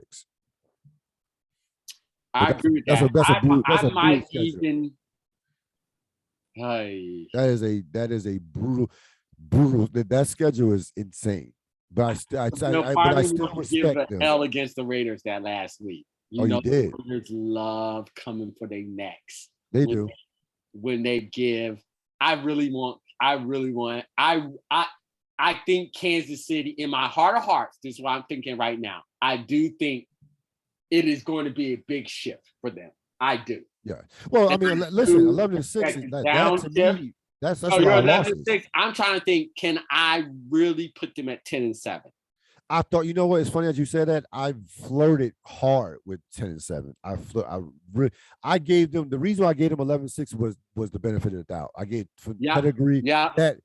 I agree with that. That's a might even. That is a brutal. That schedule is insane. But I still respect them. Hell against the Raiders that last week. You did. The Raiders love coming for their necks. They do. When they give, I think Kansas City, in my heart of hearts, this is what I'm thinking right now. I do think it is going to be a big shift for them. I do. Yeah. Well, I mean, listen, 11-6 that to me, that's what I lost. I'm trying to think, can I really put them at 10-7? I thought, you know what? It's funny that you said that. I flirted hard with 10-7. I gave them the reason why I gave them 11-6 was the benefit of the doubt. I gave for pedigree that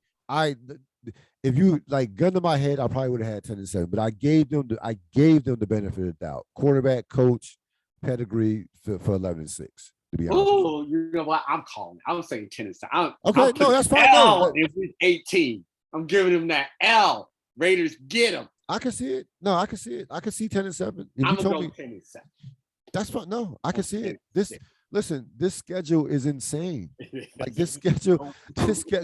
if you like gun to my head, I probably would have had 10-7, but I gave them the benefit of the doubt. Quarterback, coach, pedigree for 11-6. To be honest. Oh, you know what? I'm calling. I'm saying 10-7. Okay, no, that's fine. L if it's 18. I'm giving them that L. Raiders get them. I can see it. No, I can see it. I can see 10-7. If I'm you told me 10-7. that's fine. No, I can see it. This schedule is insane. Like this schedule,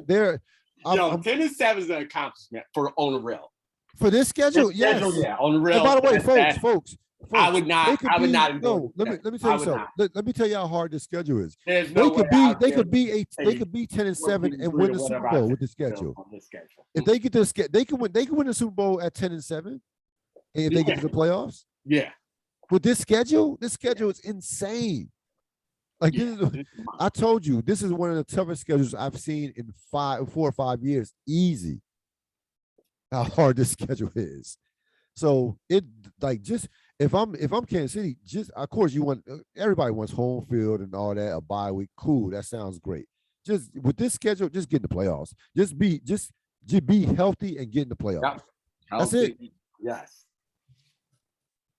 there. 10-7 is an accomplishment for on the Ril. For this schedule, yes. Yeah, on the Ril. By the way, folks, I would not. No, let me tell you something. Let me tell you how hard this schedule is. There's no they could be 10-7 and win the Super Bowl with the schedule. If they get this, they can win the Super Bowl at 10-7, and if they get to the playoffs. Yeah. With this schedule is insane. Like I told you, this is one of the toughest schedules I've seen in 4 or 5 years. Easy. How hard this schedule is. So it like just if I'm Kansas City, just of course everybody wants home field and all that, a bye week. Cool, that sounds great. Just with this schedule, just get in the playoffs. Just be healthy and get in the playoffs. Yep. That's it. Yes.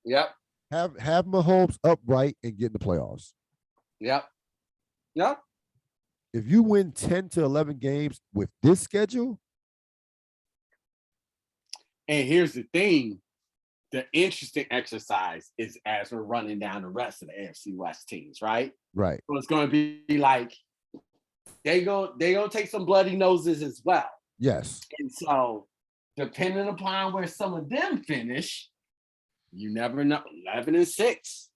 Yep. Have Mahomes upright and get in the playoffs. Yep. Yep. If you win 10 to 11 games with this schedule. And here's the thing. The interesting exercise is as we're running down the rest of the AFC West teams, right? Right. So it's going to be like they gonna take some bloody noses as well. Yes. And so depending upon where some of them finish, you never know. 11-6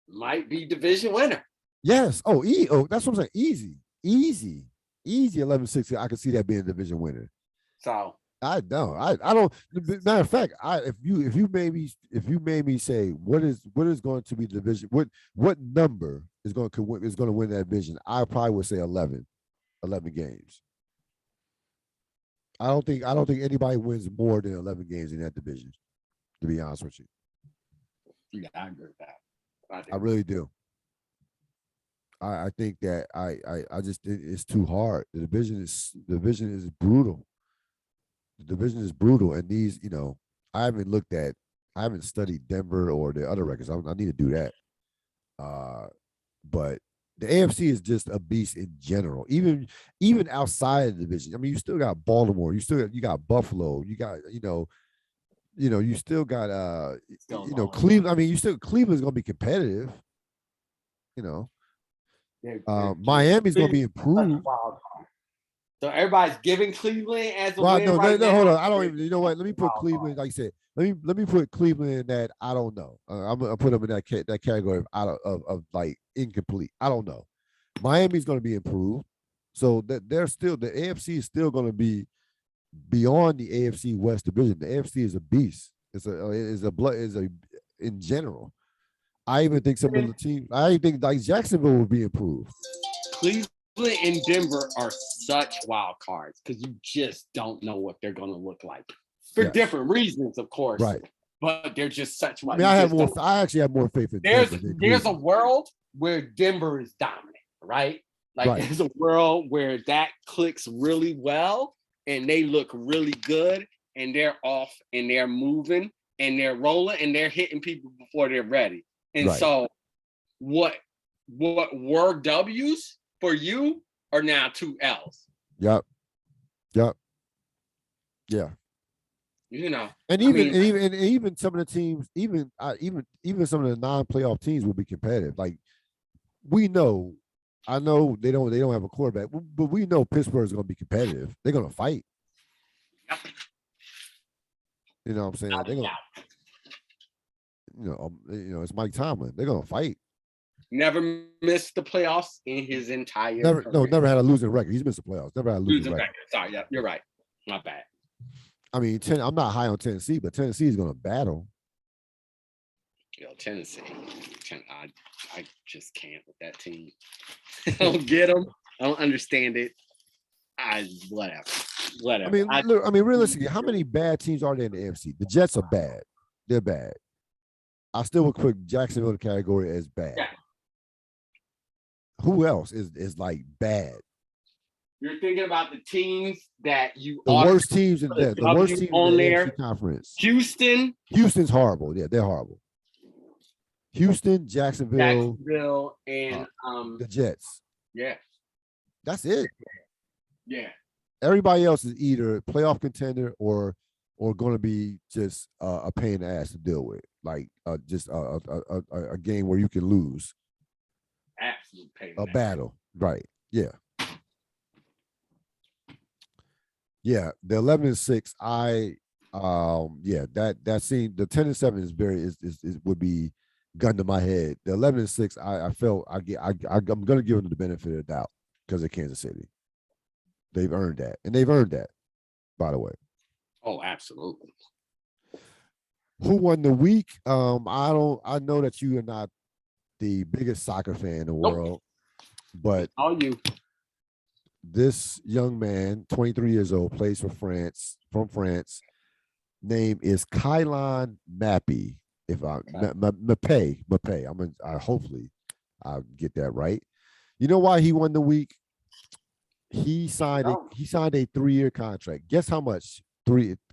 might be division winner. Yes. Oh, that's what I'm saying. Easy. 11-6. I can see that being a division winner. So I know. I don't. Matter of fact, if you made me say what is going to be the division, what number is going to win that division, I probably would say 11 games. I don't think anybody wins more than 11 games in that division. To be honest with you. Yeah, I agree with that. I really do. I think that I just it's too hard. The division is brutal. The division is brutal, and these, I haven't studied Denver or the other records. I need to do that. But the AFC is just a beast in general. Even outside of the division, I mean, you still got Baltimore. You got Buffalo. You got you still got Cleveland. I mean, Cleveland's going to be competitive. Miami's going to be improved. So everybody's giving Cleveland as a win. No, hold on. I don't even. You know what? Let me put Cleveland. Like I said, let me put Cleveland in that. I don't know. I'm gonna put them in that category of like incomplete. I don't know. Miami's going to be improved, so that they're still the AFC is still going to be beyond the AFC West division. The AFC is a beast. It's a in general. I even think some of the teams. I even think like Jacksonville will be improved. Cleveland and Denver are such wild cards because you just don't know what they're going to look like for different reasons, of course. Right. But they're just such wild. I mean, I actually have more faith in Denver. There's a world where Denver is dominant, right? Like there's a world where that clicks really well and they look really good and they're off and they're moving and they're rolling and they're hitting people before they're ready. And so what were W's for you are now 2 L's. Yep. Yeah. And even some of the teams, even some of the non-playoff teams will be competitive. Like I know they don't have a quarterback, but we know Pittsburgh is going to be competitive. They're going to fight. Yep. You know what I'm saying? They're going to, it's Mike Tomlin. They're going to fight. Never missed the playoffs in his entire career. Never had a losing record. He's missed the playoffs. Never had a losing record. Sorry, yeah, you're right. My bad. I mean, I'm not high on Tennessee, but Tennessee is going to battle. Tennessee. I just can't with that team. I don't get them. I don't understand it. Whatever. whatever. Realistically, how many bad teams are there in the AFC? The Jets are bad. They're bad. I still would put Jacksonville in the category as bad. Yeah. Who else is like bad? You're thinking about the teams that you the worst teams in the worst teams on in the there. AFC conference. Houston's horrible. Yeah, they're horrible. Houston, Jacksonville, and the Jets. Yeah, that's it. Yeah, everybody else is either playoff contender or going to be just a pain in the ass to deal with, like just a game where you can lose. Absolute pain. A battle, right? Yeah. Yeah, the 11-6. That scene, the 10-7 is very would be gun to my head. The 11-6, I felt I'm gonna give them the benefit of the doubt because of Kansas City. They've earned that, and they've earned that, by the way. Oh, absolutely. Who won the week? I know that you are not the biggest soccer fan in the world, but all you. This young man, 23 years old, plays for France, from France. Name is Kylian Mbappé. If I Mbappé. Hopefully I'll get that right. You know why he won the week? He signed a 3-year contract. Guess how much?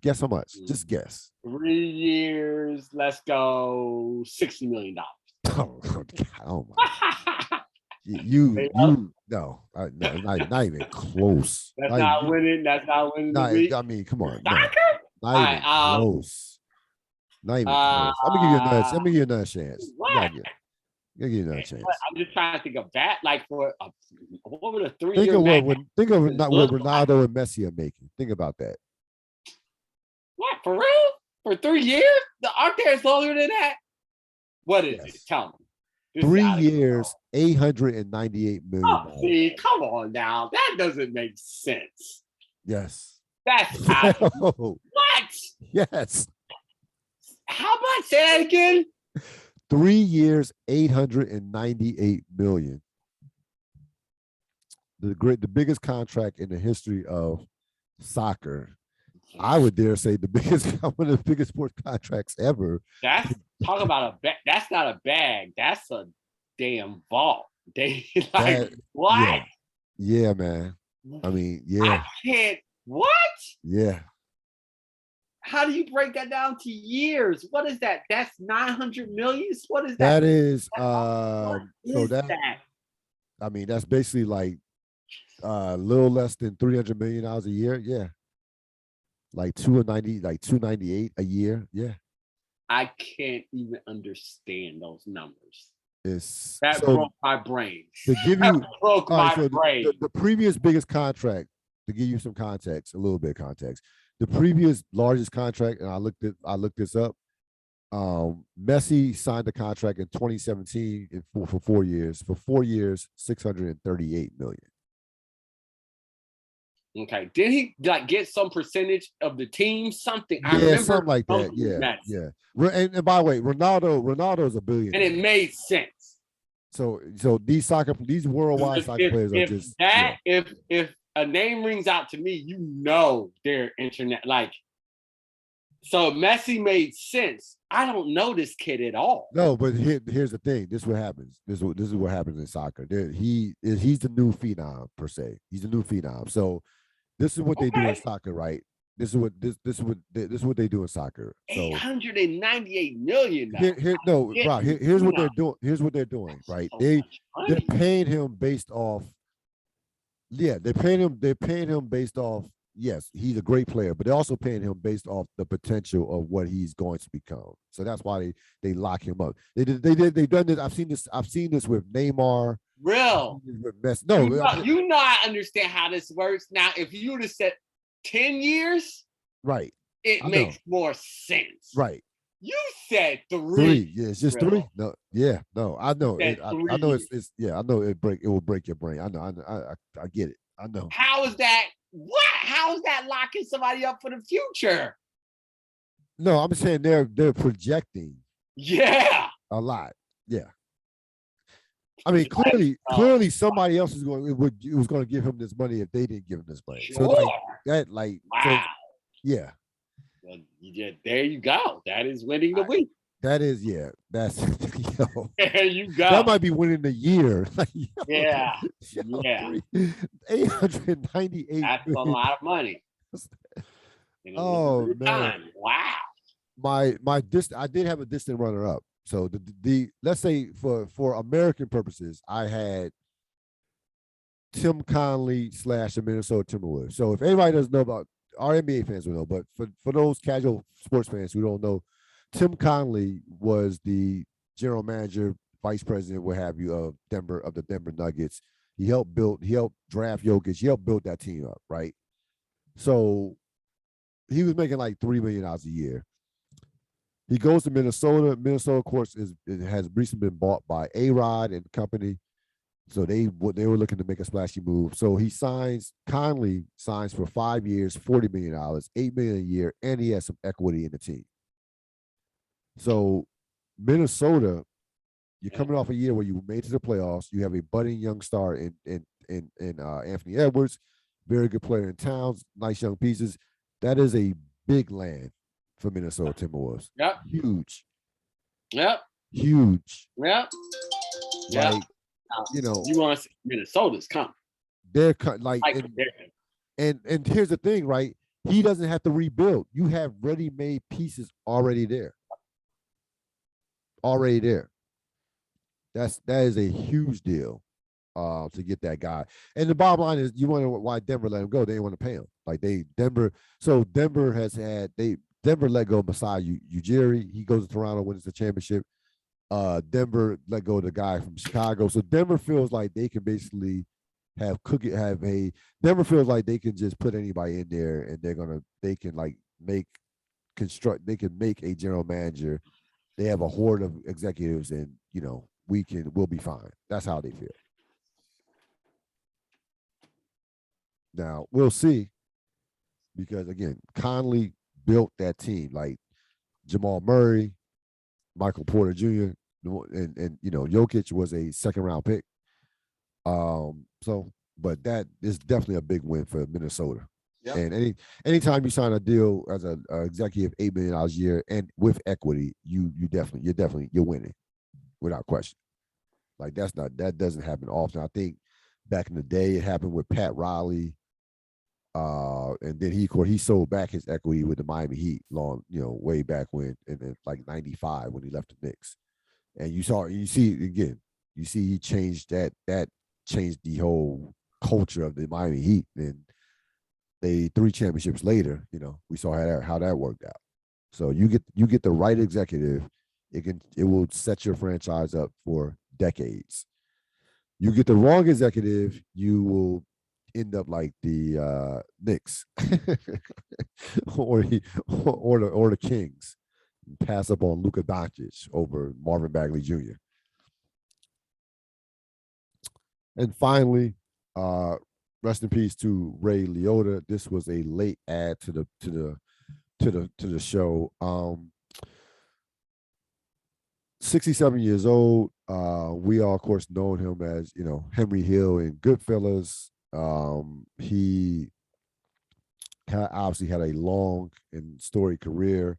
Guess how much? Just guess. 3 years. Let's go $60 million. Oh my. No, not even close. That's not winning. That's not winning the week. I mean, come on. Soccer? Not even close. Not even close. I'm gonna give you another chance. What? I'm gonna give you another chance. I'm just trying to think of that. Like what would a 3-year? Think of what Ronaldo and Messi are making. Think about that. What, for real? For 3 years? Aren't they longer than that? What is it? Tell me. 3 years, $898 million. Oh, see, come on now. That doesn't make sense. Yes. That's what? Yes. How much? Say that again. 3 years, $898 million. The biggest contract in the history of soccer. I would dare say one of the biggest sports contracts ever. That's talk about a bag. That's not a bag. That's a damn vault. What? Yeah, man. I mean, yeah. I can't. What? Yeah. How do you break that down to years? What is that? That's 900 million. What is that? That is that? I mean, that's basically like a little less than $300 million a year. Yeah. Like 298 a year. Yeah. I can't even understand those numbers. That broke my brain. To give you brain. The previous biggest contract, to give you some context, a little bit of context. The previous largest contract, and I looked this up. Messi signed the contract in 2017 for 4 years. For 4 years, $638 million. Okay. Did he get some percentage of the team? Something. I remember something like that. Yeah. And by the way, Ronaldo is a billionaire. And it made sense. So these worldwide soccer players are just if a name rings out to me, you know they're internet so Messi made sense. I don't know this kid at all. No, but here's the thing. This is what happens. This is what happens in soccer. He's the new phenom per se. He's the new phenom. So this is what they do in soccer, right? This is what they do in soccer. So $898 million. Here's what they're doing. Here's what they're doing, right? They're paying him based off. Yeah, they're paying him based off. Yes, he's a great player, but they're also paying him based off the potential of what he's going to become. So that's why they lock him up. They've done this. I've seen this with Neymar. Real. With Messi. No, you not understand how this works. Now, if you would have said 10 years, right, it makes more sense. Right. You said 3. 3. Yeah, it's just 3. No, yeah, no, I know. I know it's yeah. I know it will break your brain. I know. I get it. I know. How is that? What? How is that locking somebody up for the future? No, I'm saying they're projecting. Yeah. A lot. Yeah. I mean, clearly, somebody else was going to give him this money if they didn't give him this money. Sure. That like Wow. so yeah. Well, there you go. That is winning the week. That is, yeah. That's yo. There you go. That might be winning the year. Like, yeah. 898. That's a lot of money. Oh man. Time. Wow. I did have a distant runner up. So the let's say for American purposes, I had Tim Conley / the Minnesota Timberwolves. So if anybody doesn't know about, our NBA fans will know, but for those casual sports fans who don't know, Tim Conley was the general manager, vice president, what have you, of the Denver Nuggets. He helped draft Jokic. He helped build that team up, right? So he was making like $3 million a year. He goes to Minnesota. Minnesota, of course, has recently been bought by A-Rod and company. So they were looking to make a splashy move. So Conley signs for 5 years, $40 million, $8 million a year, and he has some equity in the team. So Minnesota, you're coming off a year where you made to the playoffs. You have a budding young star in Anthony Edwards, very good player in Towns, nice young pieces. That is a big land for Minnesota Timberwolves. Yep. Huge. Yep. Huge. Yep. Like, you know, you want to see Minnesota's coming. They're like, and here's the thing, right? He doesn't have to rebuild. You have ready-made pieces already there. That is a huge deal to get that guy. And the bottom line is, you wonder why Denver let him go. They didn't want to pay him. Like Denver let go of Masai Ujiri. He goes to Toronto, wins the championship. Denver let go of the guy from Chicago. So Denver feels like they can basically Denver feels like they can just put anybody in there and they can make a general manager. They have a horde of executives, and we'll be fine. That's how they feel. Now we'll see, because again, Conley built that team, like Jamal Murray, Michael Porter Jr., and Jokic was a second-round pick. But that is definitely a big win for Minnesota. Yep. And anytime you sign a deal as an executive, $8 million a year and with equity, you're winning without question. Like that doesn't happen often. I think back in the day it happened with Pat Riley. And then he sold back his equity with the Miami Heat way back when, in like 95 when he left the Knicks. And you see he changed that changed the whole culture of the Miami Heat. And they 3 championships later, we saw how that worked out. So you get the right executive, it will set your franchise up for decades. You get the wrong executive, you will end up like the Knicks or the Kings, pass up on Luka Doncic over Marvin Bagley Jr. And finally, rest in peace to Ray Liotta. This was a late add to the show. 67 years old. We all, of course, know him as Henry Hill in Goodfellas. He obviously had a long and storied career.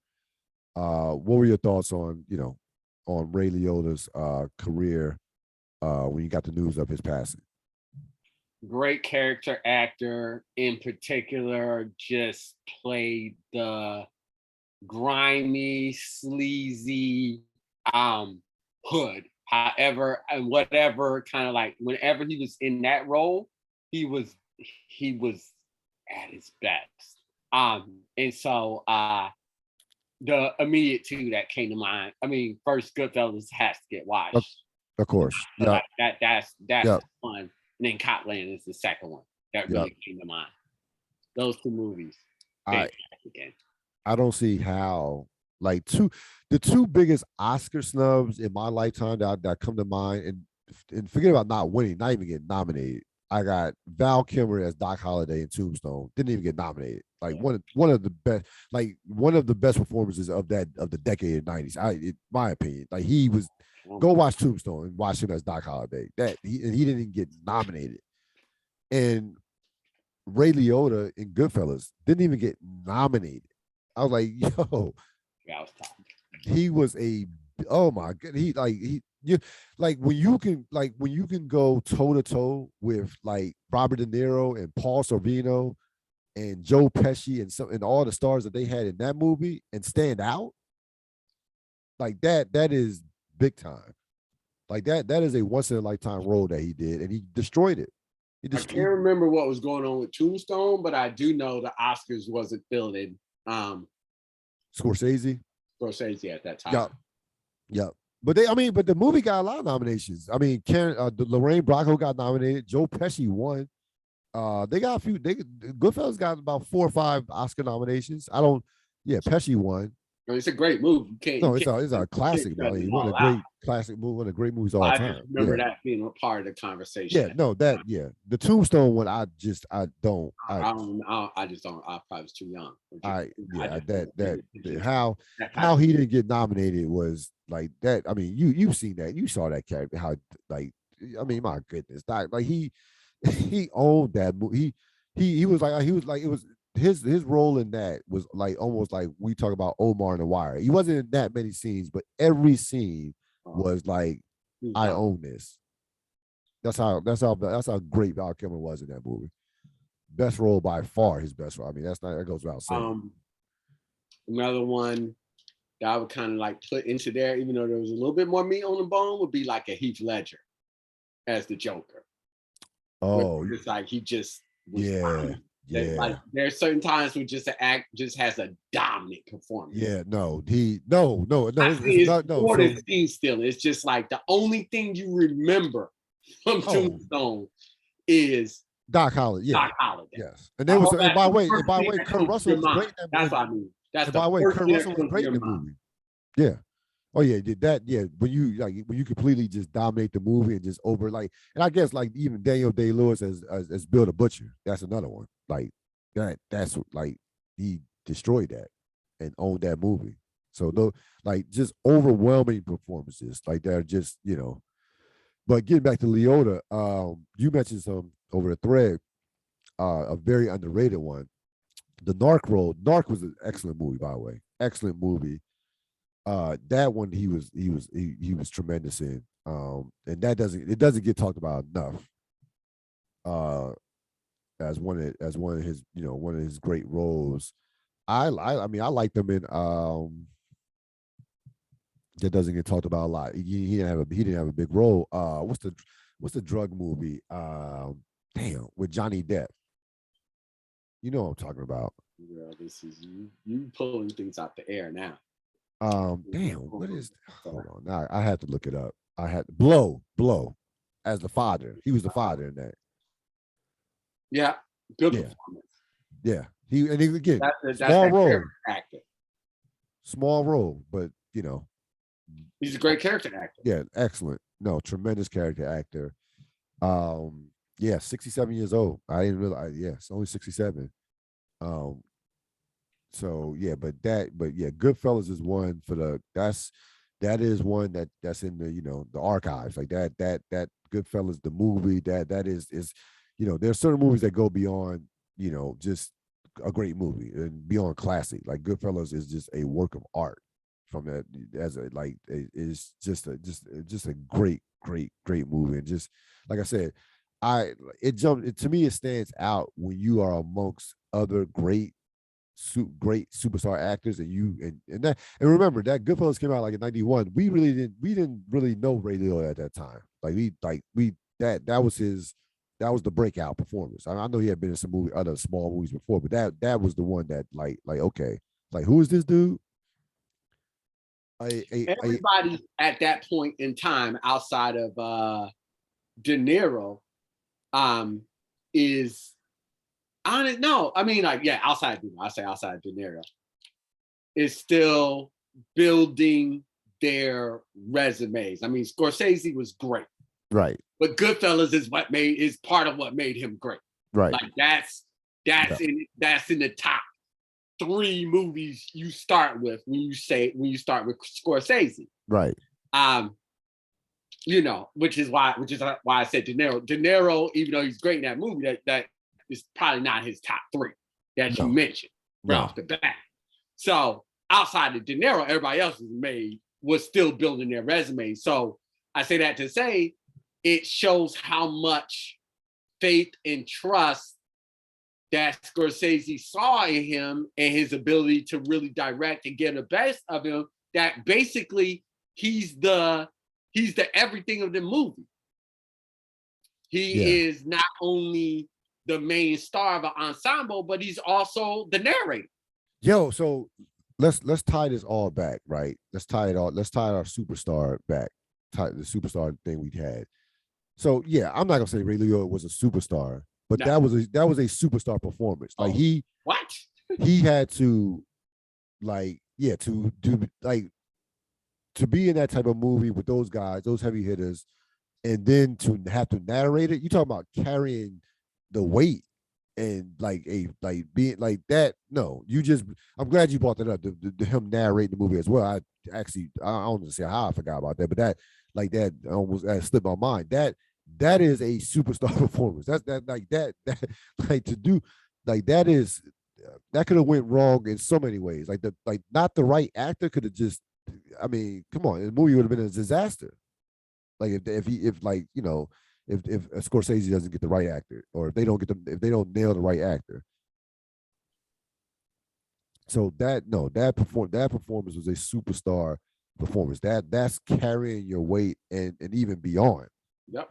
What were your thoughts on Ray Liotta's career when you got the news of his passing? Great character actor. In particular, just played the grimy, sleazy hood. However, and whatever kind of like, whenever he was in that role, he was at his best. And so the immediate 2 that came to mind, I mean, first, Goodfellas has to get watched. Of course. Yeah. That's fun. And then Copland is the second one that really came to mind. Those 2 movies. I don't see how, like, the 2 biggest Oscar snubs in my lifetime that come to mind, and forget about not winning, not even getting nominated. I got Val Kilmer as Doc Holliday in Tombstone. Didn't even get nominated. Like one of the best performances of the decade of the 90s. In my opinion, like he was. Go watch Tombstone and watch him as Doc Holliday. That he didn't even get nominated. And Ray Liotta in Goodfellas didn't even get nominated. I was like, yo, Yeah, I was tough. he was a oh my god, you like when you can go toe to toe with like Robert De Niro and Paul Sorvino and Joe Pesci and all the stars that they had in that movie and stand out like that is big time. Like that is a once in a lifetime role that he did, and he destroyed it. I can't remember what was going on with Tombstone, but I do know the Oscars wasn't feeling Scorsese at that time. Yeah, yeah. But but the movie got a lot of nominations. I mean, Lorraine Bracco got nominated. Joe Pesci won. They got a few. Goodfellas got about 4 or 5 Oscar nominations. Pesci won. I mean, it's a great movie. It's a classic. I mean, one of the great classic movie, one of the great movies of all time. I just remember that being a part of the conversation. Yeah, no, the Tombstone one. I just don't. I just don't. I probably was too young. How he didn't get nominated was like that. I mean, you've seen that. You saw that character. How like I mean, my goodness, like he owned that movie. He was like it was his role in that was like almost like we talk about Omar and The Wire. He wasn't in that many scenes, but every scene was like, I own this. That's how great Val Kilmer was in that movie. Best role by far, his best role. I mean, that goes without saying. Another one that I would kind of like put into there, even though there was a little bit more meat on the bone, would be like a Heath Ledger as the Joker. Oh, it's like he just was yeah. Yeah, like there's certain times when just the act just has a dominant performance. Yeah, no. Scene still. It's just like the only thing you remember from Tombstone is Doc Holliday. Yeah, Doc Holliday. Yes, and there was by the way, Kurt Russell was great in that movie. That's what I mean. By the way, Kurt Russell was great in the movie. Yeah. Oh yeah, did that? Yeah, when you completely just dominate the movie and just and I guess like even Daniel Day-Lewis as Bill the Butcher, that's another one. Like that's like he destroyed that and owned that movie. So just overwhelming performances like they're just But getting back to Liotta, you mentioned some over the thread, a very underrated one, the Narc role. Narc was an excellent movie, by the way, excellent movie. That one he was tremendous in, and that doesn't get talked about enough. As one of his one of his great roles. I mean I like them in that doesn't get talked about a lot. He didn't have a big role. What's the drug movie? With Johnny Depp. You know what I'm talking about. Yeah, this is you pulling things out the air now. What is? Hold on, now I had to look it up. I had Blow as the father. He was the father in that. Yeah, good performance. Yeah, he again small role, actor. Small role, but he's a great character actor. Yeah, excellent. No, tremendous character actor. 67 years old. I didn't realize. Yeah, it's only 67. So yeah, but Goodfellas is one that is one that's in the archives, like that Goodfellas, the movie that is there's certain movies that go beyond just a great movie and beyond classic. Like Goodfellas is just a work of art from that it's just a great movie, and just like I said, to me it stands out when you are amongst other great superstar actors, and remember that Goodfellas came out like in 91. We didn't really know Ray Liotta at that time. That was the breakout performance. I know he had been in some other small movies before, but that was the one that okay, who is this dude? Everybody at that point in time outside of De Niro is I don't know. I mean, outside De Niro is still building their resumes. I mean, Scorsese was great, right? But Goodfellas is part of what made him great, right? Like that's in the top 3 movies you start with when you start with Scorsese, right? Which is why I said De Niro. De Niro, even though he's great in that movie, that is probably not his top 3 that you No. mentioned right No. off the bat. So outside of De Niro, everybody else was still building their resume. So I say that to say it shows how much faith and trust that Scorsese saw in him and his ability to really direct and get the best of him, that basically he's the everything of the movie. He is not only the main star of an ensemble, but he's also the narrator. Yo, so let's tie this all back, right? Let's tie our superstar back, tie the superstar thing we had. So yeah, I'm not gonna say Ray Liotta was a superstar, but no. that was a superstar performance. Like he had to to be in that type of movie with those guys, those heavy hitters, and then to have to narrate it. You talking about carrying the weight and being like that. No, I'm glad you brought that up. The him narrating the movie as well. I don't know say how I forgot about that, but that almost slipped my mind. That is a superstar performance. That to do like that is that could have went wrong in so many ways. Not the right actor could have just. I mean, come on, the movie would have been a disaster. Like if Scorsese doesn't get the right actor, or if they don't nail the right actor. So that performance was a superstar performance. That's carrying your weight and even beyond. Yep.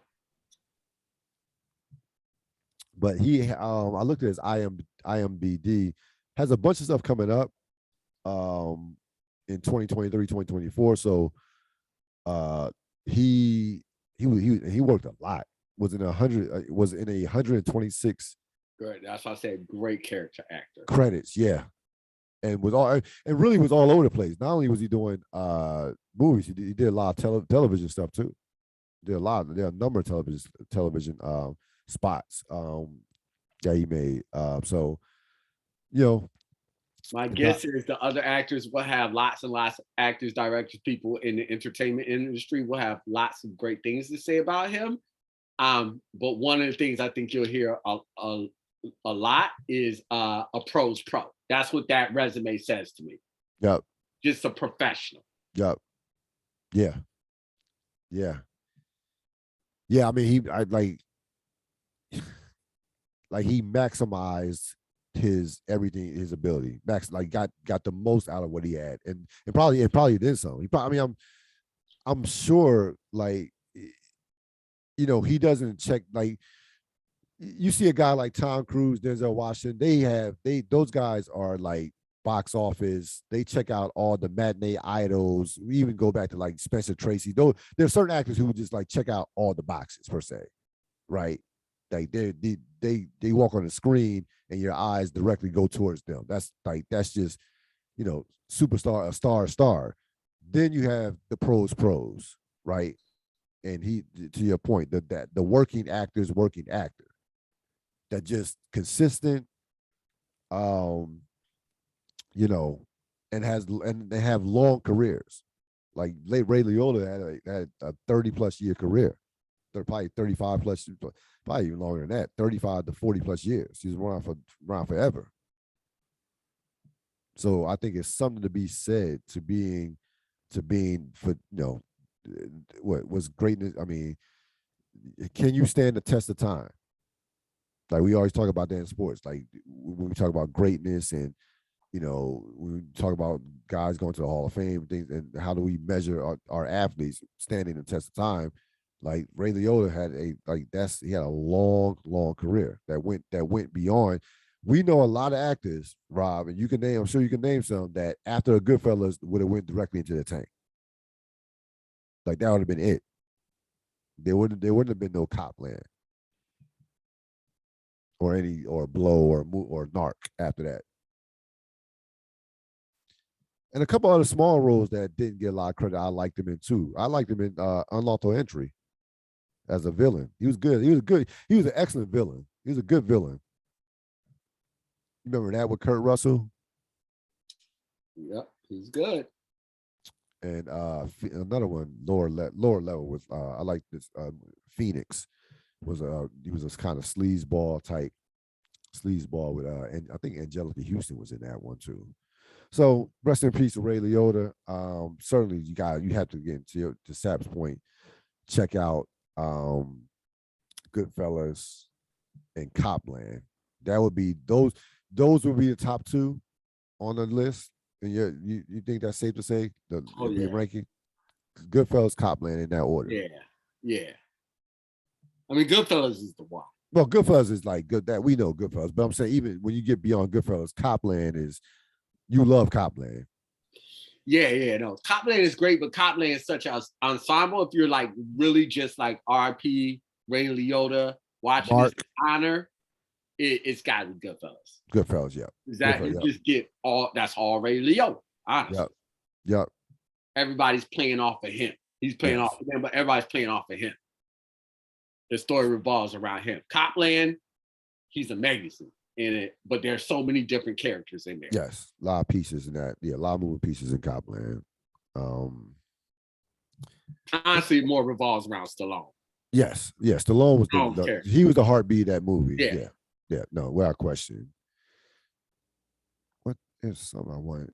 But I looked at his IMDb, has a bunch of stuff coming up in 2023, 2024. So he worked a lot. Was in 126. Good. That's why I said great character actor. Credits, yeah. And was really was all over the place. Not only was he doing movies, he did a lot of television stuff too. There are a number of television spots that he made. So, my guess is the other actors will have lots and lots of actors, directors, people in the entertainment industry will have lots of great things to say about him. But one of the things I think you'll hear a lot is a pro's pro. That's what that resume says to me. Yep. Just a professional. Yep. Yeah. Yeah. Yeah. I mean, he maximized his everything, his ability. Got the most out of what he had, and probably did some. I'm sure he doesn't check you see a guy like Tom Cruise, Denzel Washington. Those guys are like box office. They check out all the matinee idols. We even go back to Spencer Tracy. Though there's certain actors who just check out all the boxes per se, right? Like they walk on the screen and your eyes directly go towards them. That's just superstar, a star. Then you have the pros, right? And he, to your point, that the working actor that just consistent, and they have long careers. Like Ray Liotta had a 30+ year career. They're probably 35 plus, probably even longer than that, 35 to 40 plus years. He's around forever. So I think it's something to be said to being for what was greatness. I mean, can you stand the test of time? Like we always talk about that in sports. Like when we talk about greatness and when we talk about guys going to the Hall of Fame and things, and how do we measure our athletes standing the test of time? Like Ray Liotta had he had a long career that went beyond. We know a lot of actors, Rob, and I'm sure you can name some that after a Goodfellas would have went directly into the tank. Like that would have been it. There wouldn't have been no Copland or Blow or Narc after that. And a couple other small roles that didn't get a lot of credit, I liked him in too. I liked him in Unlawful Entry as a villain. He was good. He was an excellent villain. He was a good villain. You remember that with Kurt Russell? Yep, he's good. And another one, lower level was I like this. Phoenix he was a kind of sleazeball type sleazeball with and I think Angelica Houston was in that one too. So rest in peace to Ray Liotta. Certainly you have to get into to Sap's point, check out Goodfellas and Copland. That would be those would be the top two on the list. And you think that's safe to say it'd be a ranking? Goodfellas, Copland in that order. Yeah. I mean, Goodfellas is the one. Well, Goodfellas is like good that we know Goodfellas, but I'm saying even when you get beyond Goodfellas, Copland is you love Copland. Yeah, no. Copland is great, but Copland is such an ensemble. If you're like really just like RP, Ray Liotta, watching this honor, it's got to be Goodfellas. Goodfellas, yeah. Is that you just get that's all Ray Liotta, honestly. Yep. Everybody's playing off of him. He's playing off of them, but everybody's playing off of him. The story revolves around him. Copland, he's amazing in it, but there's so many different characters in there. Yes, a lot of pieces in that. Yeah, a lot of moving pieces in Copland. Honestly, more revolves around Stallone. Yes, Stallone was he was the heartbeat of that movie. Yeah. No, without question. What is something I wanted?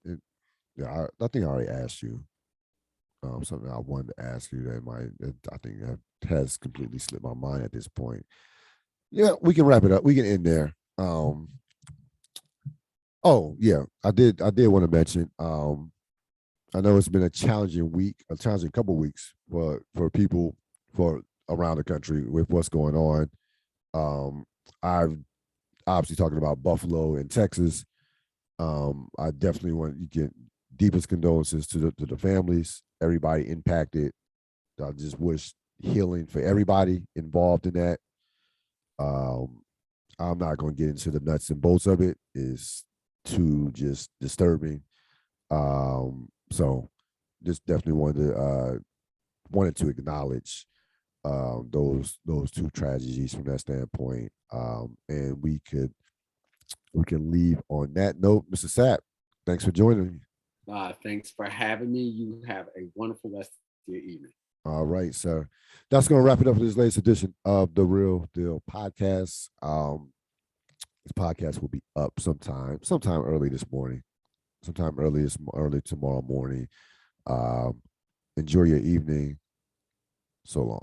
I think I already asked you. Something I wanted to ask you I think that has completely slipped my mind at this point. Yeah, we can wrap it up. We can end there. Oh yeah, I did want to mention. I know it's been a challenging couple of weeks for people for around the country with what's going on. I've obviously talking about Buffalo and Texas. I definitely want to get deepest condolences to the families, everybody impacted. I just wish healing for everybody involved in that. I'm not going to get into the nuts and bolts of it. It's too just disturbing. So just definitely wanted to acknowledge those two tragedies from that standpoint. And we can leave on that note. Mr. Sapp, thanks for joining me. Thanks for having me. You have a wonderful rest of your evening. All right, sir. That's going to wrap it up for this latest edition of the Ril Dil podcast. This podcast will be up sometime early this morning, early tomorrow morning. Enjoy your evening. So long.